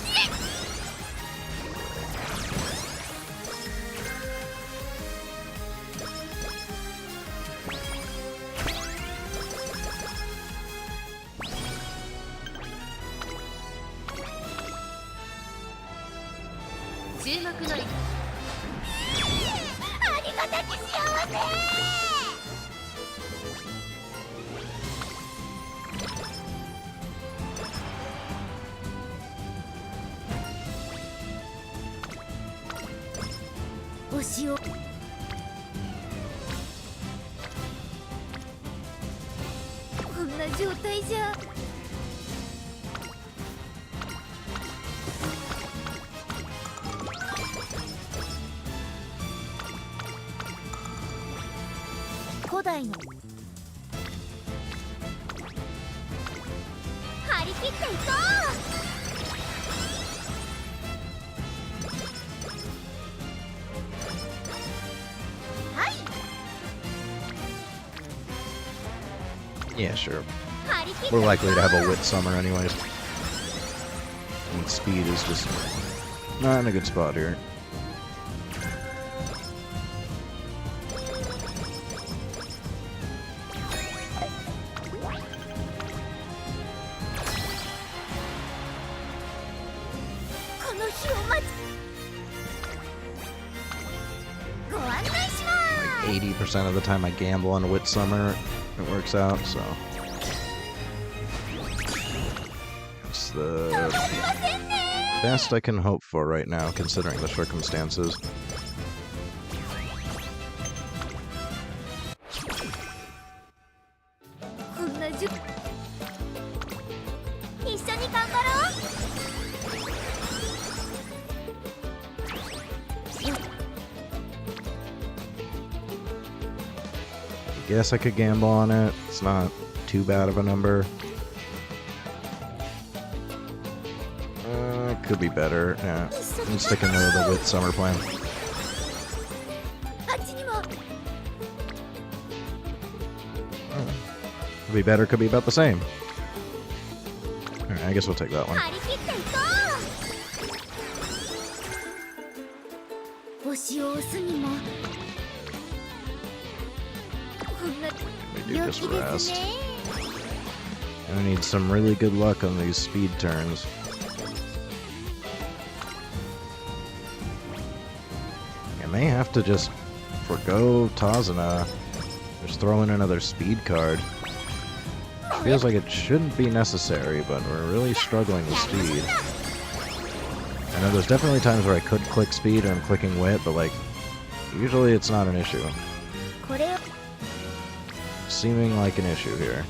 Yeah, sure. We're likely to have a wit summer anyways. And speed is just not in a good spot here. Like 80% of the time I gamble on wit summer. It works out, so it's the best I can hope for right now, considering the circumstances. Guess I could gamble on it. It's not too bad of a number. Could be better. Yeah, I'm sticking to the wit summer plan. Could be better. Could be about the same. All right, I guess we'll take that one. We do just rest. I need some really good luck on these speed turns. I may have to just forgo Tazuna. Just throw in another speed card. Feels like it shouldn't be necessary, but we're really struggling with speed. I know there's definitely times where I could click speed or I'm clicking wit, but like, usually it's not an issue. Seeming like an issue here.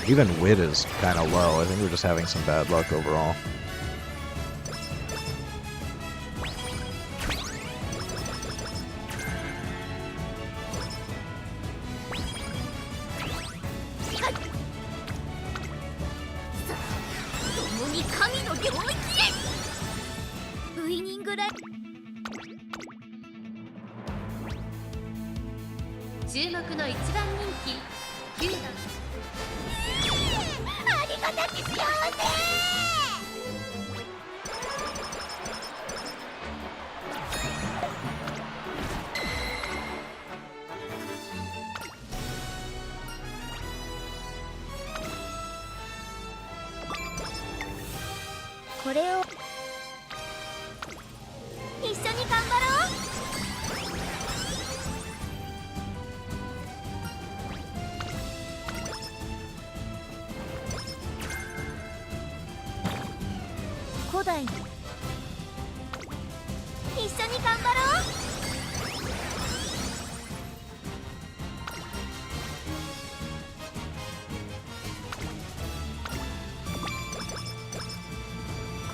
Even wit is kind of low. I think we're just having some bad luck overall. 神の領域へ。ウイニングライ注目の一番人気9番。ありがたき幸せ。これを一緒に頑張ろう。古代一緒に頑張ろう。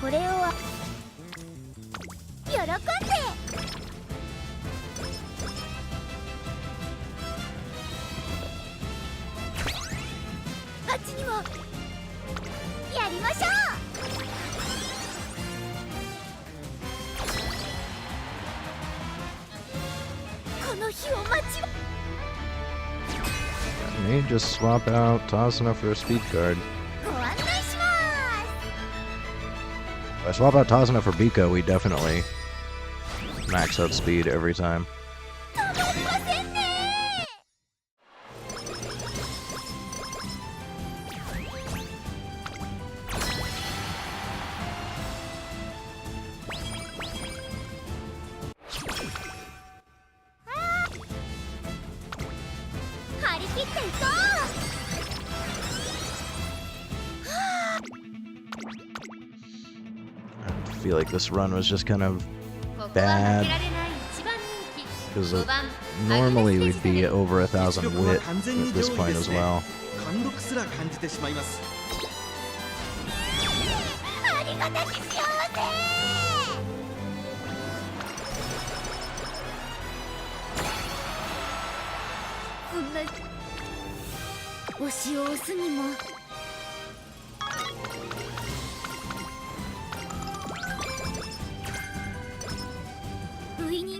これを喜んで。あっちにもやりましょう。この日を待ちわ。 May just swap out Tasuna for a speed card. ご案内しま If I swap out Tasuna for Biko, we definitely max out speed every time. す。止まりませんね。張り切っていこう。 I feel like this run was just kind of ここは負けら bad れない一番人気 because 5番 normally we'd be over 1,000 実力は wit 完全に at this 上位 point で as すね。 well. 貫禄すら感じてしまいます。ありがたき幸せ。こんな推しを押すにも不意に。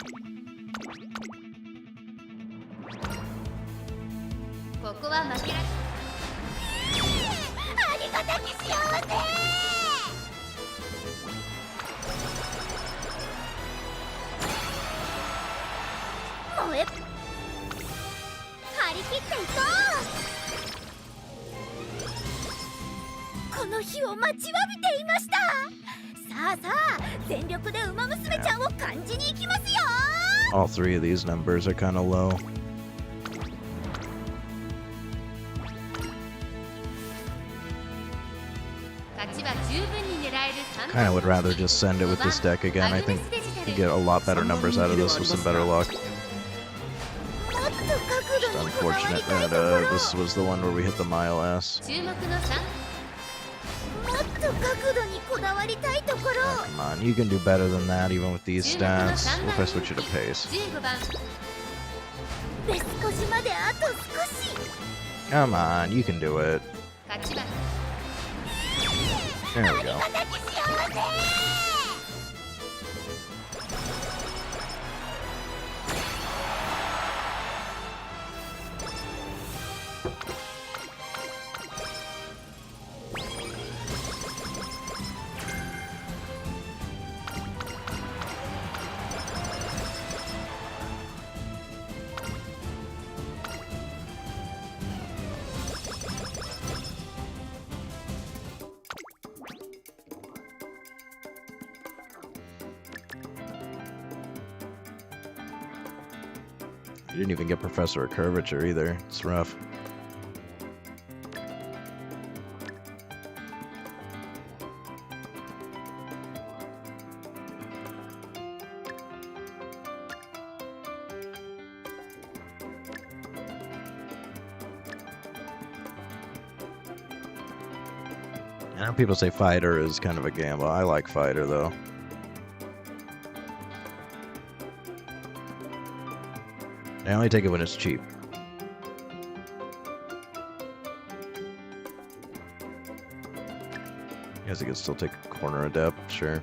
ここは負けられありがたき幸せ。燃え張り切っていこう。この日を待ちわびていました。さあさあ、全力でウマ娘ちゃんを感じに行きますよ。 All three of these numbers are kind of low. 勝ちは十分に狙える3 Kind 番 of would rather just send it with this deck again. I think you get a lot better numbers out of this with some better luck. もっと角度にこだわり Unfortunate たい that ところ。 this was the one where we hit the mile ass. 注目の3もっと角度にこだわりたいところ。 Come on, you can do better than that even with these stats. What if I switch you to pace? 15番ベスコジまであと少し。 Come on, you can do it. 勝ちは There あ we り go. がたき幸せ。You didn't even get Professor of Curvature either. It's rough. I know people say Fighter is kind of a gamble. I like Fighter though. I only take it when it's cheap. Guess he could still take a corner adept, sure.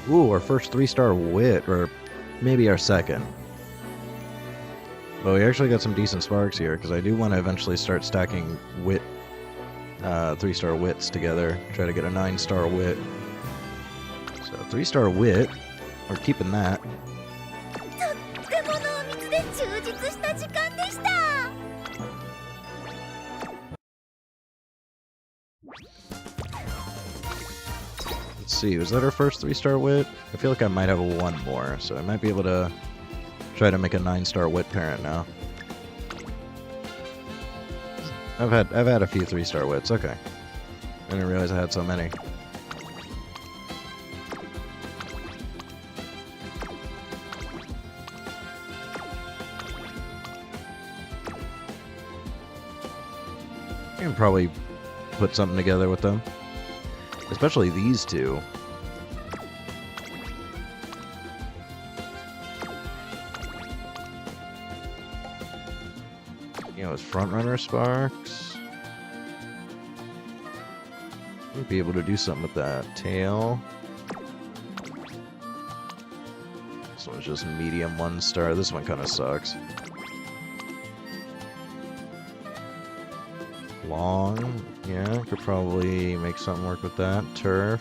Ooh, our first 3-star wit, or maybe our second. But we actually got some decent sparks here, because I do want to eventually start stacking wit, 3-star wits together. Try to get a 9-star wit. So 3-star wit, we're keeping that. とっても濃密で充実した時間でした。 Let's see, was that our first 3-star wit? I feel like I might have one more, so I might be able to try to make a 9-star wit parent now. I've had a few 3-star wits, okay. I didn't realize I had so many. I can probably put something together with them. Especially these two. You know, as frontrunner sparks. Might be able to do something with that. Tail. This one's just medium 1-star. This one kind of sucks. Long, yeah, could probably make something work with that. Turf,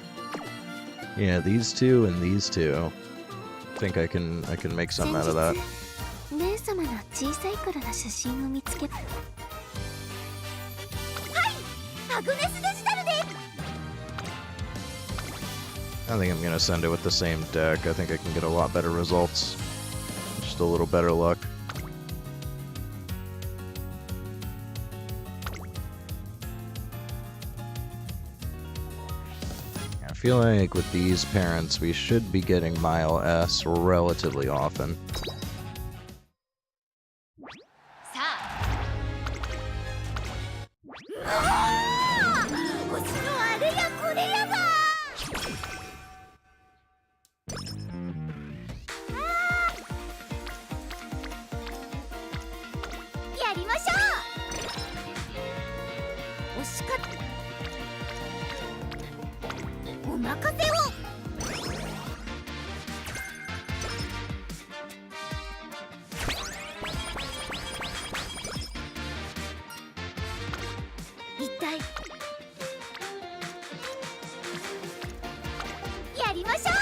yeah, these two and these two. I think I can make something out of that. 姉様の小さい頃の写真を見つけ。はい、アグネスデジタルです。 I think I'm gonna send it with the same deck. I think I can get a lot better results. Just a little better luck. I feel like with these parents, we should be getting Mile S relatively often. さあ、推しのあれやこれやだ。やりましょう。惜しかった。 お任せを。一体やりましょう。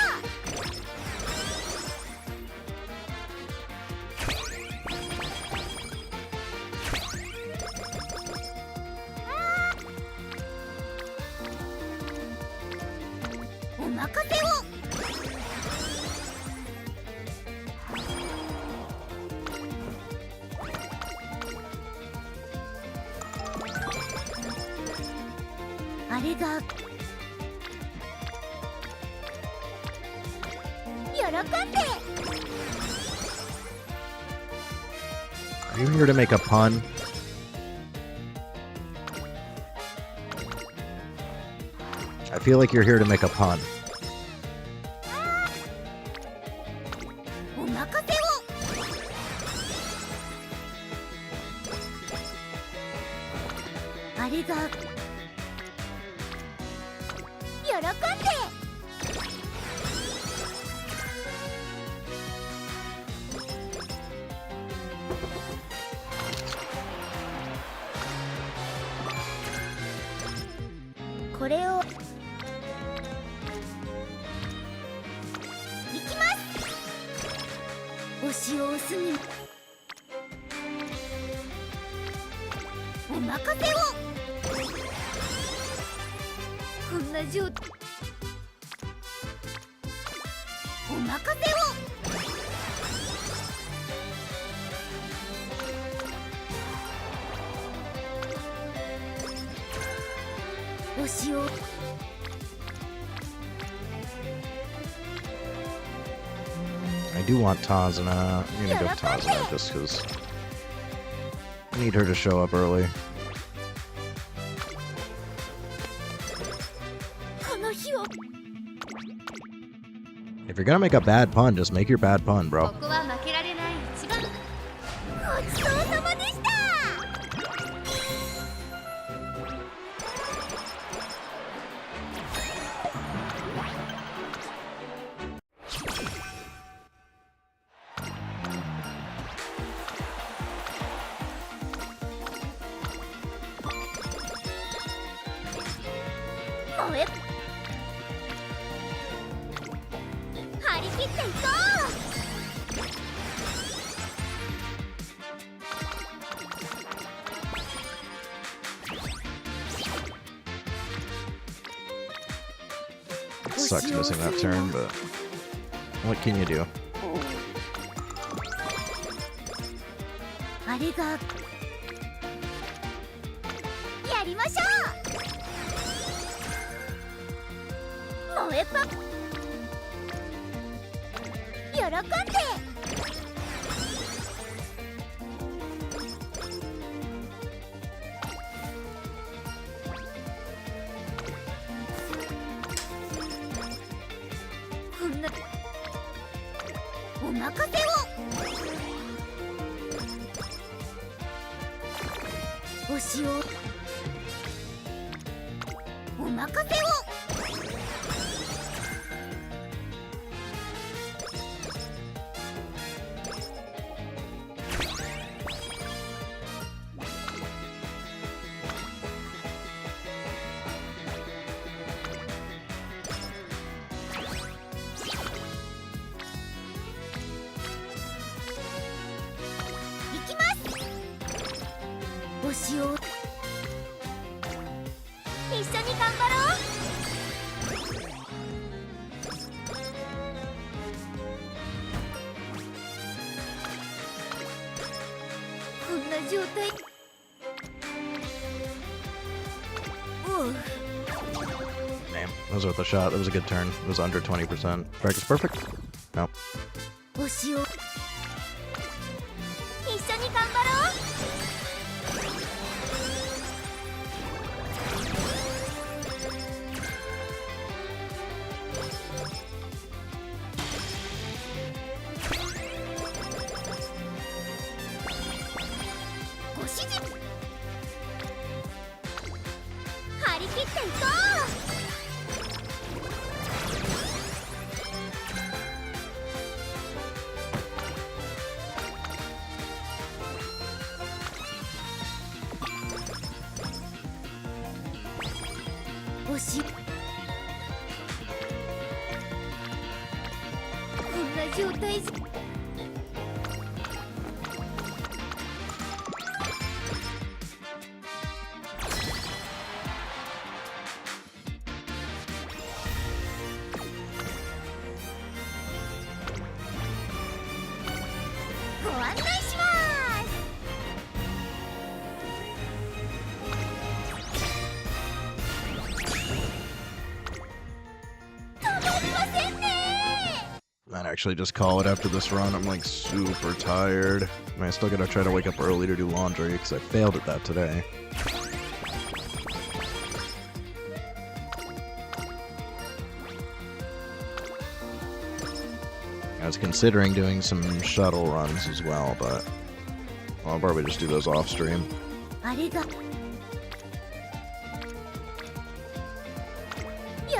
お任せを。あれが喜んで。 Are you here to make a pun? I feel like you're here to make a pun. お任せを。あれが喜んで。これを。 推しを押すにお任せを。こんな状態。お任せを。推しを。 I do want Tazuna. I'm gonna go Tazuna just because I need her to show up early. If you're gonna make a bad pun, just make your bad pun, こ bro. こは負けられない一番。ごちそうさまでした。燃え張り切っていこう。 Sucks missing that turn, but what can you do? あれがやりましょう。燃えぱ喜んで。こんなお任せを。星をお任せを。行きます。星を一緒に頑張ろう。こんな状態。Damn, that was worth a shot. That was a good turn. It was under 20%. Practice perfect? No. 星を一緒に頑張ろう。ご指示張り切っていこう。星こんな状態じゃ。ご案内します。止まりませんね。 Might actually just call it after this run. I'm like super tired. I mean, I still gotta try to wake up early to do laundry because I failed at that today. I was considering doing some shuttle runs as well, but I'll probably just do those off stream. あれが喜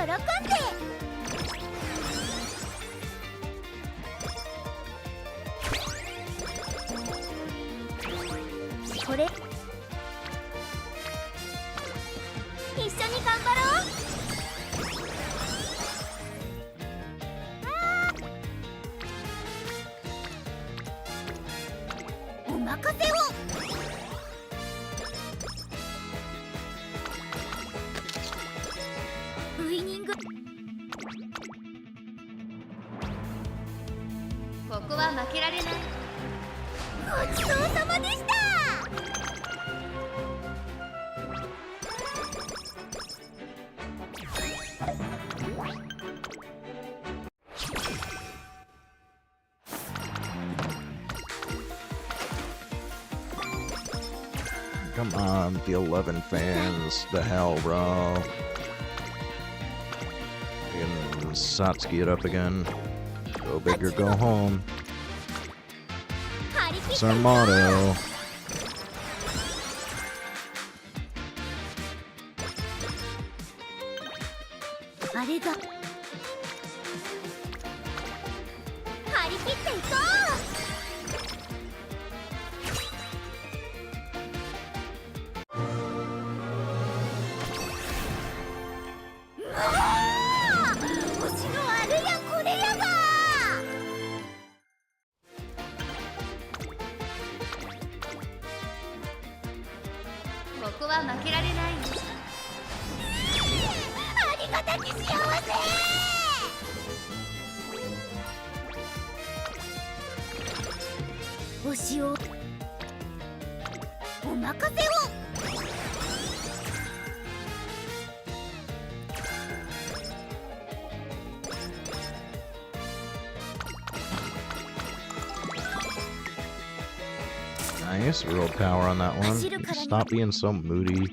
んで。これ一緒に頑張ろう。お任せを。ウイニング。ここは負けられない。ごちそうさまでした。 Come on, the 11 fans. The hell, bro. Can Satsuki it up again. Go big or go home. 張り切って It's our motto. あれが張り切っていこう。うわー！星のあれやこれやがここは負けられないよ。ありがたき幸せ。星をお任せを。Nice. Real power on that one. Stop being so moody.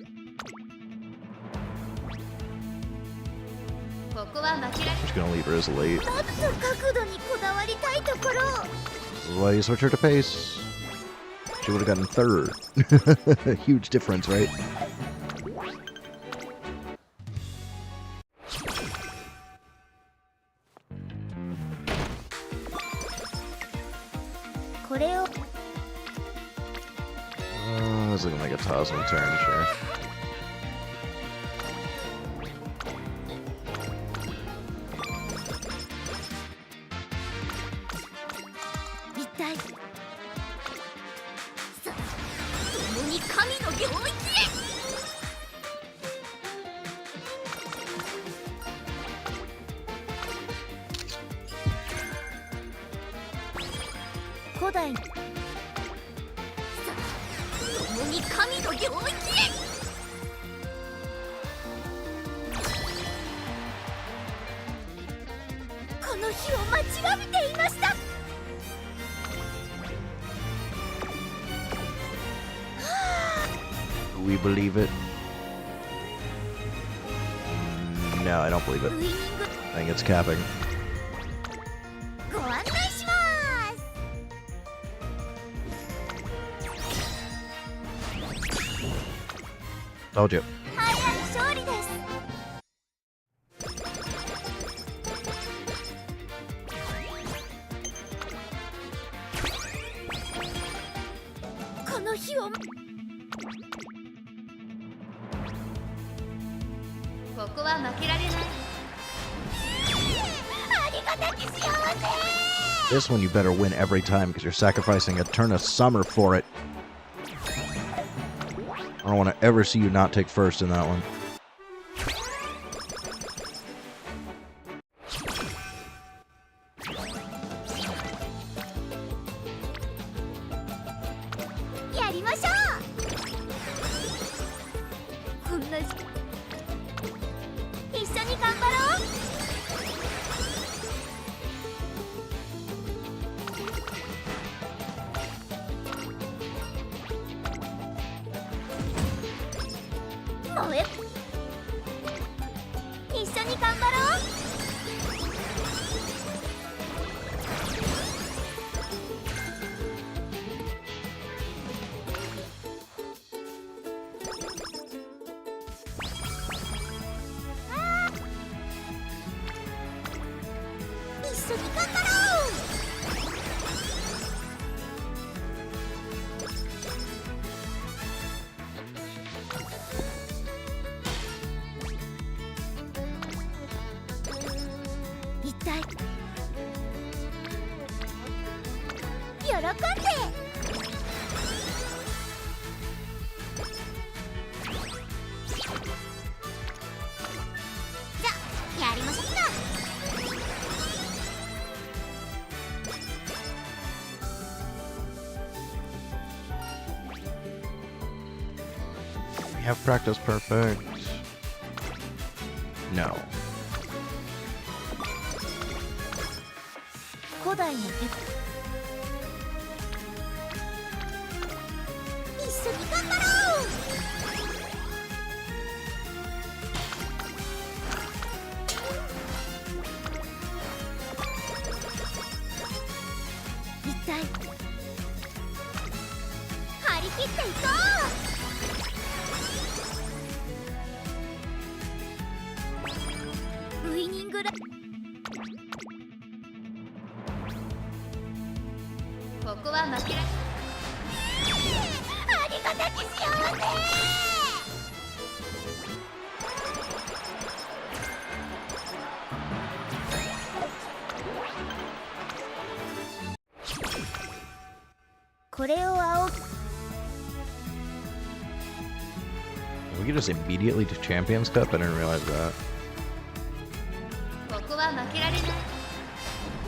ここは負けられ Just gonna leave her as late. もっと角度にこだわりたいところ。 This is why you switch her to pace. She would have gotten third. Huge difference, right? これを This is looking like a toss and turn, sure. 一体さ共に神の領域へ。古代さ共に神の領域へ。この日を待ちわびていました。 Do we believe it? No, I don't believe it. ウイニング I think it's capping. ご案内します。 Told you. はいはい勝利です。この日をここは負けられない。ありがたき幸せ。 This one you better win every time because you're sacrificing a turn of summer for it. I don't want to ever see you not take first in that one. やりましょう。こんな一緒に頑張ろう。燃え一緒に頑張ろう。 一緒に頑張ろう。一体喜んで。じゃあやりましょうか。 We have practice perfect. No. 古代の鉄一緒に頑張ろう。切っていこう。ウイニングラここは負けられありがたき幸せ。これを青く We could just immediately to Champions Cup? I didn't realize that. ここは負けられない。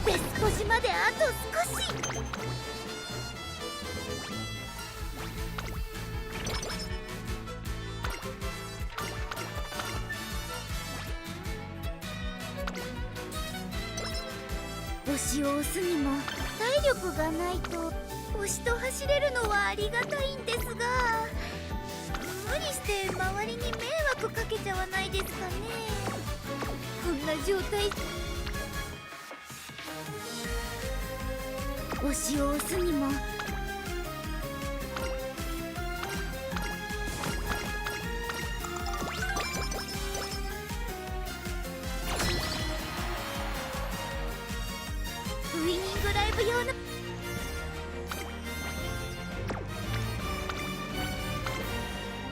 ベスポジまであと少し。押しを押すにも体力がないと押しと走れるのはありがたいんですが、無理して周りに迷惑かけちゃわないですかね。こんな状態押しを押すにもウイニングライブ用の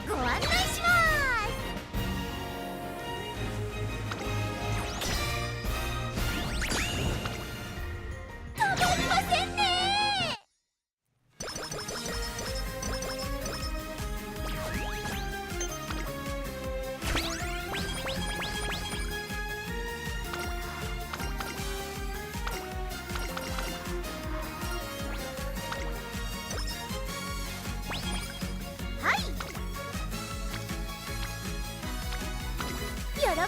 ご案内します。たまりませんね。はい、喜んで。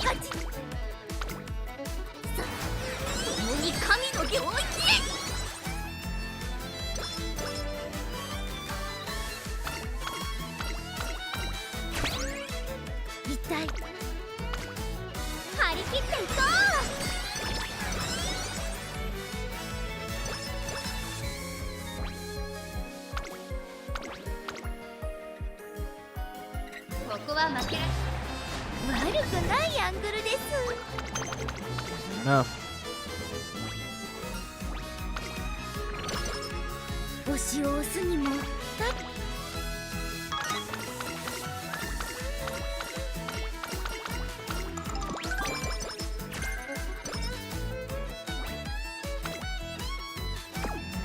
勝ちさあ共に神の領域へ。一体張り切っていこここは負けられう。悪くないアングルです。 Enough. 押しを押すにも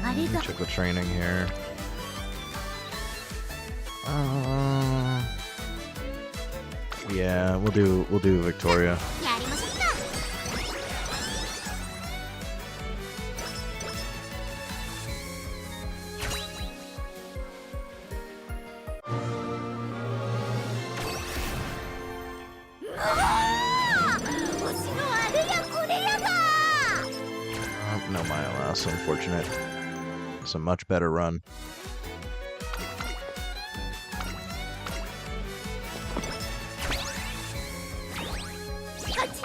あれが Check the training here. Yeah, we'll do Victoria. やりましょうか。推しのあれやこれやが。 No Miles, unfortunate. It's a much better run. 勝ち。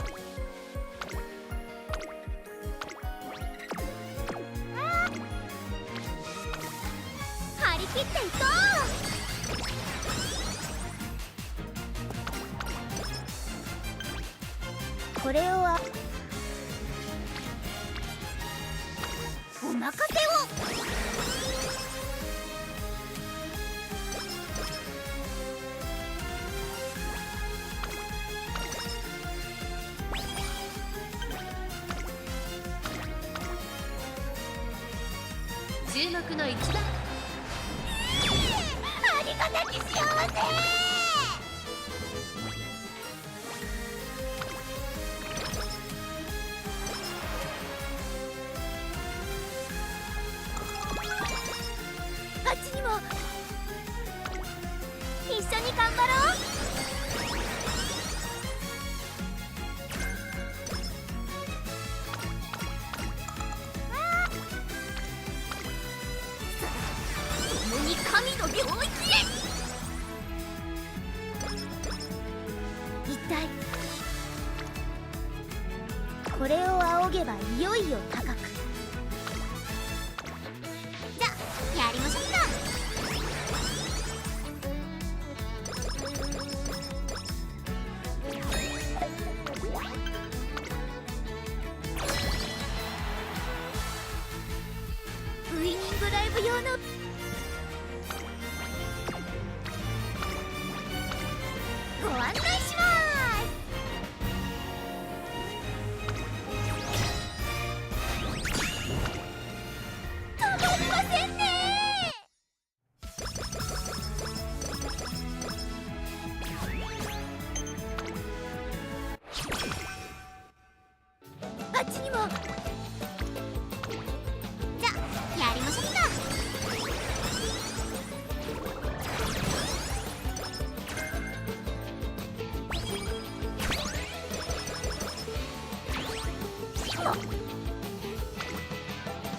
張り切っていこう。これをお任せを。注目の一番。ありがたき幸せ。あっちにも一緒に頑張ろう。げばいよいよ高く。じゃあやりましょうか。ウイニングライブ用のご案内します。たまりませんね。あっちにも。じゃあやりましょうか。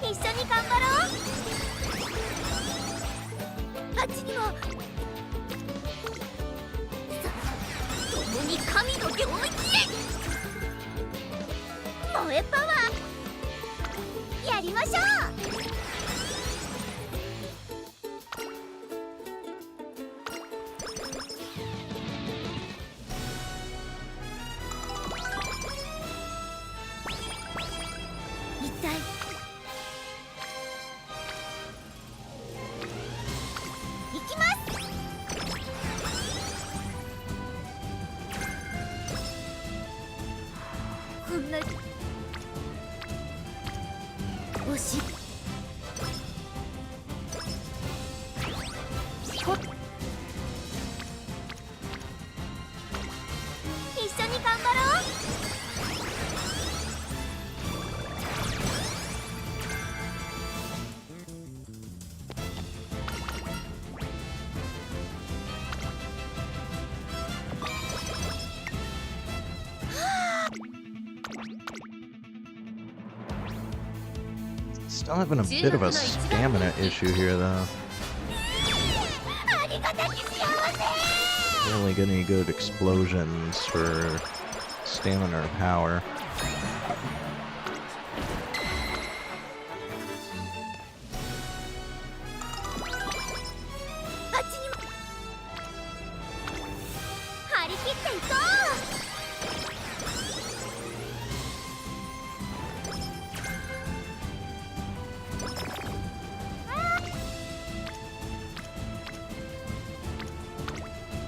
一緒に頑張ろう。あっちにも。さあ共に神の領域へ。萌えパワーやりましょう。一体行きます。こんなおしほっ一緒に頑張ろう。Still having a bit of a stamina issue here, though. ありがたき幸せ。 Really good any good explosions for stamina or power. あっちにも。張り切っていこう。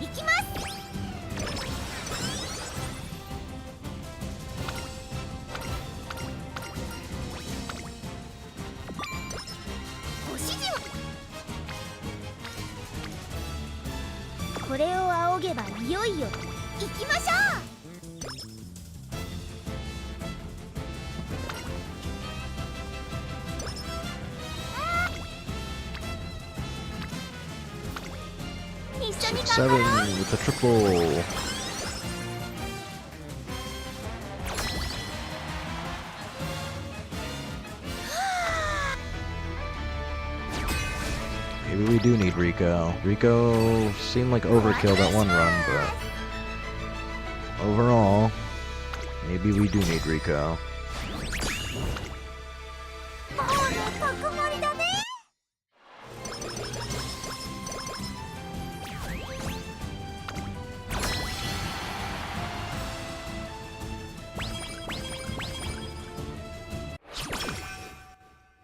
行きます。ご指示を。これを仰げばいよいよ行きましょう。一緒に頑張 7 ろう。 with the triple. Maybe we do need Rico. Rico seemed like overkill that one run, but overall, maybe we do need Rico. もうね、特盛りだね。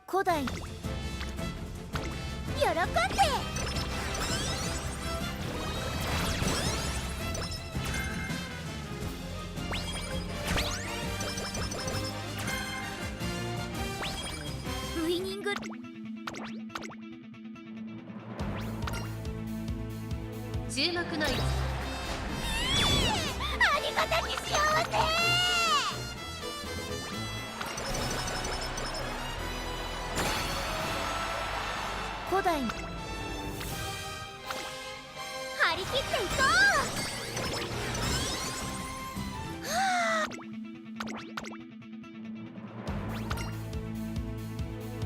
古代喜んで。ウイニング注目の位置。ありがたき幸せ。古代張り切っていこ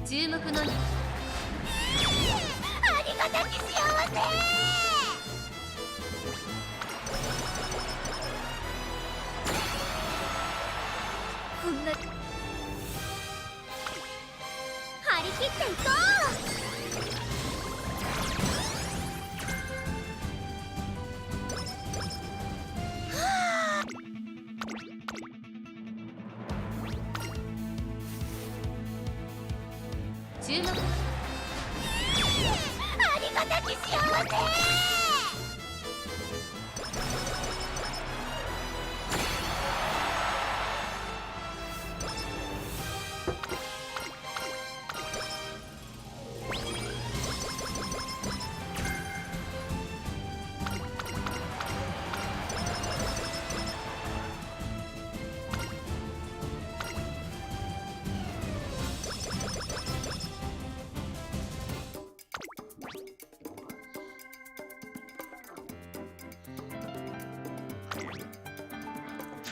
注目の位置。う。ありがたき幸せ。こんな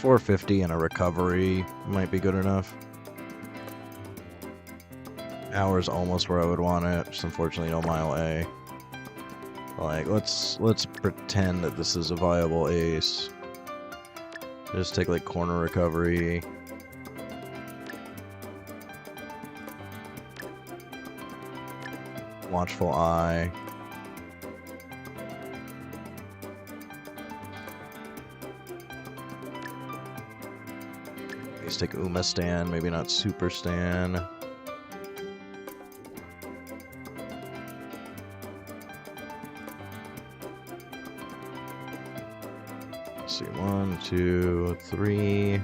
$450 and a recovery might be good enough. Hour's almost where I would want it, just unfortunately no mile A. Like, let's pretend that this is a viable ace. Just take like corner recovery. Watchful eye. Let's take Uma Stan, maybe not Super Stan. Let's see, 1, 2, 3.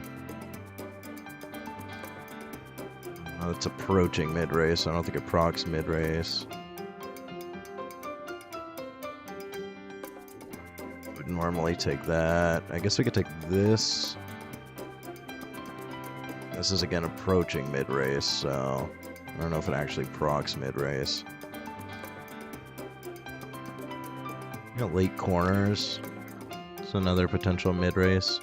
Oh, it's approaching mid-race, so I don't think it procs mid-race. Would normally take that. I guess we could take this. This is again approaching mid-race, so I don't know if it actually procs mid-race. You got late corners. It's another potential mid-race.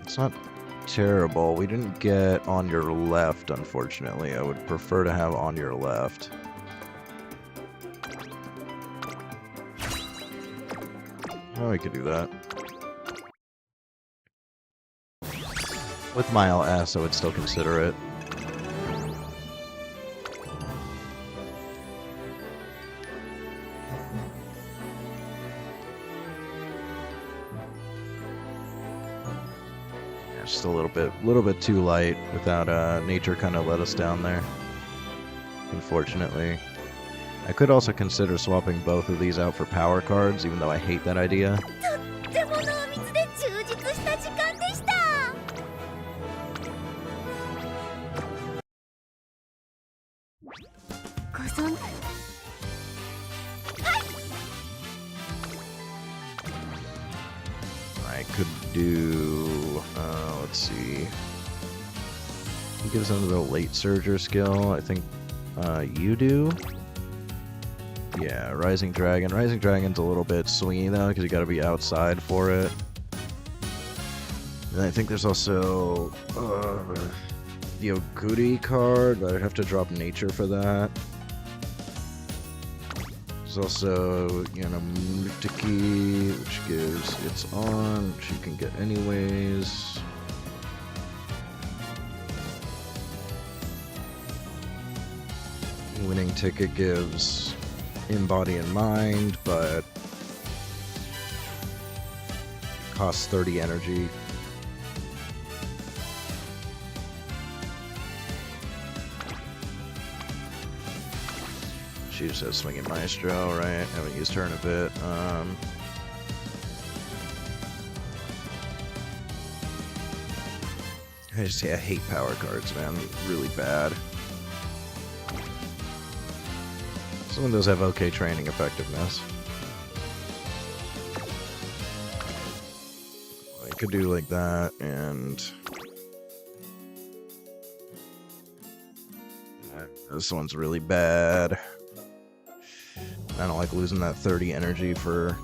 It's not terrible. We didn't get on your left, unfortunately. I would prefer to have on your left. Oh, we could do that. With mile S, I would still consider it. Yeah, just a little bit too light without nature kind of let us down there. Unfortunately. I could also consider swapping both of these out for power cards, even though I hate that idea. I could do, let's see. He gives them the late Surger skill. I think you do. Yeah, Rising Dragon. Rising Dragon's a little bit swingy though, because you gotta be outside for it. And I think there's also the Oguri card, but I'd have to drop nature for that. There's also, you know, Mutiki, which gives its on, which you can get anyways. Winning ticket gives in body and mind, but costs 30 energy. She just has Swinging Maestro, right? Haven't used her in a bit. I hate power cards, man. Really bad. Some of those have okay training effectiveness. I could do like that, and this one's really bad. I don't like losing that 30 energy for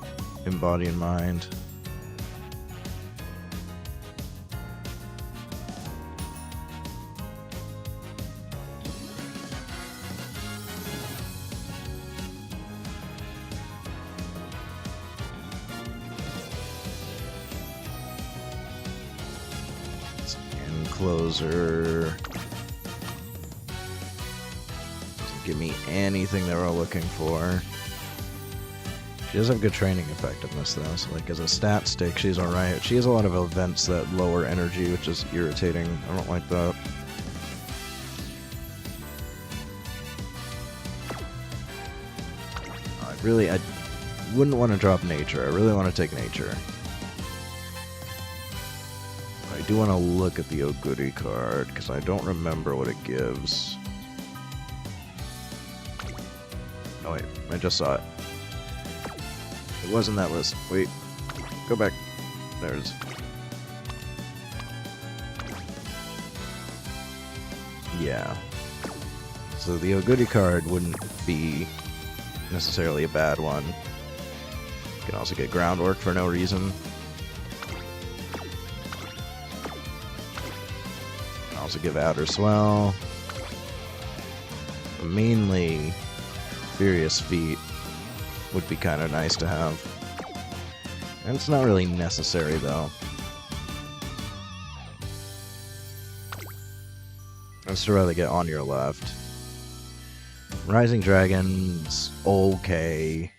in body and mind. Closer. Doesn't give me anything they were looking for. She does have good training effectiveness though, so like as a stat stick, she's alright. She has a lot of events that lower energy, which is irritating. I don't like that. Really, I wouldn't want to drop nature. I really want to take nature. I do want to look at the Oguri card, because I don't remember what it gives. Oh wait, I just saw it. It was in that list. Wait, go back. There's... Yeah. So the Oguri card wouldn't be necessarily a bad one. You can also get groundwork for no reason. Can also give outer swell. But mainly, Furious Feet would be kind of nice to have. And it's not really necessary though. I'd still rather get on your left. Rising Dragon's okay.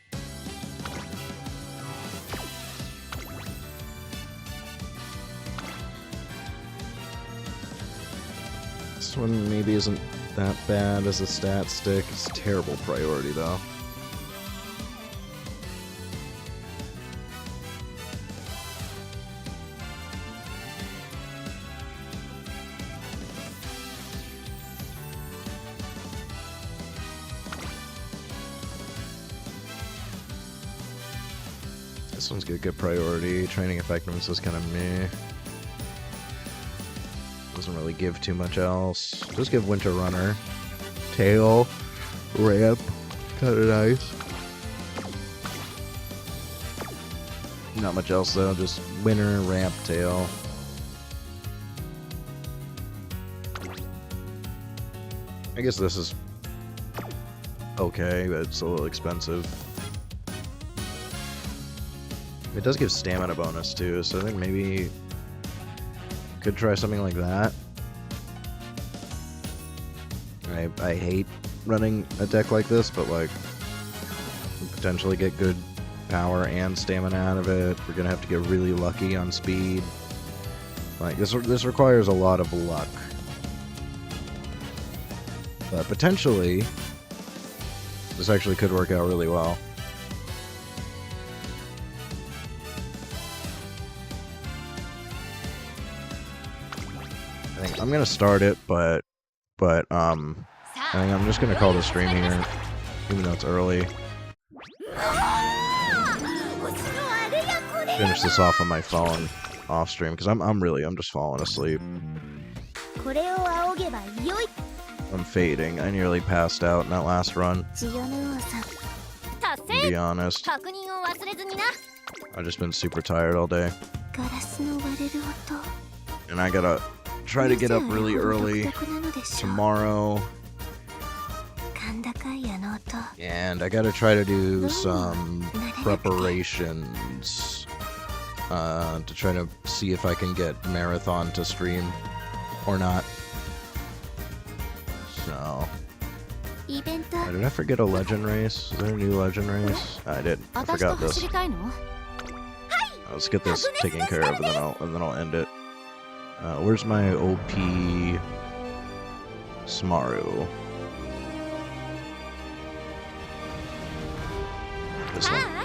This one maybe isn't that bad as a stat stick. It's a terrible priority though. This one's got good priority. Training effectiveness is kind of meh. Doesn't really give too much else. Just give Winter Runner. Tail. Ramp. Kind of nice. Not much else though. Just Winter, Ramp, Tail. I guess this is okay, but it's a little expensive. It does give stamina bonus too, so I think maybe could try something like that. I hate running a deck like this, but like potentially get good power and stamina out of it. We're gonna have to get really lucky on speed. Like this requires a lot of luck, but potentially this actually could work out really well. I'm gonna start it, but I think I'm just gonna call the stream here, even though it's early. Finish this off on my phone off stream because I'm just falling asleep. I'm fading. I nearly passed out in that last run. To be honest, I've just been super tired all day, and I gotta try to get up really early tomorrow, and I gotta try to do some preparations to try to see if I can get Marathon to stream or not. So, did I forget a legend race? Is there a new legend race? I did. I forgot this. Let's get this taken care of, and then I'll end it. Where's my OP Smaru? This one.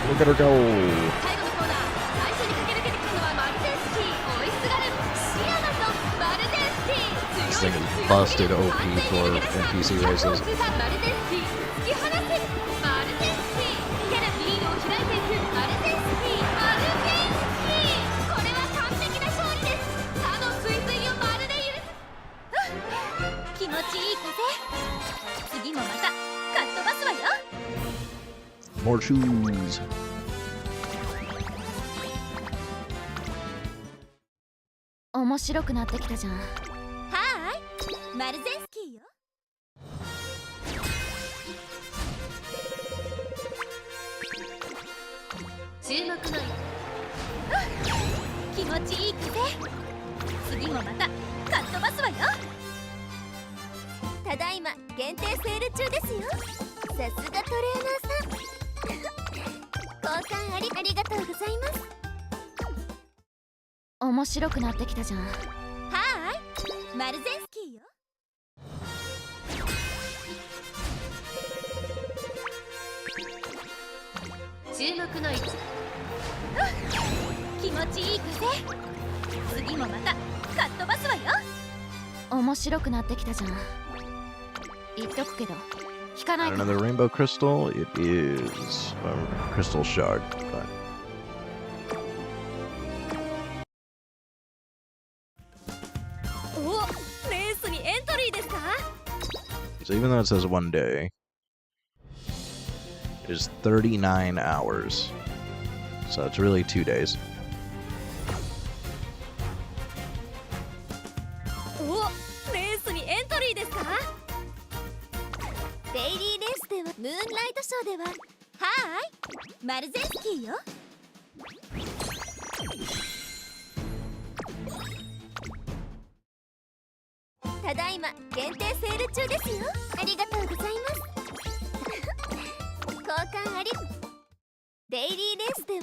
Look at her go! This thing is busted OP for NPC races. More shoes.面白くなってきたじゃん。はーい、マルゼンスキーよ。注目の気持ちいい風。次もまたかっ飛ばすわよ。ただいま限定セール中ですよ。さすがトレーナーさん。交換ありがとうございます。面白くなってきたじゃん。はーい、マルゼンスキーよ。注目の位置。気持ちいい風。次もまたかっ飛ばすわよ。面白くなってきたじゃん。言っとくけど引かないから。 Another rainbow crystal. It is a crystal shard. But... So even though it says 1 day, it is 39 hours. So it's really 2 days. デイリーレースではムーンライトショーでははーい、マルゼンスキーよ。ただいま限定セール中ですよ。ありがとうございます。交換あり。デイリーレースで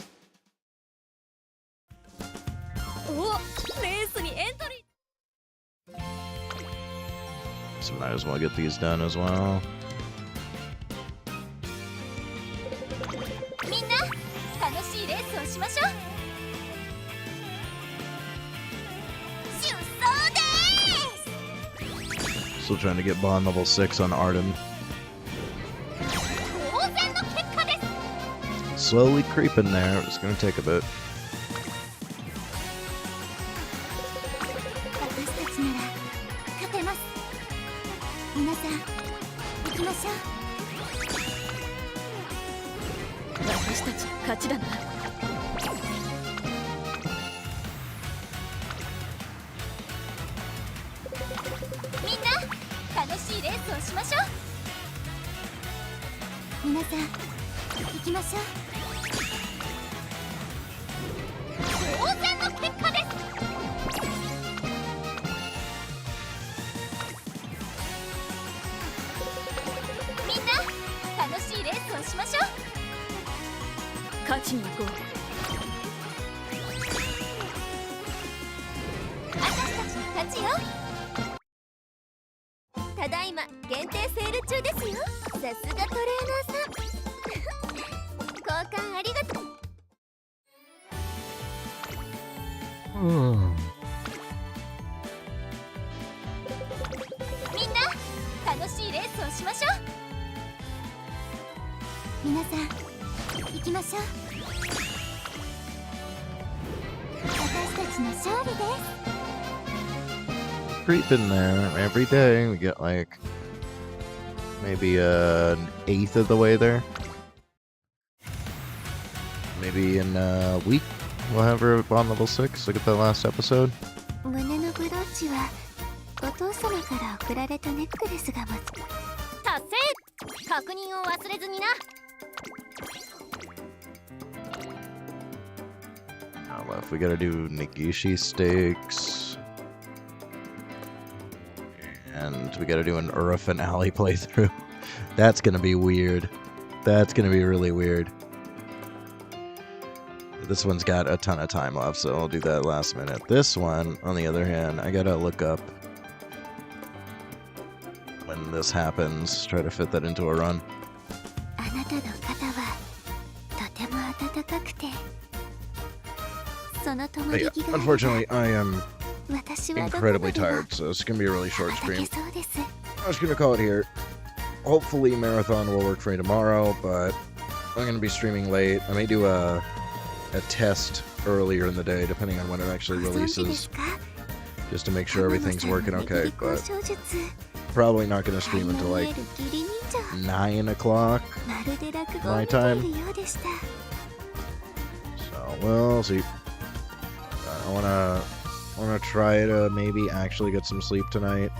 レースにエントリー。 So might as well get these done as well. みんな楽しいレースをしましょう。出走です。 Still trying to get bond level 6 on Arden. 当然の結果です。 Slowly creeping there. It's gonna take a bit. 私たちなら勝てます。皆さん行きましょう。私たち勝ちだな。みんな楽しいレースをしましょう。皆さん行きましょう。当然の結果です。みんな楽しいレースをしましょう。勝ちに行こう。私たちの勝ちよ。ただいま限定セール中ですよ。さすがトレーナーさん。交換ありがとう。みんな楽しいレースをしましょう。皆さん行きましょう。私たちの勝利です。 Creeping there every day. We get like maybe an eighth of the way there. Maybe in a week we'll have her on level 6. Look at that last episode. 胸のブローチはお父様から贈られたネックレスが持つ。達成。確認を忘れずにな。Now left, we gotta do Negishi stakes. And we gotta do an Ura finale playthrough. That's gonna be weird. That's gonna be really weird. This one's got a ton of time left, so I'll do that last minute. This one, on the other hand, I gotta look up when this happens. Try to fit that into a run. あなたの肩はとても温かくて、その灯 But り yeah, 木が unfortunately, I am 私はどこま incredibly でも tired, so it's gonna be a really short 暖 stream. けそうです。 I'm just gonna call it here. Hopefully Marathon will work for me tomorrow, but I'm gonna be streaming late. I may do a test earlier in the day, depending on when it actually ご存知で releases, すか？ just to make sure everything's working 天野さんの okay. 握り交 But 渉術、 probably not gonna 垣 stream 間 until 見え like る義理人9 o'clock まるで落語を my 見て time. いるようでした。 So we'll see. I wanna try to maybe actually get some sleep tonight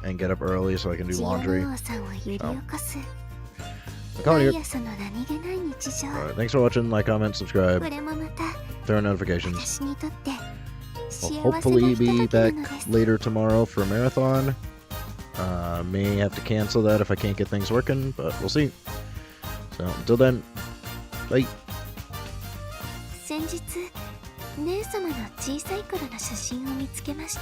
and get up early so I can do ジオ laundry. ノ王さんを揺り起こす I'm calling 毎 you. 朝の何気ない日常。 Alright, thanks for watching. Like, comment, こ subscribe, れもまた turn on notifications. 私にとって I'll 幸せな hopefully ひと be ときな back のです。 later tomorrow for a marathon. May have to cancel that if I can't get things working, but we'll see. So until then, bye. 先日姉様の小さい頃の写真を見つけました。